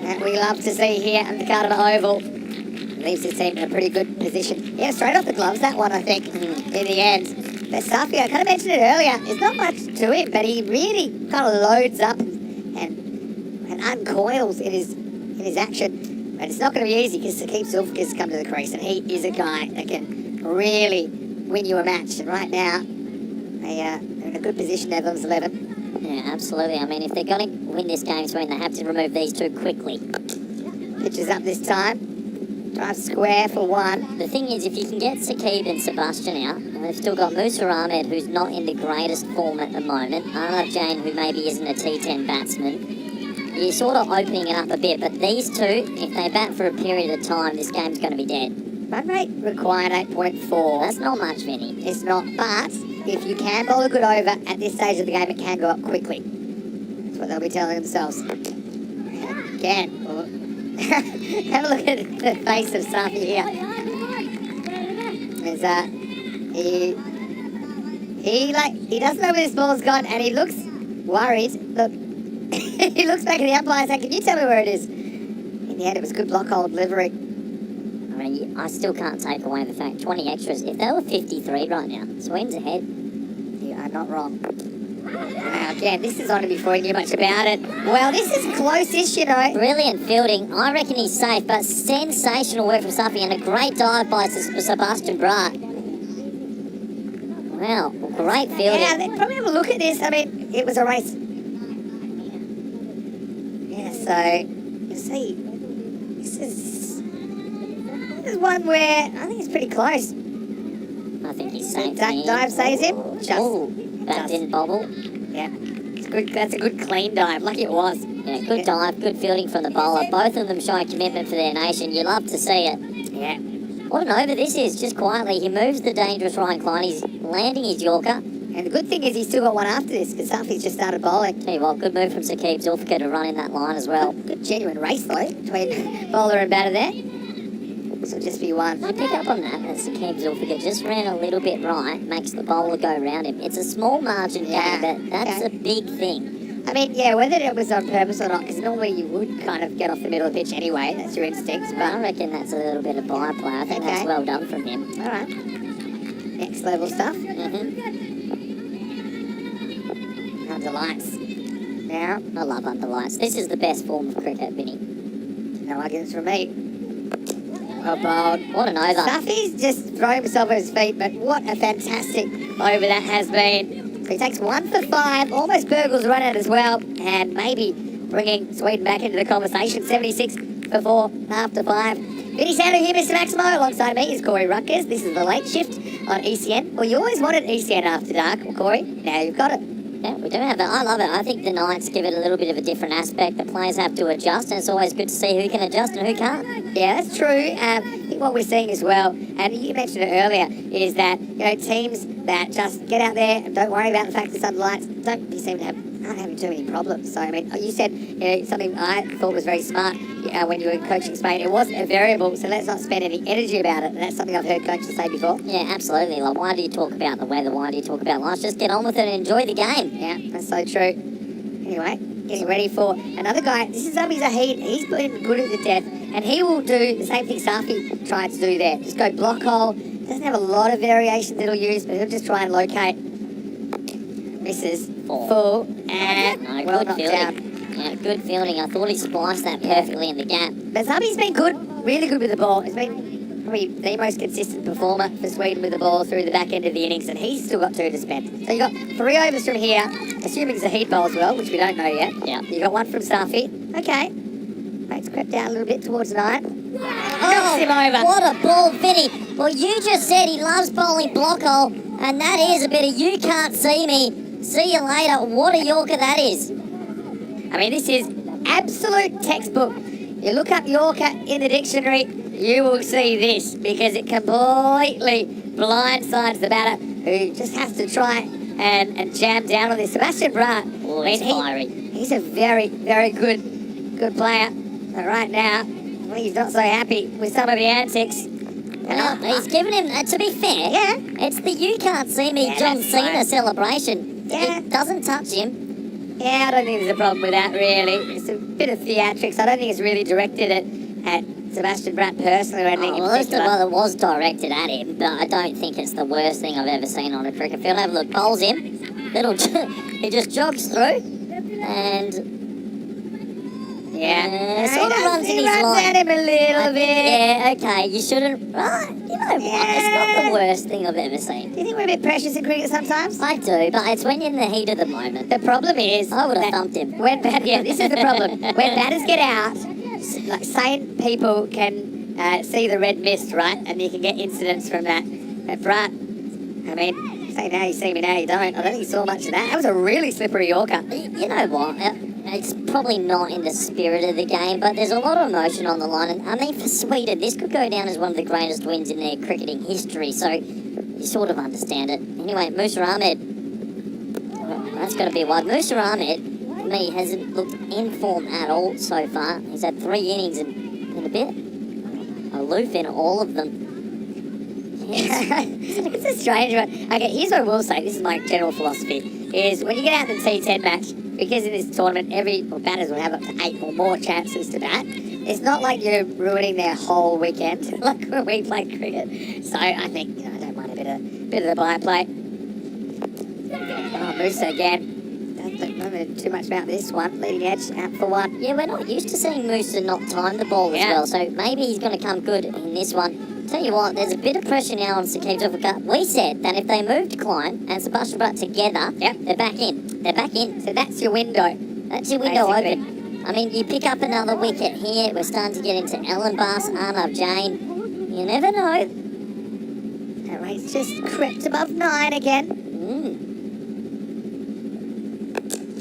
that we love to see here at the Cartam-a-Oval. Leaves his team in a pretty good position. Yeah, straight off the gloves, that one, I think, in the end. But Safi, I kind of mentioned it earlier, there's not much to him, but he really kind of loads up and uncoils in his action. But it's not going to be easy because Saqib Zulfikar's come to the crease, and he is a guy that can really win you a match. And right now, they're in a good position, Netherlands 11. Yeah, absolutely. I mean, if they're going to win this game, Sweden, they have to remove these two quickly. Pitches up this time. Drive square for 1. The thing is, if you can get Saqib and Sebastian out, and they've still got Musa Ahmed, who's not in the greatest form at the moment, Arnav Jain, who maybe isn't a T10 batsman, you're sort of opening it up a bit. But these two, if they bat for a period of time, this game's going to be dead. Run rate required 8.4. That's not much, Vinny. It's not, but if you can bowl a good over at this stage of the game, it can go up quickly. That's what they'll be telling themselves. Again, have a look at the face of Safi here. He doesn't know where this ball's gone, and he looks worried. Look, he looks back at the umpire and says, "Can you tell me where it is?" In the end, it was good block hole delivery. I mean, I still can't take away the fact 20 extras. If they were 53 right now, Sweden's ahead. You are not wrong. Now, again, this is on before he knew much about it. Well, this is close-ish, you know. Brilliant fielding. I reckon he's safe, but sensational work from Safi and a great dive by Sebastian Braat. Wow, great fielding. Yeah, they probably have a look at this. I mean, it was a race. Yeah, so, you see, this is one where I think it's pretty close. I think he's safe. Dive saves him. That didn't bobble. Yeah, it's good. That's a good clean dive. Lucky it was. Yeah, good dive, good fielding from the bowler. Both of them showing commitment for their nation. You love to see it. Yeah. What an over this is, just quietly. He moves the dangerous Ryan Klein. He's landing his Yorker. And the good thing is he's still got one after this because Safi's just started bowling. Tell you what, good move from Saqib Zulfikar to run in that line as well. Good genuine race though between bowler and batter there. This will just be one. I pick up on that Saqib Zulfikar just ran a little bit right, makes the bowler go around him. It's a small margin game, but that's a big thing. I mean, yeah, whether it was on purpose or not, because normally you would kind of get off the middle of the pitch anyway. That's your instincts. But I reckon that's a little bit of byplay. I think that's well done from him. All right. Next level stuff. Under lights. Now. I love under lights. This is the best form of cricket, Vinny. No arguments from me. Well bowled. What an over. Safi's just throwing himself at his feet, but what a fantastic over that has been. He takes 1 for 5, almost burgles run out as well, and maybe bringing Sweden back into the conversation. 76 for 4 after 5. Vinny Sandu here, Mr. Maximo. Alongside me is Corey Ruckers. This is the late shift on ECN. Well, you always wanted ECN after dark, Corey. Now you've got it. Yeah, we do have that. I love it. I think the nights give it a little bit of a different aspect. The players have to adjust, and it's always good to see who can adjust and who can't. Yeah, that's true. I think what we're seeing as well, and you mentioned it earlier, is that teams that just get out there and don't worry about the fact that under lights don't seem to aren't having too many problems. So I mean, you said something I thought was very smart when you were coaching Spain. It wasn't a variable, so let's not spend any energy about it. And that's something I've heard coaches say before. Yeah, absolutely. Like, why do you talk about the weather? Why do you talk about life? Just get on with it and enjoy the game. Yeah, that's so true. Anyway, getting ready for another guy. This is Zabi Zahid. He's been good at the death, and he will do the same thing Safi tried to do there. Just go block hole. Doesn't have a lot of variations that he'll use, but he'll just try and locate. Misses. Full. And well good knocked fielding. down. Yeah, good fielding. I thought he spliced that perfectly in the gap. But Zabi's been good, really good with the ball. He's been probably the most consistent performer for Sweden with the ball through the back end of the innings, and he's still got 2 to spend. So you got 3 overs from here, assuming Zahid bowls well, which we don't know yet. Yeah. You got 1 from Safi. Okay. Rate's crept down a little bit towards 9. Oh, him over. What a ball, Vinny. Well, you just said he loves bowling block hole, and that is a bit of you can't see me. See you later. What a Yorker that is. I mean, this is absolute textbook. You look up Yorker in the dictionary, you will see this, because it completely blindsides the batter, who just has to try and jam down on this. Sebastian Brandt, Oh, he's fiery. he's a very, very good player. But right now, well, he's not so happy with some of the antics. Well, he's given him, to be fair, Yeah. it's the you can't see me Yeah, John that's Cena right. celebration. Yeah. It doesn't touch him. Yeah, I don't think there's a problem with that, really. It's a bit of theatrics. I don't think it's really directed at Sebastian Brandt personally or anything. Well, it was directed at him, but I don't think it's the worst thing I've ever seen on a cricket field. Have a look, bowls him. He just jogs through, and sort of runs in his line. at him a little bit. Yeah, okay, you shouldn't. Right, you know what? It's not the worst thing I've ever seen. Do you think we're a bit precious in cricket sometimes? I do, but it's when you're in the heat of the moment. The problem is, I would have that thumped him. When this is the problem. When batters get out, like sane people can see the red mist, right? And you can get incidents from that. But Brandt, I mean, say now you see me, now you don't. I don't think you saw much of that. That was a really slippery Yorker. You know what? It's probably not in the spirit of the game, but there's a lot of emotion on the line. And I mean, for Sweden, this could go down as one of the greatest wins in their cricketing history. So you sort of understand it. Anyway, Musa Ahmed. That's got to be wide. Musa Ahmed, for me, hasn't looked in form at all so far. He's had 3 innings and a bit. Aloof in all of them. It's a strange one. Okay, here's what I will say. This is my general philosophy. Is when you get out in the T10 match, because in this tournament, batters will have up to 8 or more chances to bat. It's not like you're ruining their whole weekend, like when we play cricket. So I think, I don't mind a bit of the byplay. Oh, Musa again. Don't know too much about this one. Leading edge, out for 1. Yeah, we're not used to seeing Musa not time the ball as well, so maybe he's going to come good in this one. Tell you what, there's a bit of pressure now on Sakeem Zulfikar. We said that if they moved Klein and Sebastian Brandt together, they're back in. They're back in. So that's your window. That's your window Basically. open. I mean, you pick up another wicket here. We're starting to get into Ellen Bass, Arnav Jain. You never know. That rate's just crept above 9 again.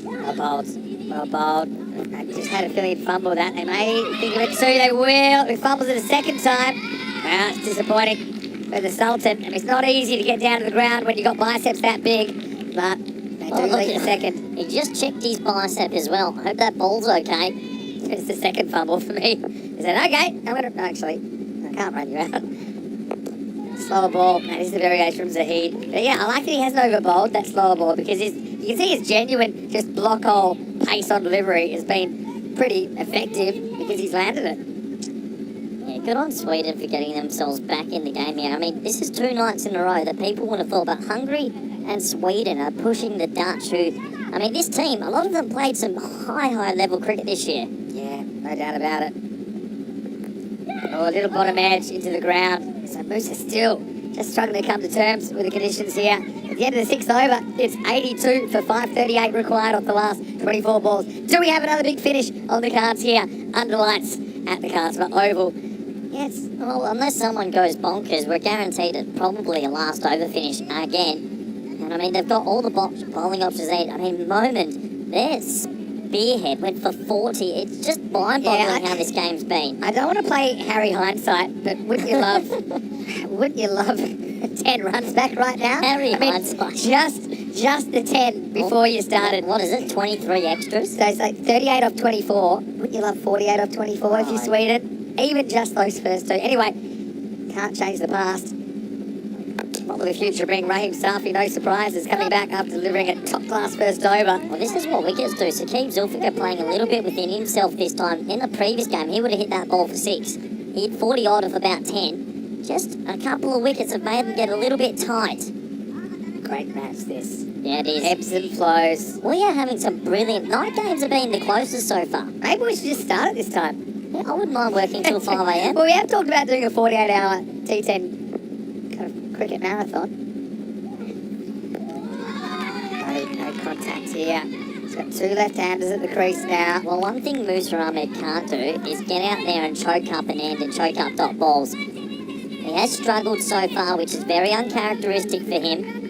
Well bowled. Well bowled. I just had a feeling he'd fumble that. They may think of it too. They will. He fumbles it a second time. Well, it's disappointing for the Sultan. And it's not easy to get down to the ground when you've got biceps that big. But they do lead the second. He just checked his bicep as well. I hope that ball's okay. It's the second fumble for me. He said, okay, I'm going to... Actually, I can't run you out. Slower ball. That is the variation from Zahid. But yeah, I like that he hasn't overbowled that slower ball because you can see his genuine just block hole pace on delivery has been pretty effective because he's landed it. Yeah, good on Sweden for getting themselves back in the game here. I mean, this is 2 nights in a row that people would have thought, but Hungary and Sweden are pushing the Dutch who... I mean, this team, a lot of them played some high level cricket this year. Yeah, no doubt about it. Oh, a little bottom edge into the ground. So Musa still just struggling to come to terms with the conditions here. At the end of the 6th over, it's 82 for 538 required off the last 24 balls. Do we have another big finish on the cards here? Under lights at the Cardsma Oval. Yes, well, unless someone goes bonkers, we're guaranteed probably a last over finish again. And I mean, they've got all the bowling options there. I mean, Moment, their spearhead went for 40. It's just mind-boggling how this game's been. I don't want to play Harry Hindsight, but wouldn't you love 10 runs back right now? Hindsight. Just the 10 before you started. What is it, 23 extras? So it's like 38 off 24. Wouldn't you love 48 off 24 if you're Sweden? Even just those first 2. Anyway, can't change the past. What will the future bring? Raheem Safi, no surprises, coming back after delivering a top-class first over. Well, this is what wickets do. Saqib Zulfikar playing a little bit within himself this time. In the previous game, he would have hit that ball for 6. He hit 40 odd of about 10. Just a couple of wickets have made them get a little bit tight. Great match, this. Yeah, it is. Ebbs and flows. We are having some brilliant night games have been the closest so far. Maybe we should just start it this time. Yeah, I wouldn't mind working till 5 a.m. Well, we have talked about doing a 48-hour T10 kind of cricket marathon. No contact here. He's got 2 left-handers at the crease now. Well, one thing Musa Ahmed can't do is get out there and choke up an end and choke up dot balls. He has struggled so far, which is very uncharacteristic for him.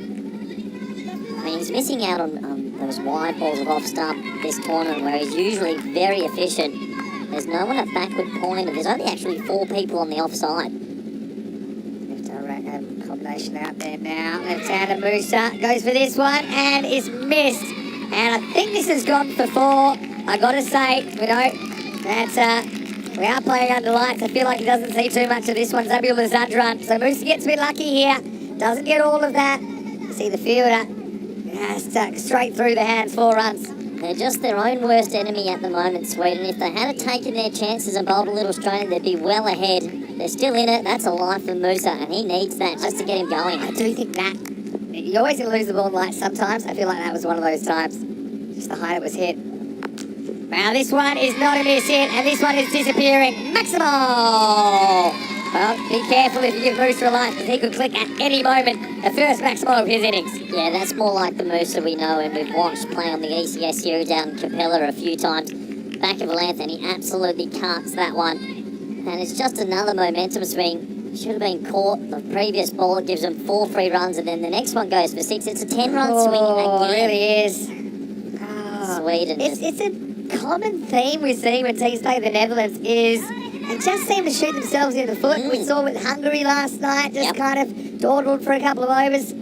I mean, he's missing out on those wide balls of off-stump this tournament where he's usually very efficient. There's no one at backward point, and there's only actually 4 people on the offside. Left combination out there now. Left-hander Musa goes for this one and is missed. And I think this has gone for 4. I gotta say, we are playing under lights. I feel like he doesn't see too much of this one. Zabiul Azadran. So Musa gets a bit lucky here. Doesn't get all of that. You see the fielder. Stuck straight through the hands, 4 runs. They're just their own worst enemy at the moment, Sweden. If they had taken their chances and bowled a little Australian, they'd be well ahead. They're still in it. That's a life for Musa, and he needs that just to get him going. I do think that. You're always going to lose the ball in light sometimes. I feel like that was one of those times. Just the height it was hit. Now this one is not a miss hit, and this one is disappearing. Maximal! Well, be careful if you give Musa a line, because he could click at any moment. The first Maximal of his innings. Yeah, that's more like the Musa we know, and we've watched play on the ECS series down in Capella a few times. Back of a length, and he absolutely carts that one. And it's just another momentum swing. Should have been caught. The previous ball gives him 4 free runs, and then the next one goes for 6. It's a 10-run swing again. It really is. Sweden. It's a common theme we see when teams play the Netherlands is they just seem to shoot themselves in the foot. We saw with Hungary last night, just kind of dawdled for a couple of overs.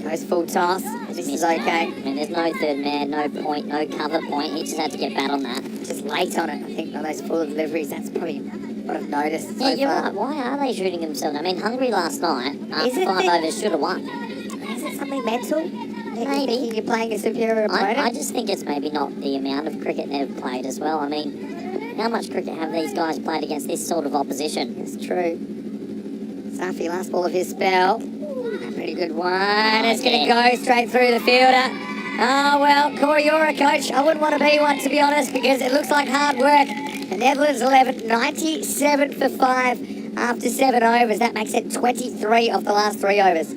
Goes full toss. This is okay. I mean, there's no third man, no point, no cover point. He just had to get bat on that. Just late on it, I think, on those full deliveries. That's probably what I've noticed Yeah, so you're far. right. Why are they shooting themselves? I mean, Hungary last night, after it 5 the- overs, should have won. Is it something mental? Maybe. Thinking you're playing a superior opponent? I just think it's maybe not the amount of cricket they've played as well. I mean, how much cricket have these guys played against this sort of opposition? It's true. Safi, last ball of his spell. A pretty good one. It's going to go straight through the fielder. Oh, well, Corey, you're a coach. I wouldn't want to be one, to be honest, because it looks like hard work. The Netherlands 11, 97 for 5 after 7 overs. That makes it 23 of the last 3 overs.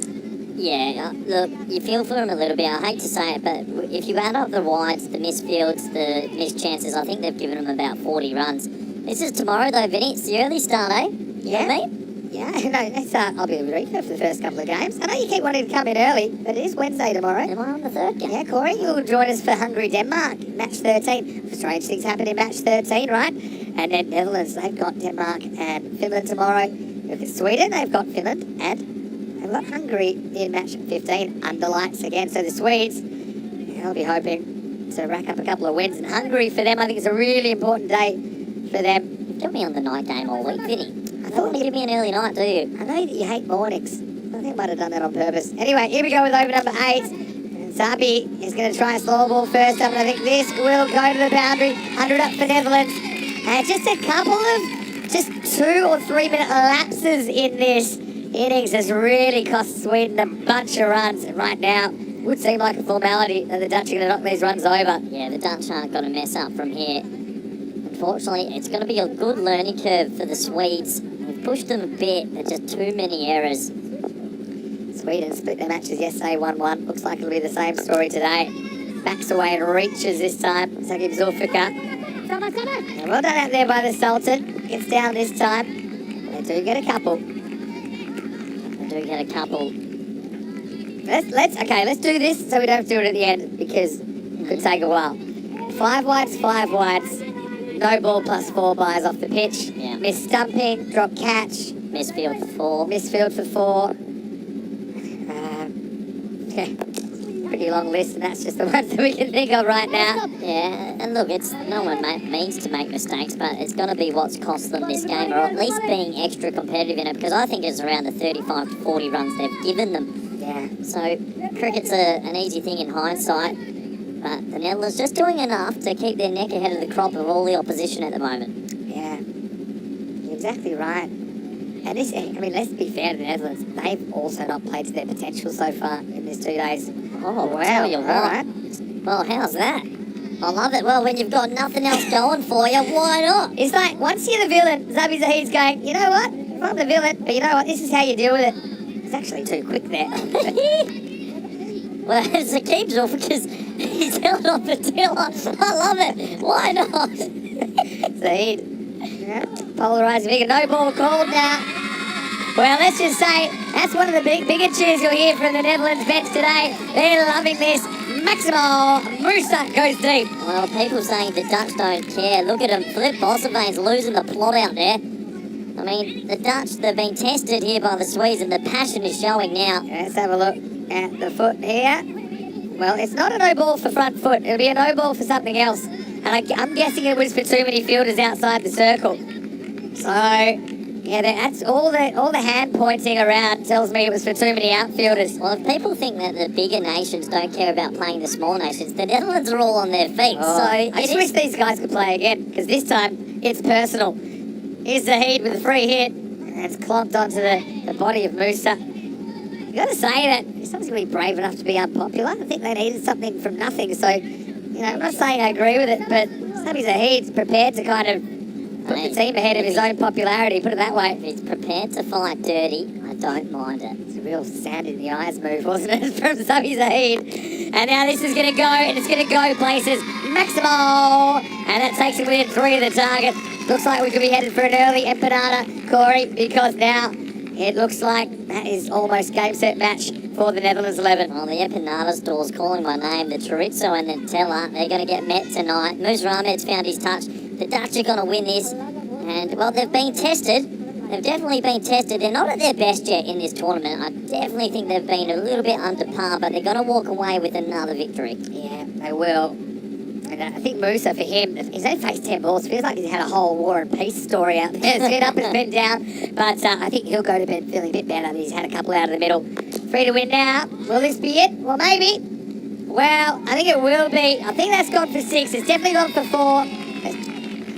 Yeah, look, you feel for him a little bit. I hate to say it, but if you add up the wides, the missed fields, the missed chances, I think they've given him about 40 runs. This is tomorrow, though, Vinny. It's the early start, eh? Yeah. Me? Yeah, no, I'll be a reader for the first couple of games. I know you keep wanting to come in early, but it is Wednesday tomorrow. Am I on the 3rd game? Yeah, Corey, you'll join us for Hungary-Denmark, match 13. Strange things happen in match 13, right? And then Netherlands, they've got Denmark and Finland tomorrow. Look at Sweden, they've got Finland, and they've got Hungary in match 15 under lights again. So the Swedes, they'll be hoping to rack up a couple of wins. And Hungary, for them, I think it's a really important day for them. You've got me on the night game all week, Vinny. I You don't thought want to give me an early night, do you? I know that you hate mornings. I think I might have done that on purpose. Anyway, here we go with over number 8. And Zabi is going to try a slow ball first up, and I think this will go to the boundary. 100 up for Netherlands. And just a couple of just 2 or 3 minute lapses in this innings has really cost Sweden a bunch of runs. And right now, would seem like a formality that the Dutch are going to knock these runs over. Yeah, the Dutch aren't going to mess up from here. Unfortunately, it's going to be a good learning curve for the Swedes. We've pushed them a bit, but just too many errors. Sweden split their matches yesterday 1-1. Looks like it'll be the same story today. Backs away and reaches this time. Saqib Zulfikar. And well done out there by the Sultan. Gets down this time. They do get a couple. They do get a couple. Let's do this so we don't have to do it at the end because it could take a while. 5 wides. No ball plus 4 buys off the pitch. Yeah. Miss stumping, drop catch. Misfield for 4. Misfield for 4. pretty long list, and that's just the ones that we can think of right now. Yeah, and look, it's no one means to make mistakes, but it's going to be what's cost them this game, or at least being extra competitive in it, because I think it's around the 35 to 40 runs they've given them. Yeah. So cricket's an easy thing in hindsight, but the Netherlands just doing enough to keep their neck ahead of the crop of all the opposition at the moment. Yeah. You're exactly right. And this, I mean, let's be fair to the Netherlands. They've also not played to their potential so far in these 2 days. Oh, wow. tell you All what. right. Well, how's that? I love it. Well, when you've got nothing else going for you, why not? It's like, once you're the villain, Zabi Zahid's going, you know what? I'm the villain, but you know what? This is how you deal with it. It's actually too quick there. Well, it's a keeps off because he's held off the tiller. I love it. Why not? Zahid. Yeah. Polarising figure. No ball called now. Well, let's just say that's one of the bigger cheers you'll hear from the Netherlands bench today. They're loving this. Maximo Musa goes deep. Well, people saying the Dutch don't care. Look at him. Flip Bossevain's losing the plot out there. I mean, the Dutch, they've been tested here by the Swedes and the passion is showing now. Let's have a look at the foot here. Well, it's not a no ball for front foot. It'll be a no ball for something else. And I'm guessing it was for too many fielders outside the circle. So, yeah, that's all the hand pointing around tells me it was for too many outfielders. Well, if people think that the bigger nations don't care about playing the small nations, the Netherlands are all on their feet. Oh, So I just wish these guys could play again, because this time it's personal. Here's Zahid with a free hit, and it's clonked onto the body of Musa. You've got to say that someone's going to be brave enough to be unpopular. I think they needed something from nothing, so, you know, I'm not saying I agree with it, but Zabi Zahid's prepared to kind of put the team ahead of his own popularity, put it that way. If he's prepared to fight dirty, I don't mind it. It's a real sand in the eyes move, wasn't it, from Zabi Zahid? And now this is going to go, and it's going to go places. Maximo! And that takes it within 3 of the target. Looks like we could be headed for an early empanada, Corey, because now it looks like that is almost game set match for the Netherlands 11. Well, the empanada store's calling my name. The chorizo and the Nutella, they're going to get met tonight. Musa Ahmed's found his touch. The Dutch are going to win this. And, well, they've been tested. They've definitely been tested. They're not at their best yet in this tournament. I definitely think they've been a little bit under par, but they're going to walk away with another victory. Yeah, they will. And I think Musa, for him, he's only faced 10 balls. Feels like he's had a whole war and peace story out there. He's up and been down. But I think he'll go to bed feeling a bit better. He's had a couple out of the middle. Free to win now. Will this be it? Well, maybe. Well, I think it will be. I think that's gone for 6. It's definitely gone for 4.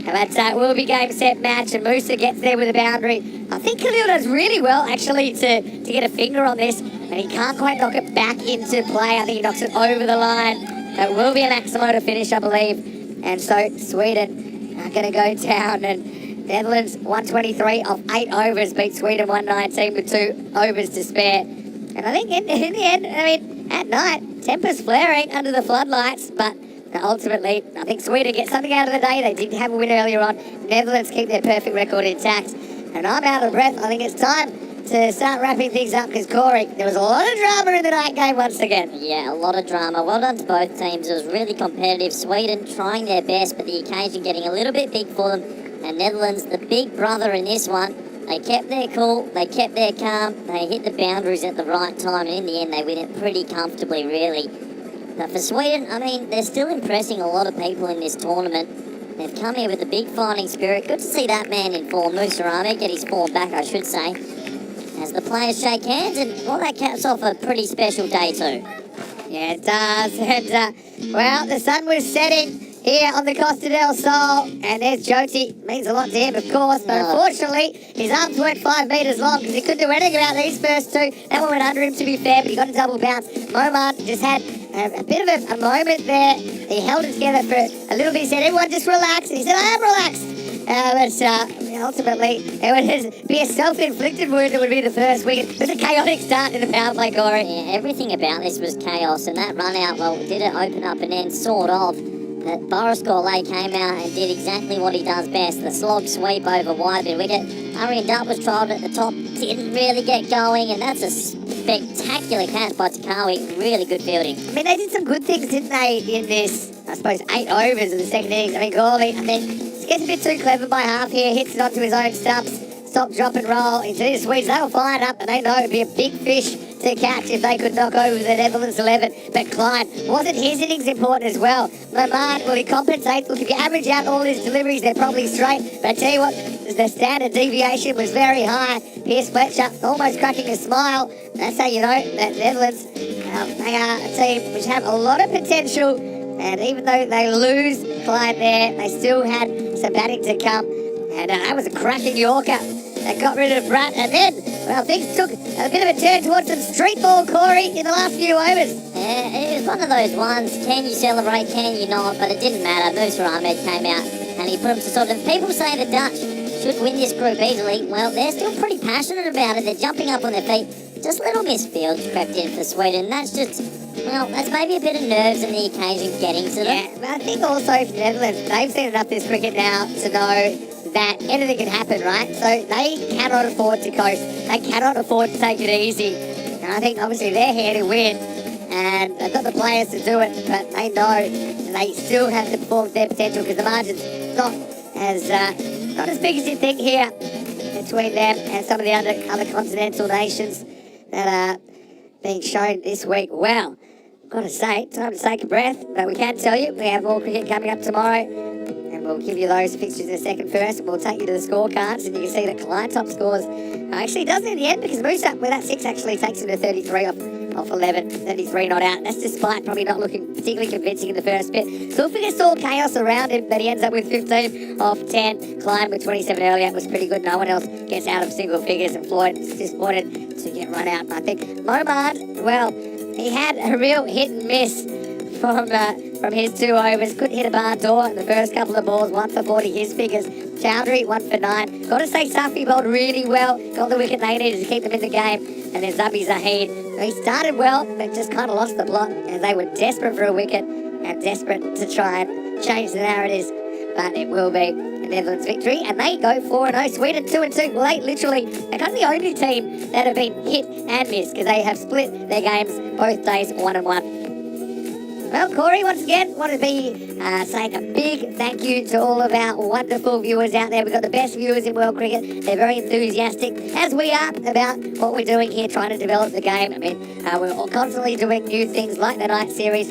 And that will be game, set, match, and Musa gets there with a boundary. I think Khalil does really well, actually, to get a finger on this, and he can't quite knock it back into play. I think he knocks it over the line. That will be a Maximo to finish, I believe. And so Sweden are going to go down, and Netherlands 123 off 8 overs beat Sweden 119 with 2 overs to spare. And I think in the end, I mean, at night, tempers flaring under the floodlights, but ultimately, I think Sweden gets something out of the day. They did have a win earlier on. Netherlands keep their perfect record intact. And I'm out of breath. I think it's time to start wrapping things up because, Corey, there was a lot of drama in the night game once again. Yeah, a lot of drama. Well done to both teams. It was really competitive. Sweden trying their best, but the occasion getting a little bit big for them. And Netherlands, the big brother in this one, they kept their cool, they kept their calm, they hit the boundaries at the right time, and in the end, they win it pretty comfortably, really. But for Sweden, I mean, they're still impressing a lot of people in this tournament. They've come here with a big fighting spirit. Good to see that man in form, Musa Ahmed, get his form back, I should say. As the players shake hands, and well, that caps off a pretty special day too. Yeah, it does. And, well, the sun was setting here on the Costa del Sol, and there's Joti. Means a lot to him, of course, but unfortunately, his arms weren't 5 metres long because he couldn't do anything about these first 2. That one went under him, to be fair, but he got a double bounce. Moman just had a bit of a moment there. He held it together for a little bit. He said, everyone just relax. And he said, I am relaxed. But ultimately, it would be a self-inflicted wound that would be the first wicket. It was a chaotic start in the power play, Corey. Yeah, everything about this was chaos, and that run out, well, did it open up and end, sort of. But Boris Gourlay came out and did exactly what he does best, the slog sweep over wide mid wicket. Arian Dutt was trialled at the top, didn't really get going, and that's a spectacular catch by Takawi. Really good fielding. I mean, they did some good things, didn't they, in this, I suppose, 8 overs of the second innings. I mean, Gourlay, gets a bit too clever by half here, hits it onto his own stumps, stop, drop and roll into the Swedes. They were fired up and they know it'd be a big fish to catch if they could knock over the Netherlands 11. But Klein, wasn't his innings important as well? Lamar, well, he compensates. Look, if you average out all his deliveries, they're probably straight. But I tell you what, the standard deviation was very high. Pierce Fletcher almost cracking a smile. That's how you know that Netherlands, they are a team which have a lot of potential. And even though they lose Klein there, they still had some batting to come. And that was a cracking Yorker. They got rid of Bratt, and then, well, things took a bit of a turn towards some street ball, Corey, in the last few overs. Yeah, it was one of those ones, can you celebrate, can you not? But it didn't matter. Musa Ahmed came out and he put them to sort of, people say the Dutch should win this group easily. Well, they're still pretty passionate about it. They're jumping up on their feet. Just little misfields crept in for Sweden. That's just, well, that's maybe a bit of nerves and the occasion getting to them. Yeah, but I think also for the Netherlands, they've seen enough this cricket now to know that anything can happen, right? So they cannot afford to coast. They cannot afford to take it easy. And I think obviously they're here to win. And they've got the players to do it, but they know they still have to perform to their potential because the margin's not as big as you think here between them and some of the other continental nations that are being shown this week. Well, gotta say, time to take a breath, but we can tell you we have more cricket coming up tomorrow. We'll give you those fixtures in a second first, and we'll take you to the scorecards, and you can see that Klein top scores actually doesn't in the end because Musa with that 6 actually takes him to 33 off 11, 33 not out. That's despite probably not looking particularly convincing in the first bit. So if we saw chaos around him, but he ends up with 15 off 10. Klein with 27 earlier was pretty good. No one else gets out of single figures, and Floyd is disappointed to get run out. And I think Momard, well, he had a real hit and miss from his 2 overs. Couldn't hit a barn door in the first couple of balls. 1 for 40, his figures. Chowdhury, 1 for 9. Got to say, Safi bowled really well. Got the wicket they needed to keep them in the game. And then Zabi Zahid, he started well, but just kind of lost the plot. And they were desperate for a wicket and desperate to try and change the narratives. But it will be the Netherlands' victory. And they go 4-0. Sweden 2-2. Well, they literally, they're kind of the only team that have been hit and missed because they have split their games both days 1-1. Well, Corey, once again, want to be saying a big thank you to all of our wonderful viewers out there. We've got the best viewers in world cricket. They're very enthusiastic, as we are, about what we're doing here, trying to develop the game. I mean, we're all constantly doing new things like the night series,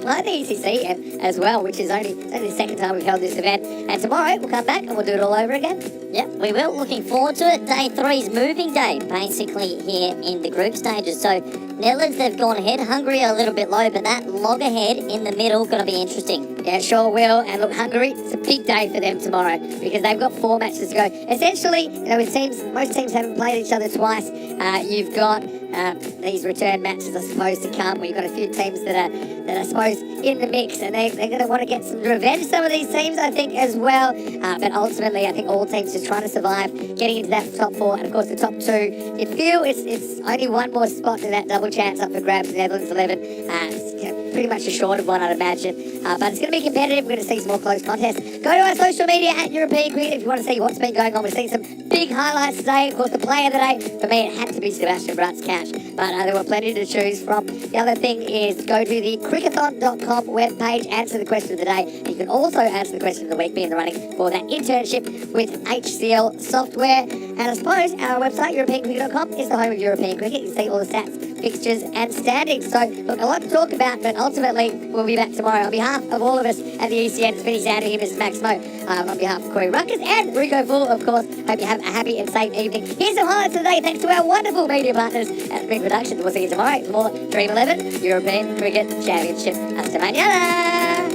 like the ECC as well, which is only the second time we've held this event. And tomorrow we'll come back and we'll do it all over again. Yep, we will. Looking forward to it. Day 3's moving day, basically, here in the group stages. So Netherlands, they've gone ahead. Hungary are a little bit low, but that log ahead in the middle going to be interesting. Yeah, sure will. And look, Hungary, it's a big day for them tomorrow because they've got 4 matches to go. Essentially, you know, with teams, most teams haven't played each other twice. You've got these return matches, I suppose, to come. We've got a few teams that are I suppose, in the mix, and they're going to want to get some revenge. Some of these teams, I think, as well. But ultimately, I think all teams just trying to survive, getting into that top 4, and of course the top 2. You feel it's only one more spot in that double chance up for grabs. Netherlands 11. It's pretty much a short of one, I'd imagine. But it's going to be competitive. We're going to see some more close contests. Go to our social media at European Cricket if you want to see what's been going on. We've seen some big highlights today. Of course, the player of the day, for me, it had to be Sebastian Brutt's catch. But there were plenty to choose from. The other thing is go to the crickathon.com webpage, answer the question of the day. You can also answer the question of the week, be in the running for that internship with HCL Software. And I suppose our website, europeancricket.com, is the home of European Cricket. You can see all the stats, fixtures and standings. So, look, a lot to talk about, but ultimately we'll be back tomorrow. On behalf of all of us at the ECN, it's Vinny Sandy, Mrs. Max Mo, on behalf of Corey Ruckers and Rico Full, of course, hope you have a happy and safe evening. Here's some highlights today, thanks to our wonderful media partners at Big Productions. We'll see you tomorrow for more Dream 11 European Cricket Championship. Hasta mañana!